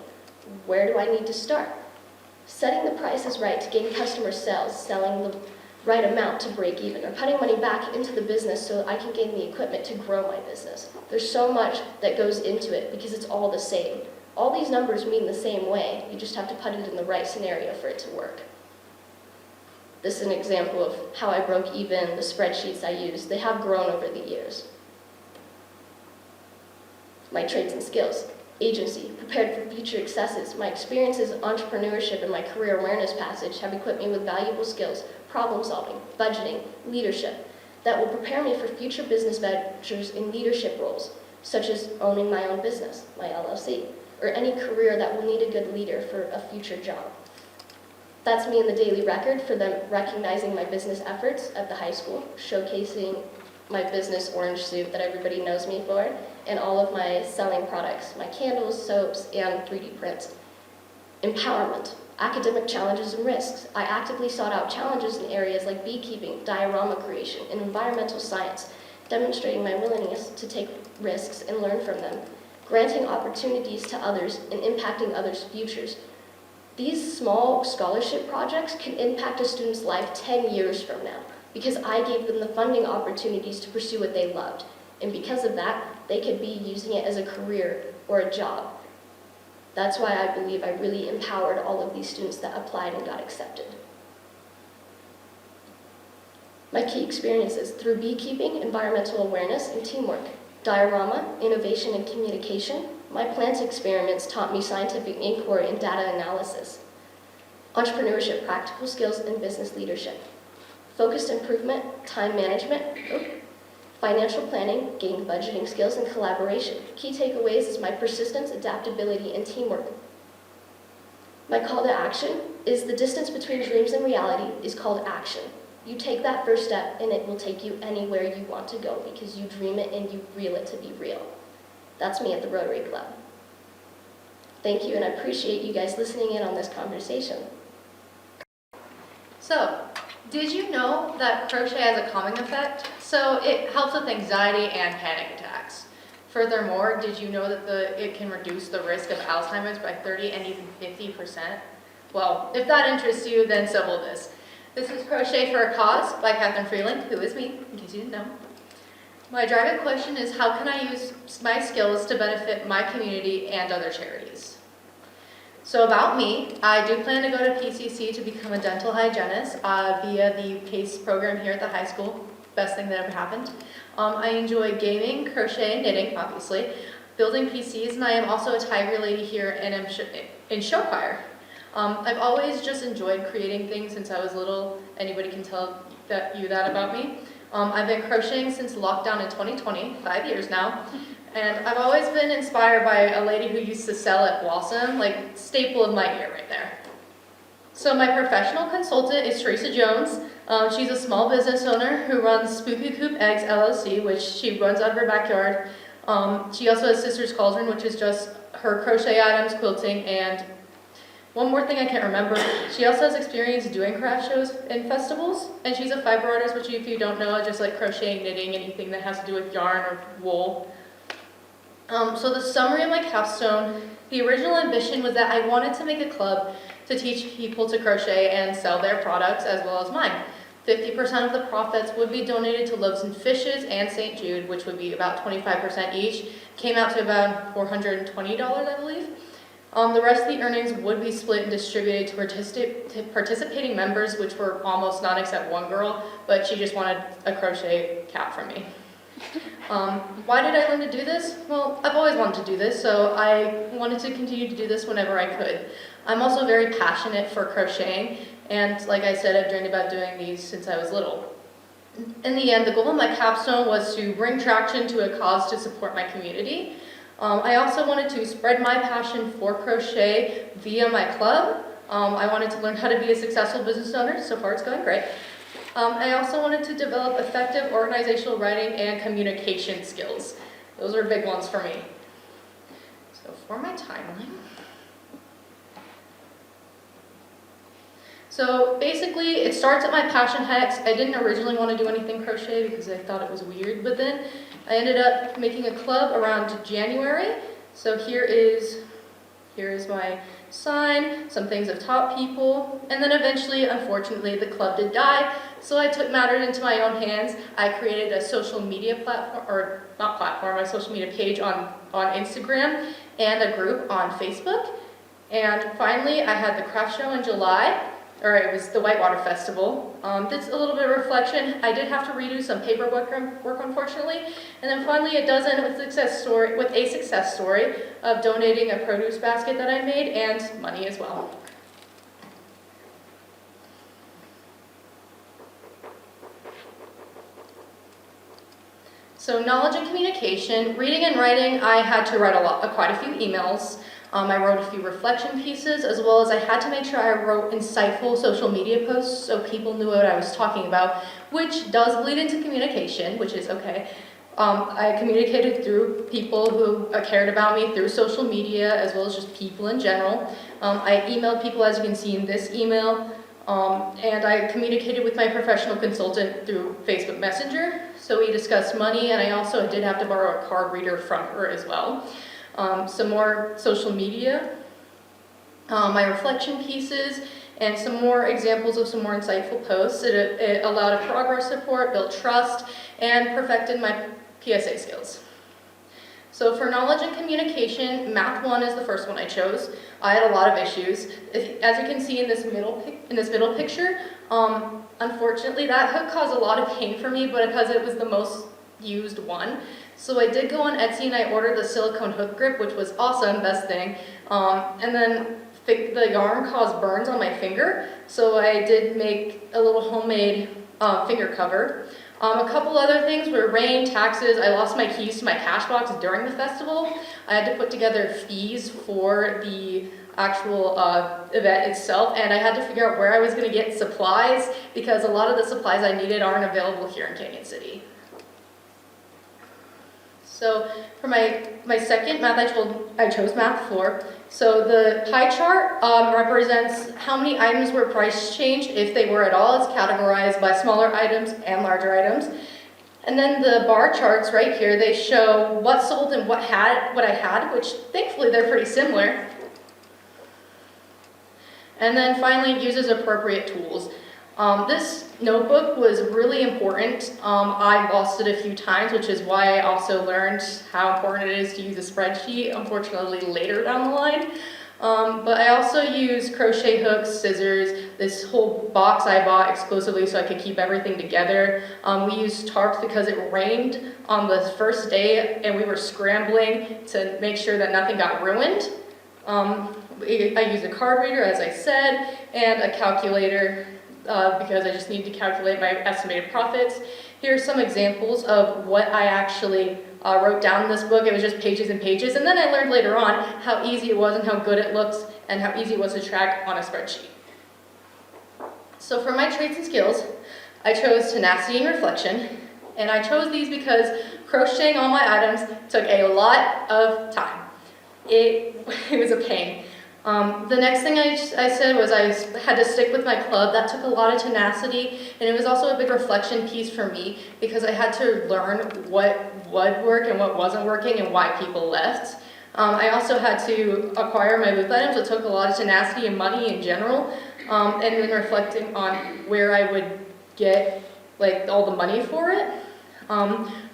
where do I need to start. Setting the prices right to gain customer sales, selling the right amount to break even, or putting money back into the business so that I can gain the equipment to grow my business. There's so much that goes into it because it's all the same. All these numbers mean the same way, you just have to put it in the right scenario for it to work. This is an example of how I broke even, the spreadsheets I used. They have grown over the years. My traits and skills. Agency, prepared for future successes. My experiences in entrepreneurship and my career awareness passage have equipped me with valuable skills, problem solving, budgeting, leadership, that will prepare me for future business ventures in leadership roles, such as owning my own business, my LLC, or any career that will need a good leader for a future job. That's me in the daily record for them recognizing my business efforts at the high school, showcasing my business orange suit that everybody knows me for, and all of my selling products, my candles, soaps, and 3D prints. Empowerment. Academic challenges and risks. I actively sought out challenges in areas like beekeeping, diorama creation, and environmental science, demonstrating my willingness to take risks and learn from them, granting opportunities to others and impacting others' futures. These small scholarship projects can impact a student's life 10 years from now because I gave them the funding opportunities to pursue what they loved. And because of that, they could be using it as a career or a job. That's why I believe I really empowered all of these students that applied and got accepted. My key experiences through beekeeping, environmental awareness, and teamwork. Diorama, innovation and communication. My plant experiments taught me scientific inquiry and data analysis. Entrepreneurship, practical skills, and business leadership. Focused improvement, time management, financial planning, gained budgeting skills, and collaboration. Key takeaways is my persistence, adaptability, and teamwork. My call to action is the distance between dreams and reality is called action. You take that first step and it will take you anywhere you want to go because you dream it and you reel it to be real. That's me at the Rotary Club. Thank you, and I appreciate you guys listening in on this conversation. So, did you know that crochet has a calming effect? So it helps with anxiety and panic attacks. Furthermore, did you know that it can reduce the risk of Alzheimer's by 30 and even 50%? Well, if that interests you, then so will this. This is Crochet for a Cause by Catherine Freeland, who is me, in case you didn't know. My driving question is, how can I use my skills to benefit my community and other charities? So about me, I do plan to go to PCC to become a dental hygienist via the PACE program here at the high school. Best thing that ever happened. I enjoy gaming, crochet, and knitting, obviously, building PCs, and I am also a Tiger Lady here and am in show choir. I've always just enjoyed creating things since I was little. Anybody can tell you that about me. I've been crocheting since lockdown in 2020, 5 years now. And I've always been inspired by a lady who used to sell at Blossom, like staple of my year right there. So my professional consultant is Teresa Jones. She's a small business owner who runs Spooky Coop Eggs LLC, which she runs out of her backyard. She also has Sister's Cauldron, which is just her crochet items, quilting, and one more thing I can't remember. She also has experience doing craft shows and festivals, and she's a fiber artist, which if you don't know, just like crocheting, knitting, anything that has to do with yarn or wool. So the summary of my capstone, the original ambition was that I wanted to make a club to teach people to crochet and sell their products as well as mine. 50% of the profits would be donated to Loaves and Fishes and St. Jude, which would be about 25% each. Came out to about $420, I believe. The rest of the earnings would be split and distributed to participating members, which were almost none except one girl, but she just wanted a crochet cap from me. Why did I learn to do this? Well, I've always wanted to do this, so I wanted to continue to do this whenever I could. I'm also very passionate for crocheting, and like I said, I've dreamed about doing these since I was little. In the end, the goal of my capstone was to bring traction to a cause to support my community. I also wanted to spread my passion for crochet via my club. I wanted to learn how to be a successful business owner. So far, it's going great. I also wanted to develop effective organizational writing and communication skills. Those are big ones for me. So for my timeline. So basically, it starts at my passion hacks. I didn't originally want to do anything crochet because I thought it was weird, but then I ended up making a club around January. So here is my sign, some things I've taught people, and then eventually, unfortunately, the club did die, so I took matters into my own hands. I created a social media a social media page on Instagram and a group on Facebook. And finally, I had the craft show in July, or it was the Whitewater Festival. Did a little bit of reflection. I did have to redo some paperwork work, unfortunately. And then finally it does end with a success story of donating a produce basket that I made and money as well. So knowledge and communication, reading and writing, I had to write quite a few emails. I wrote a few reflection pieces, as well as I had to make sure I wrote insightful social media posts so people knew what I was talking about, which does bleed into communication, which is okay. I communicated through people who cared about me through social media, as well as just people in general. I emailed people, as you can see in this email, and I communicated with my professional consultant through Facebook Messenger. So we discussed money, and I also did have to borrow a card reader from her as well. Some more social media, my reflection pieces, and some more examples of some more insightful posts. It allowed a progress report, built trust, and perfected my PSA skills. So for knowledge and communication, Math 1 is the first one I chose. I had a lot of issues. As you can see in this middle picture, unfortunately that hook caused a lot of pain for me, but because it was the most used one. So I did go on Etsy and I ordered the silicone hook grip, which was awesome, best thing. And then the yarn caused burns on my finger, so I did make a little homemade finger cover. A couple other things were rain, taxes. I lost my keys to my cash box during the festival. I had to put together fees for the actual event itself, and I had to figure out where I was going to get supplies because a lot of the supplies I needed aren't available here in Canyon City. So for my second math, I chose Math 4. So the pie chart represents how many items were price changed, if they were at all. It's categorized by smaller items and larger items. And then the bar charts right here, they show what sold and what I had, which thankfully they're pretty similar. And then finally, uses appropriate tools. This notebook was really important. I lost it a few times, which is why I also learned how important it is to use a spreadsheet, unfortunately later down the line. But I also used crochet hooks, scissors, this whole box I bought exclusively so I could keep everything together. We used tarps because it rained on the first day and we were scrambling to make sure that nothing got ruined. I used a card reader, as I said, and a calculator because I just need to calculate my estimated profits. Here are some examples of what I actually wrote down in this book. It was just pages and pages, and then I learned later on how easy it was and how good it looks and how easy it was to track on a spreadsheet. So for my traits and skills, I chose tenacity and reflection, and I chose these because crocheting all my items took a lot of time. It was a pain. The next thing I said was I had to stick with my club. That took a lot of tenacity, and it was also a big reflection piece for me because I had to learn what would work and what wasn't working and why people left. I also had to acquire my booth items. It took a lot of tenacity and money in general, and then reflecting on where I would get all the money for it.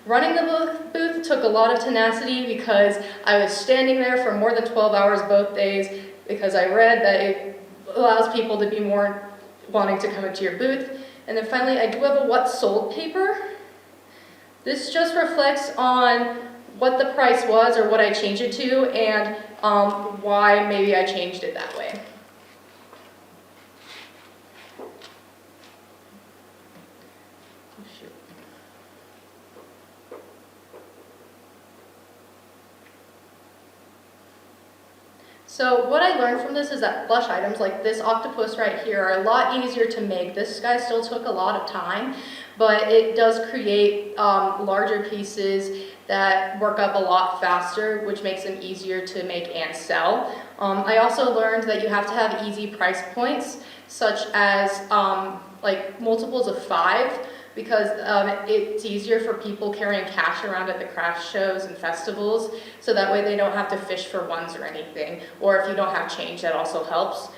Running the booth took a lot of tenacity because I was standing there for more than 12 hours both days because I read that it allows people to be more wanting to come into your booth. And then finally, I do have a what sold paper. This just reflects on what the price was or what I changed it to and why maybe I changed it that way. So what I learned from this is that plush items like this octopus right here are a lot easier to make. This guy still took a lot of time, but it does create larger pieces that work up a lot faster, which makes them easier to make and sell. I also learned that you have to have easy price points, such as multiples of 5, because it's easier for people carrying cash around at the craft shows and festivals, so that way they don't have to fish for ones or anything, or if you don't have change, that also helps.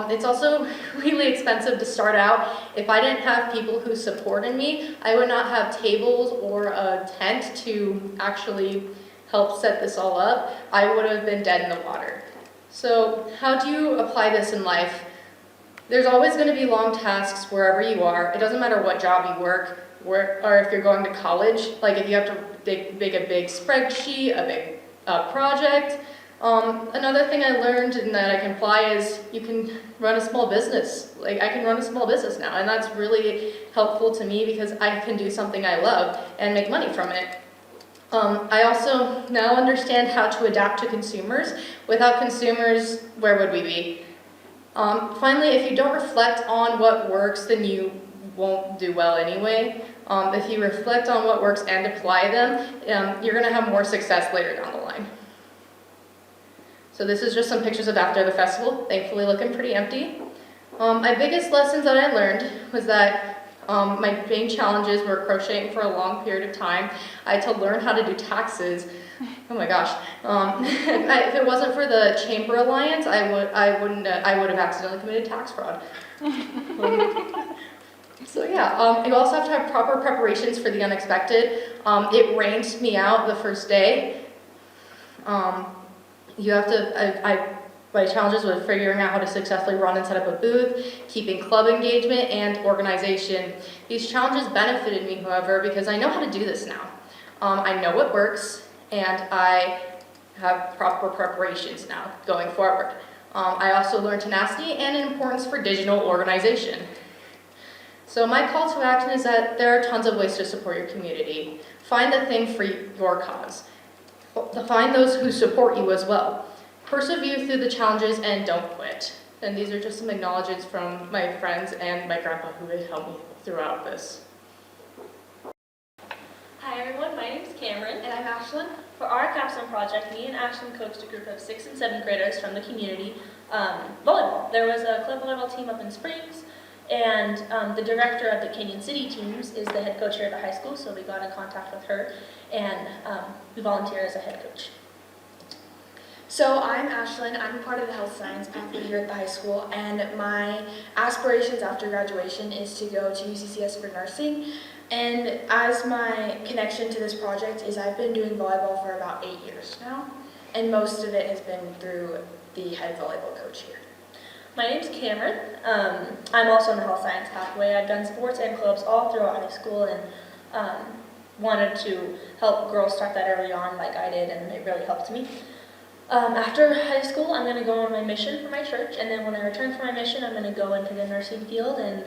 It's also really expensive to start out. If I didn't have people who supported me, I would not have tables or a tent to actually help set this all up. I would have been dead in the water. So how do you apply this in life? There's always going to be long tasks wherever you are. It doesn't matter what job you work, or if you're going to college. Like if you have to make a big spreadsheet, a big project. Another thing I learned and that I can apply is you can run a small business. Like I can run a small business now, and that's really helpful to me because I can do something I love and make money from it. I also now understand how to adapt to consumers. Without consumers, where would we be? Finally, if you don't reflect on what works, then you won't do well anyway. If you reflect on what works and apply them, you're going to have more success later down the line. So this is just some pictures of after the festival, thankfully looking pretty empty. My biggest lessons that I learned was that my main challenges were crocheting for a long period of time. I had to learn how to do taxes. Oh my gosh. If it wasn't for the Chamber Alliance, I would have accidentally committed tax fraud. So yeah, you also have to have proper preparations for the unexpected. It rained me out the first day. You have to, my challenges were figuring out how to successfully run and set up a booth, keeping club engagement, and organization. These challenges benefited me, however, because I know how to do this now. I know what works, and I have proper preparations now going forward. I also learned tenacity and an importance for digital organization. So my call to action is that there are tons of ways to support your community. Find the thing for your cause. Find those who support you as well. Persevere through the challenges and don't quit. And these are just some acknowledgements from my friends and my grandpa who have helped me throughout this. Hi everyone, my name is Cameron. And I'm Ashlyn. For our capstone project, me and Ashlyn coached a group of 6th and 7th graders from the community volleyball. There was a club volleyball team up in Springs, and the director of the Canyon City teams is the head coach here at the high school, so we got in contact with her, and we volunteer as a head coach. So I'm Ashlyn. I'm a part of the health science pathway here at the high school, and my aspirations after graduation is to go to UCCS for nursing. And as my connection to this project is I've been doing volleyball for about 8 years now, and most of it has been through the head volleyball coach here. My name's Cameron. I'm also in the health science pathway. I've done sports and clubs all throughout high school, and wanted to help girls start that early on like I did, and it really helped me. After high school, I'm going to go on my mission for my church, and then when I return from my mission, I'm going to go into the nursing field and,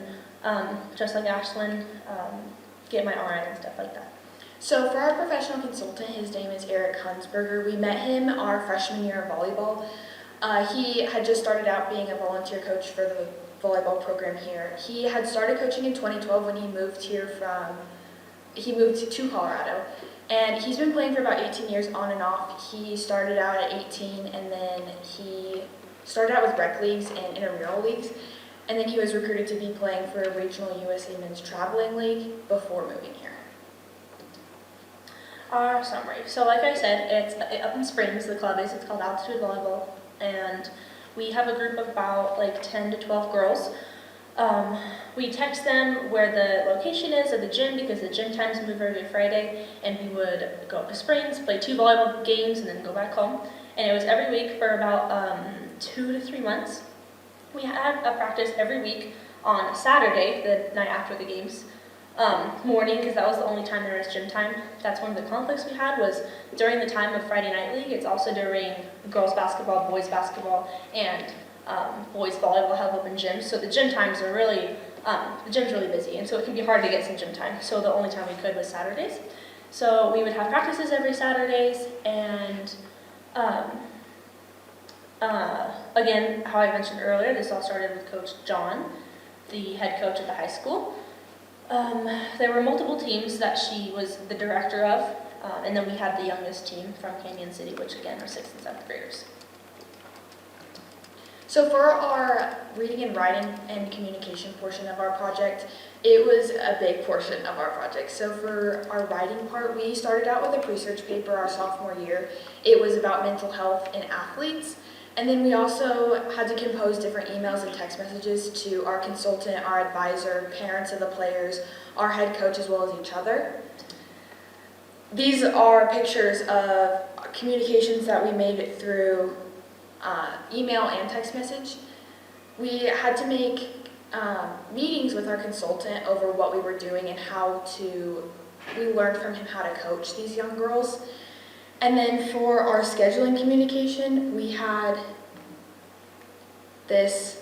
just like Ashlyn, get my RN and stuff like that. So for our professional consultant, his name is Eric Hunsberger. We met him our freshman year of volleyball. He had just started out being a volunteer coach for the volleyball program here. He had started coaching in 2012 when he moved to Colorado. And he's been playing for about 18 years on and off. He started out at 18, and then he started out with rec leagues and intramural leagues. And then he was recruited to be playing for a regional USA Men's Traveling League before moving here. Our summary. So like I said, it's up in Springs, the club is. It's called Altitude Volleyball. And we have a group of about like 10 to 12 girls. We text them where the location is of the gym because the gym times move every Friday, and we would go up to Springs, play 2 volleyball games, and then go back home. And it was every week for about 2 to 3 months. We had a practice every week on Saturday, the night after the games, morning, because that was the only time there was gym time. That's one of the conflicts we had was during the time of Friday Night League. It's also during girls basketball, boys basketball, and boys volleyball have open gyms. So the gym times are really, the gym's really busy, and so it can be hard to get some gym time. So the only time we could was Saturdays. So we would have practices every Saturdays, and again, how I mentioned earlier, this all started with Coach John, the head coach at the high school. There were multiple teams that she was the director of, and then we had the youngest team from Canyon City, which again are 6th and 7th graders. So for our reading and writing and communication portion of our project, it was a big portion of our project. So for our writing part, we started out with a research paper our sophomore year. It was about mental health in athletes. And then we also had to compose different emails and text messages to our consultant, our advisor, parents of the players, our head coach, as well as each other. These are pictures of communications that we made through email and text message. We had to make meetings with our consultant over what we were doing and we learned from him how to coach these young girls. And then for our scheduling communication, we had this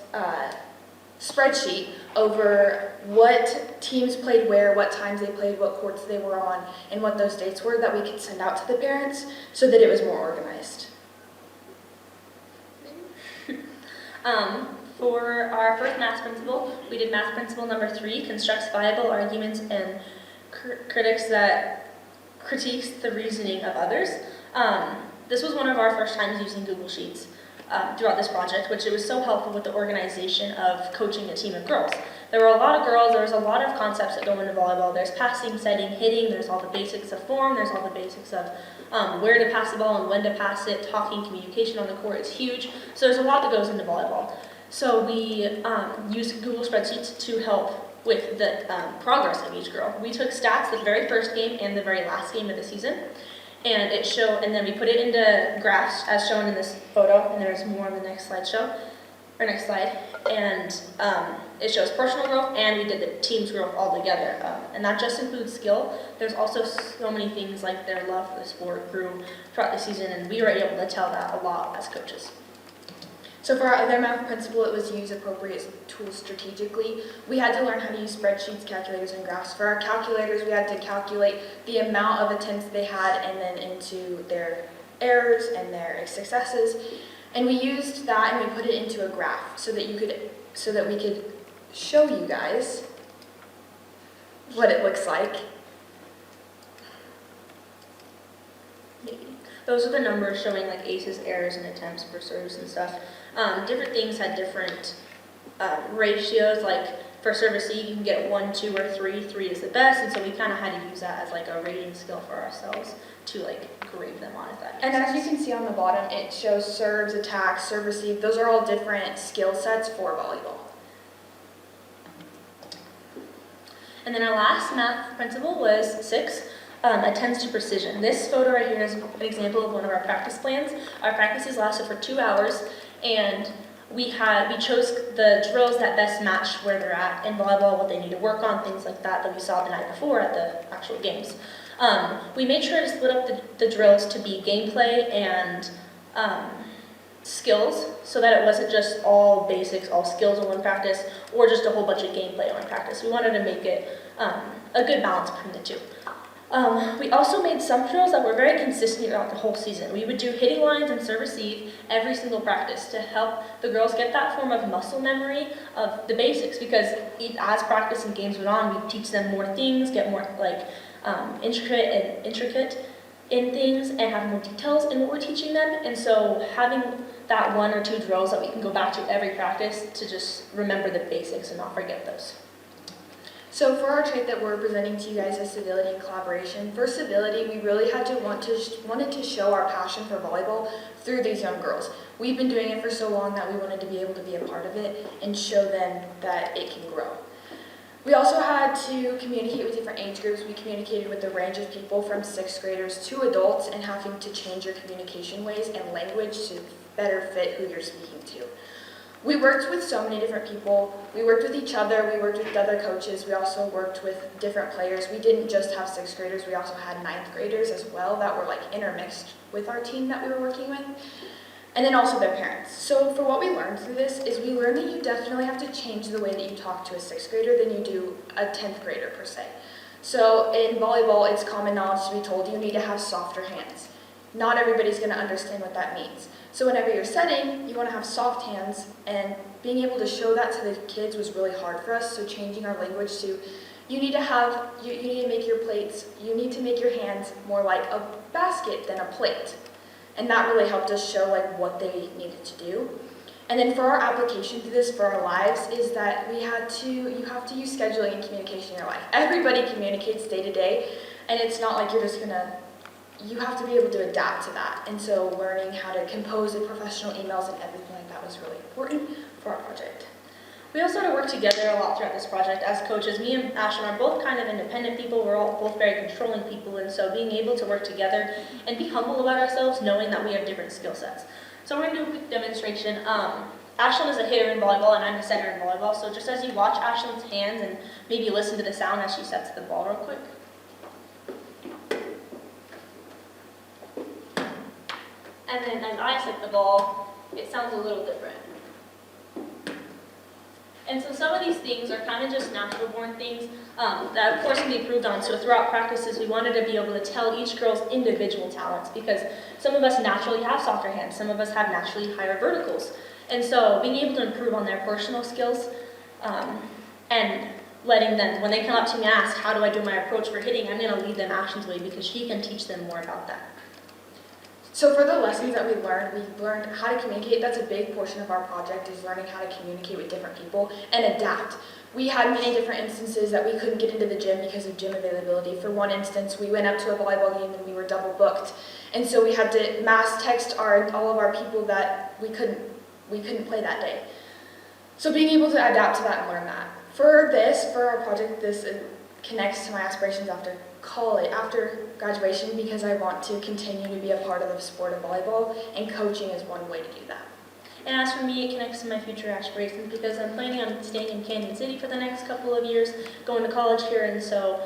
spreadsheet over what teams played where, what times they played, what courts they were on, and what those dates were that we could send out to the parents so that it was more organized. For our first math principle, we did math principle number 3, constructs viable arguments and critiques the reasoning of others. This was one of our first times using Google Sheets. throughout this project, which it was so helpful with the organization of coaching a team of girls. There were a lot of girls, there was a lot of concepts that go into volleyball. There's passing, setting, hitting, there's all the basics of form, there's all the basics of where to pass the ball and when to pass it, talking, communication on the court is huge. So there's a lot that goes into volleyball. So we used Google spreadsheets to help with the progress of each girl. We took stats the very first game and the very last game of the season, and then we put it into graphs as shown in this photo, and there's more on the next slide. And it shows personal growth, and we did the team's growth all together. And that just includes skill. There's also so many things like their love for the sport grew throughout the season, and we were able to tell that a lot as coaches. So for our other math principle, it was use appropriate tools strategically. We had to learn how to use spreadsheets, calculators, and graphs. For our calculators, we had to calculate the amount of attempts they had and then into their errors and their successes. And we used that and we put it into a graph so that we could show you guys what it looks like. Those are the numbers showing like aces, errors, and attempts for serves and stuff. Different things had different ratios. Like for service E, you can get 1, 2, or 3. 3 is the best, and so we kind of had to use that as like a rating skill for ourselves to like grade them on, if that makes sense. And as you can see on the bottom, it shows serves, attacks, serve, receive. Those are all different skill sets for volleyball. And then our last math principle was 6. Attends to precision. This photo right here is an example of one of our practice plans. Our practices lasted for 2 hours, and we chose the drills that best matched where they're at in volleyball, what they need to work on, things like that we saw the night before at the actual games. We made sure to split up the drills to be gameplay and skills, so that it wasn't just all basics, all skills in one practice, or just a whole bunch of gameplay in one practice. We wanted to make it a good balance between the two. We also made some drills that were very consistent throughout the whole season. We would do hitting lines and serve receive every single practice to help the girls get that form of muscle memory of the basics, because as practice and games went on, we teach them more things, get more like intricate in things, and have more details in what we're teaching them. And so having that 1 or 2 drills that we can go back to every practice to just remember the basics and not forget those. So for our trait that we're presenting to you guys as civility and collaboration, for civility, we really wanted to show our passion for volleyball through these young girls. We've been doing it for so long that we wanted to be able to be a part of it and show them that it can grow. We also had to communicate with different age groups. We communicated with a range of people from 6th graders to adults, and having to change your communication ways and language to better fit who you're speaking to. We worked with so many different people. We worked with each other, we worked with other coaches, we also worked with different players. We didn't just have 6th graders, we also had 9th graders as well that were like intermixed with our team that we were working with. And then also their parents. So for what we learned through this is we learned that you definitely have to change the way that you talk to a 6th grader than you do a 10th grader per se. So in volleyball, it's common knowledge to be told you need to have softer hands. Not everybody's going to understand what that means. So whenever you're setting, you want to have soft hands, and being able to show that to the kids was really hard for us. So changing our language to, you need to make your plates, you need to make your hands more like a basket than a plate. And that really helped us show like what they needed to do. And then for our application to this for our lives is that you have to use scheduling and communication in your life. Everybody communicates day to day, and it's not like you have to be able to adapt to that. And so learning how to compose the professional emails and everything like that was really important for our project. We also had to work together a lot throughout this project as coaches. Me and Ashlyn are both kind of independent people. We're all both very controlling people, and so being able to work together and be humble about ourselves, knowing that we have different skill sets. So we're going to do a quick demonstration. Ashlyn is a hitter in volleyball, and I'm a setter in volleyball. So just as you watch Ashlyn's hands and maybe listen to the sound as she sets the ball real quick. And then as I set the ball, it sounds a little different. And so some of these things are kind of just natural born things that of course can be improved on. So throughout practices, we wanted to be able to tell each girl's individual talents, because some of us naturally have softer hands, some of us have naturally higher verticals. And so being able to improve on their personal skills and letting them, when they come up to me and ask, how do I do my approach for hitting, I'm going to lead them Ashlyn's way, because she can teach them more about that. So for the lessons that we learned how to communicate. That's a big portion of our project, is learning how to communicate with different people and adapt. We had many different instances that we couldn't get into the gym because of gym availability. For one instance, we went up to a volleyball game and we were double booked. And so we had to mass text all of our people that we couldn't play that day. So being able to adapt to that and learn that. For our project, this connects to my aspirations after college, after graduation, because I want to continue to be a part of the sport of volleyball, and coaching is one way to do that. And as for me, it connects to my future aspirations because I'm planning on staying in Canyon City for the next couple of years, going to college here, and so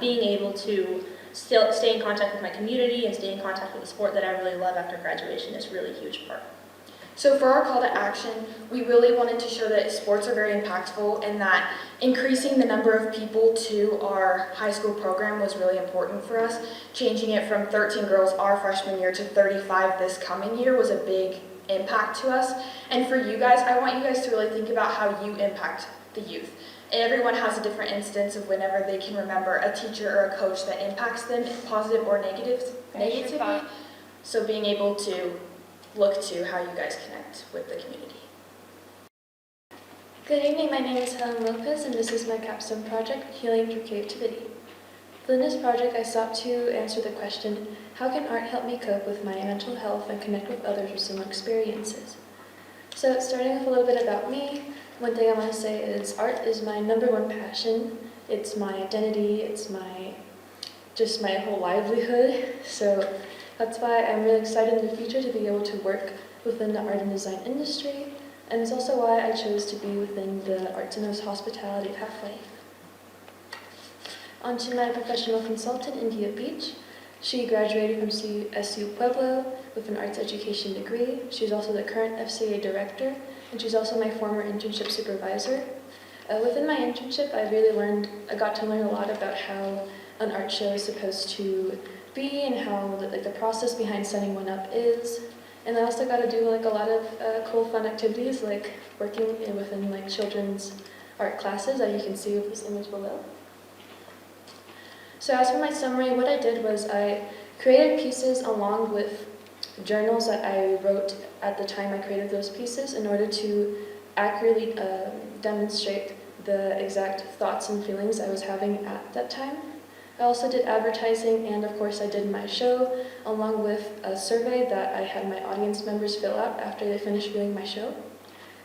being able to still stay in contact with my community and stay in contact with the sport that I really love after graduation is really a huge part. So for our call to action, we really wanted to show that sports are very impactful and that increasing the number of people to our high school program was really important for us. Changing it from 13 girls our freshman year to 35 this coming year was a big impact to us. And for you guys, I want you guys to really think about how you impact the youth. Everyone has a different instance of whenever they can remember a teacher or a coach that impacts them, positive or negatively. So being able to look to how you guys connect with the community. Good evening, my name is Helen Lopez and this is my capstone project, Healing Through Creativity. Within this project, I sought to answer the question, how can art help me cope with my mental health and connect with others with similar experiences? So starting with a little bit about me, one thing I want to say is art is my #1 passion. It's my identity, it's just my whole livelihood. So that's why I'm really excited in the future to be able to work within the art and design industry, and it's also why I chose to be within the Arts and Hospitality pathway. On to my professional consultant, India Beach. She graduated from SU Pueblo with an arts education degree. She's also the current FCA director, and she's also my former internship supervisor. Within my internship, I got to learn a lot about how an art show is supposed to be and how the process behind setting one up is. And I also got to do a lot of cool fun activities like working within children's art classes, as you can see with this image below. So as for my summary, what I did was I created pieces along with journals that I wrote at the time I created those pieces in order to accurately demonstrate the exact thoughts and feelings I was having at that time. I also did advertising, and of course I did my show, along with a survey that I had my audience members fill out after they finished viewing my show.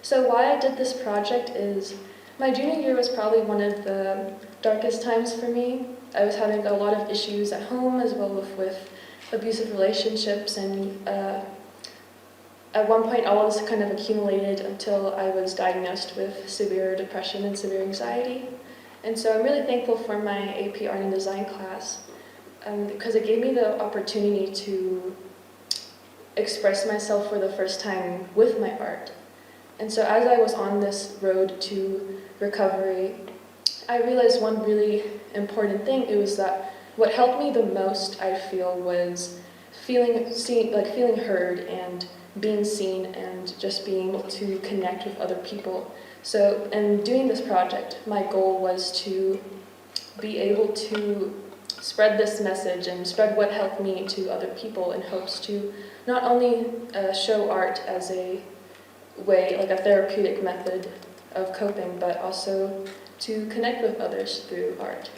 So why I did this project is, my junior year was probably one of the darkest times for me. I was having a lot of issues at home, as well with abusive relationships, and at one point all of this kind of accumulated until I was diagnosed with severe depression and severe anxiety. And so I'm really thankful for my AP Art and Design class because it gave me the opportunity to express myself for the first time with my art. And so as I was on this road to recovery, I realized one really important thing. It was that what helped me the most, I feel, was feeling heard and being seen and just being able to connect with other people. So, in doing this project, my goal was to be able to spread this message and spread what helped me to other people in hopes to not only show art as a way, like a therapeutic method of coping, but also to connect with others through art.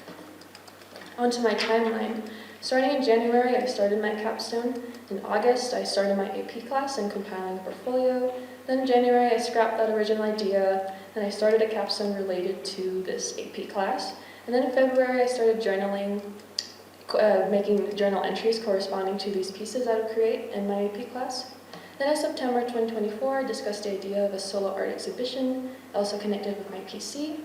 On to my timeline. Starting in January, I started my capstone. In August, I started my AP class and compiling a portfolio. Then in January, I scrapped that original idea, and I started a capstone related to this AP class. And then in February, I started journaling, making journal entries corresponding to these pieces I would create in my AP class. Then in September 2024, I discussed the idea of a solo art exhibition, also connected with my PC.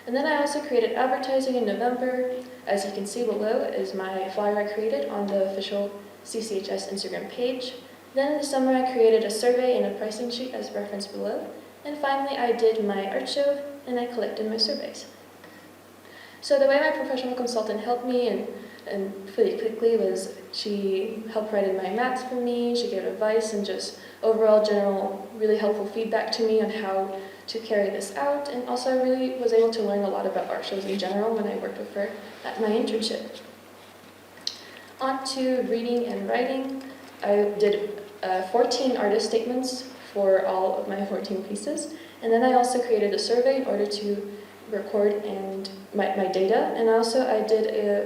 And then I also created advertising in November. As you can see below is my flyer I created on the official CCHS Instagram page. Then in the summer I created a survey and a pricing sheet as referenced below. And finally I did my art show and I collected my surveys. So the way my professional consultant helped me and pretty quickly was she helped write in my mats for me, she gave advice and just overall general really helpful feedback to me on how to carry this out, and also I really was able to learn a lot about art shows in general when I worked with her at my internship. On to reading and writing. I did 14 artist statements for all of my 14 pieces, and then I also created a survey in order to record and my data, and also I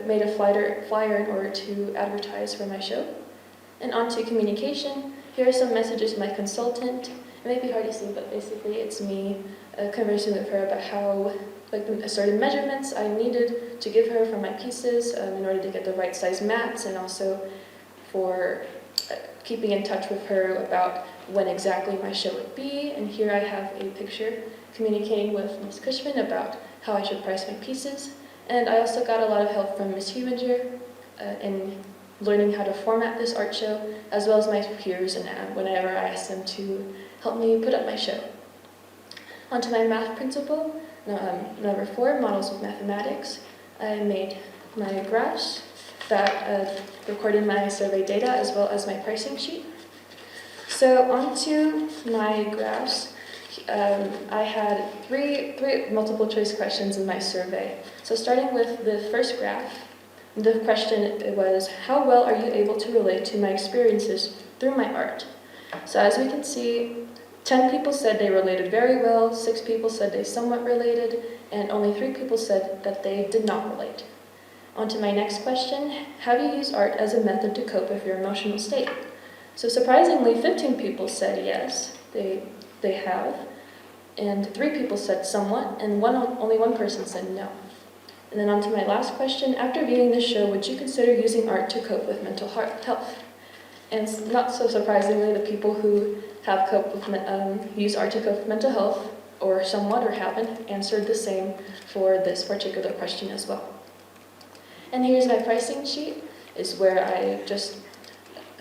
made a flyer in order to advertise for my show. And on to communication. Here are some messages from my consultant. It may be hard to see, but basically it's me conversing with her about how, like, the certain measurements I needed to give her for my pieces in order to get the right size mats, and also for keeping in touch with her about when exactly my show would be. And here I have a picture communicating with Ms. Cushman about how I should price my pieces. And I also got a lot of help from Ms. Huminger in learning how to format this art show, as well as my peers and whenever I asked them to help me put up my show. Onto my math principle, number 4, models of mathematics. I made my graphs that recorded my survey data as well as my pricing sheet. So onto my graphs, I had three multiple choice questions in my survey. So starting with the first graph, the question was, how well are you able to relate to my experiences through my art? So as we can see, 10 people said they related very well, 6 people said they somewhat related, and only 3 people said that they did not relate. On to my next question, have you used art as a method to cope with your emotional state? So surprisingly, 15 people said yes, they have, and 3 people said somewhat, and only one person said no. And then on to my last question, after viewing this show, would you consider using art to cope with mental health? And not so surprisingly, the people who have used art to cope with mental health, or somewhat or haven't, answered the same for this particular question as well. And here's my pricing sheet, is where I just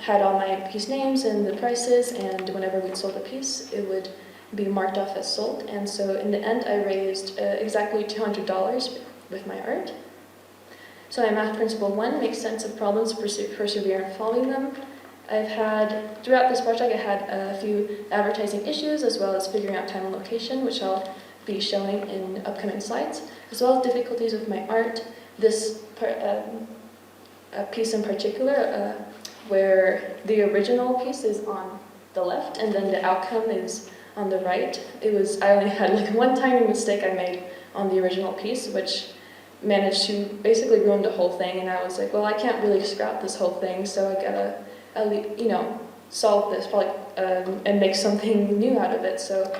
had all my piece names and the prices, and whenever we'd sold a piece, it would be marked off as sold. And so in the end, I raised exactly $200 with my art. So my math principle 1, make sense of problems, persevere in solving them. Throughout this project, I had a few advertising issues, as well as figuring out time and location, which I'll be showing in upcoming slides, as well as difficulties with my art. This piece in particular, where the original piece is on the left, and then the outcome is on the right. I only had like one tiny mistake I made on the original piece, which managed to basically ruin the whole thing, and I was like, well, I can't really scrap this whole thing, so I gotta, solve this probably and make something new out of it. So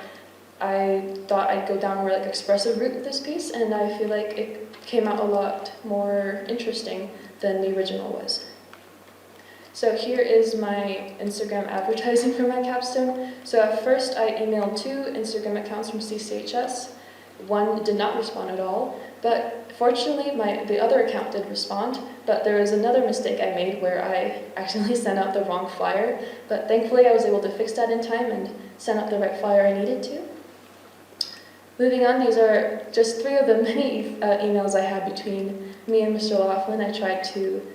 I thought I'd go down a more like expressive route with this piece, and I feel like it came out a lot more interesting than the original was. So here is my Instagram advertising for my capstone. So at first I emailed 2 Instagram accounts from CCHS. One did not respond at all, but fortunately the other account did respond, but there was another mistake I made where I accidentally sent out the wrong flyer, but thankfully I was able to fix that in time and send out the right flyer I needed to. Moving on, these are just 3 of the many emails I had between me and Mr. Laughlin. I tried to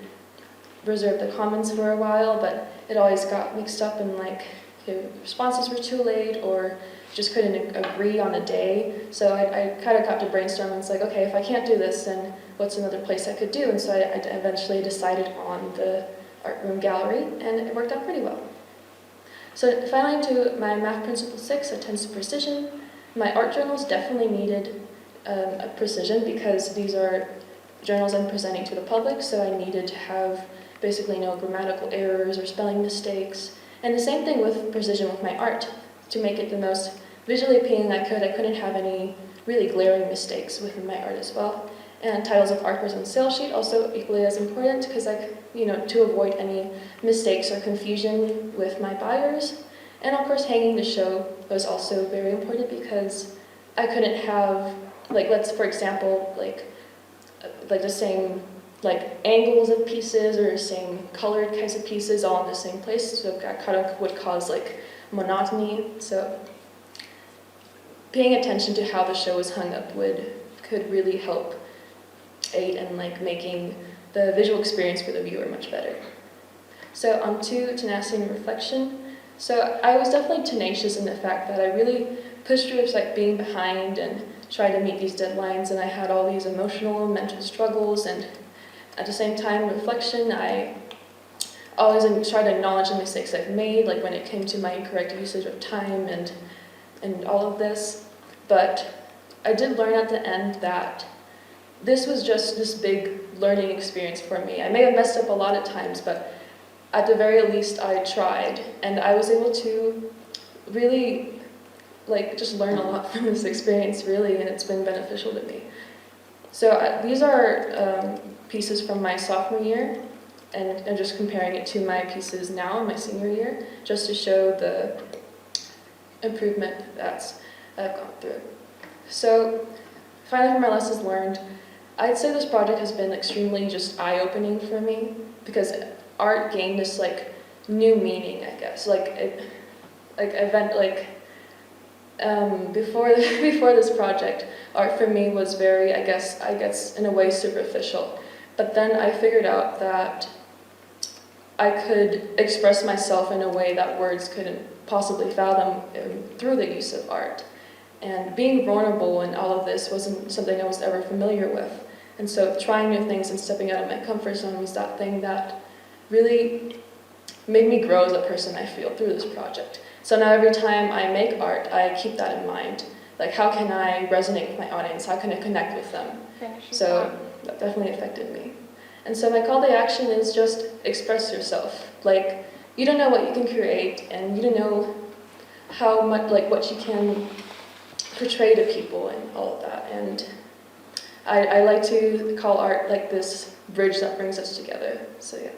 reserve the comments for a while, but it always got mixed up in the responses were too late or just couldn't agree on a day. So I kind of got to brainstorm and it's like, okay, if I can't do this, then what's another place I could do? And so I eventually decided on the art room gallery, and it worked out pretty well. So finally, to my math principle 6, attention to precision. My art journals definitely needed a precision because these are journals I'm presenting to the public, so I needed to have basically no grammatical errors or spelling mistakes. And the same thing with precision with my art. To make it the most visually appealing I couldn't have any really glaring mistakes within my art as well. And titles of artworks on the sales sheet also equally as important because to avoid any mistakes or confusion with my buyers. And of course, hanging the show was also very important because I couldn't have, for example, the same angles of pieces or same colored kinds of pieces all in the same place, so that kind of would cause monotony. So paying attention to how the show is hung up could really help aid in making the visual experience for the viewer much better. So on to tenacity and reflection. So I was definitely tenacious in the fact that I really pushed through being behind and tried to meet these deadlines, and I had all these emotional and mental struggles, and at the same time reflection, I always try to acknowledge the mistakes I've made, like when it came to my incorrect usage of time and all of this. But I did learn at the end that this was just this big learning experience for me. I may have messed up a lot of times, but at the very least I tried, and I was able to really just learn a lot from this experience, really, and it's been beneficial to me. So these are pieces from my sophomore year, and I'm just comparing it to my pieces now in my senior year, just to show the improvement that I've gone through. So finally, for my lessons learned, I'd say this project has been extremely just eye-opening for me, because art gained this new meaning, I guess. Before this project, art for me was very, I guess in a way superficial. But then I figured out that I could express myself in a way that words couldn't possibly fathom through the use of art. And being vulnerable in all of this wasn't something I was ever familiar with. And so trying new things and stepping out of my comfort zone was that thing that really made me grow as a person, I feel, through this project. So now every time I make art, I keep that in mind. How can I resonate with my audience? How can I connect with them? So that definitely affected me. And so my call to action is just express yourself. You don't know what you can create, and you don't know how much, what you can portray to people and all of that. And I like to call art this bridge that brings us together. So yeah.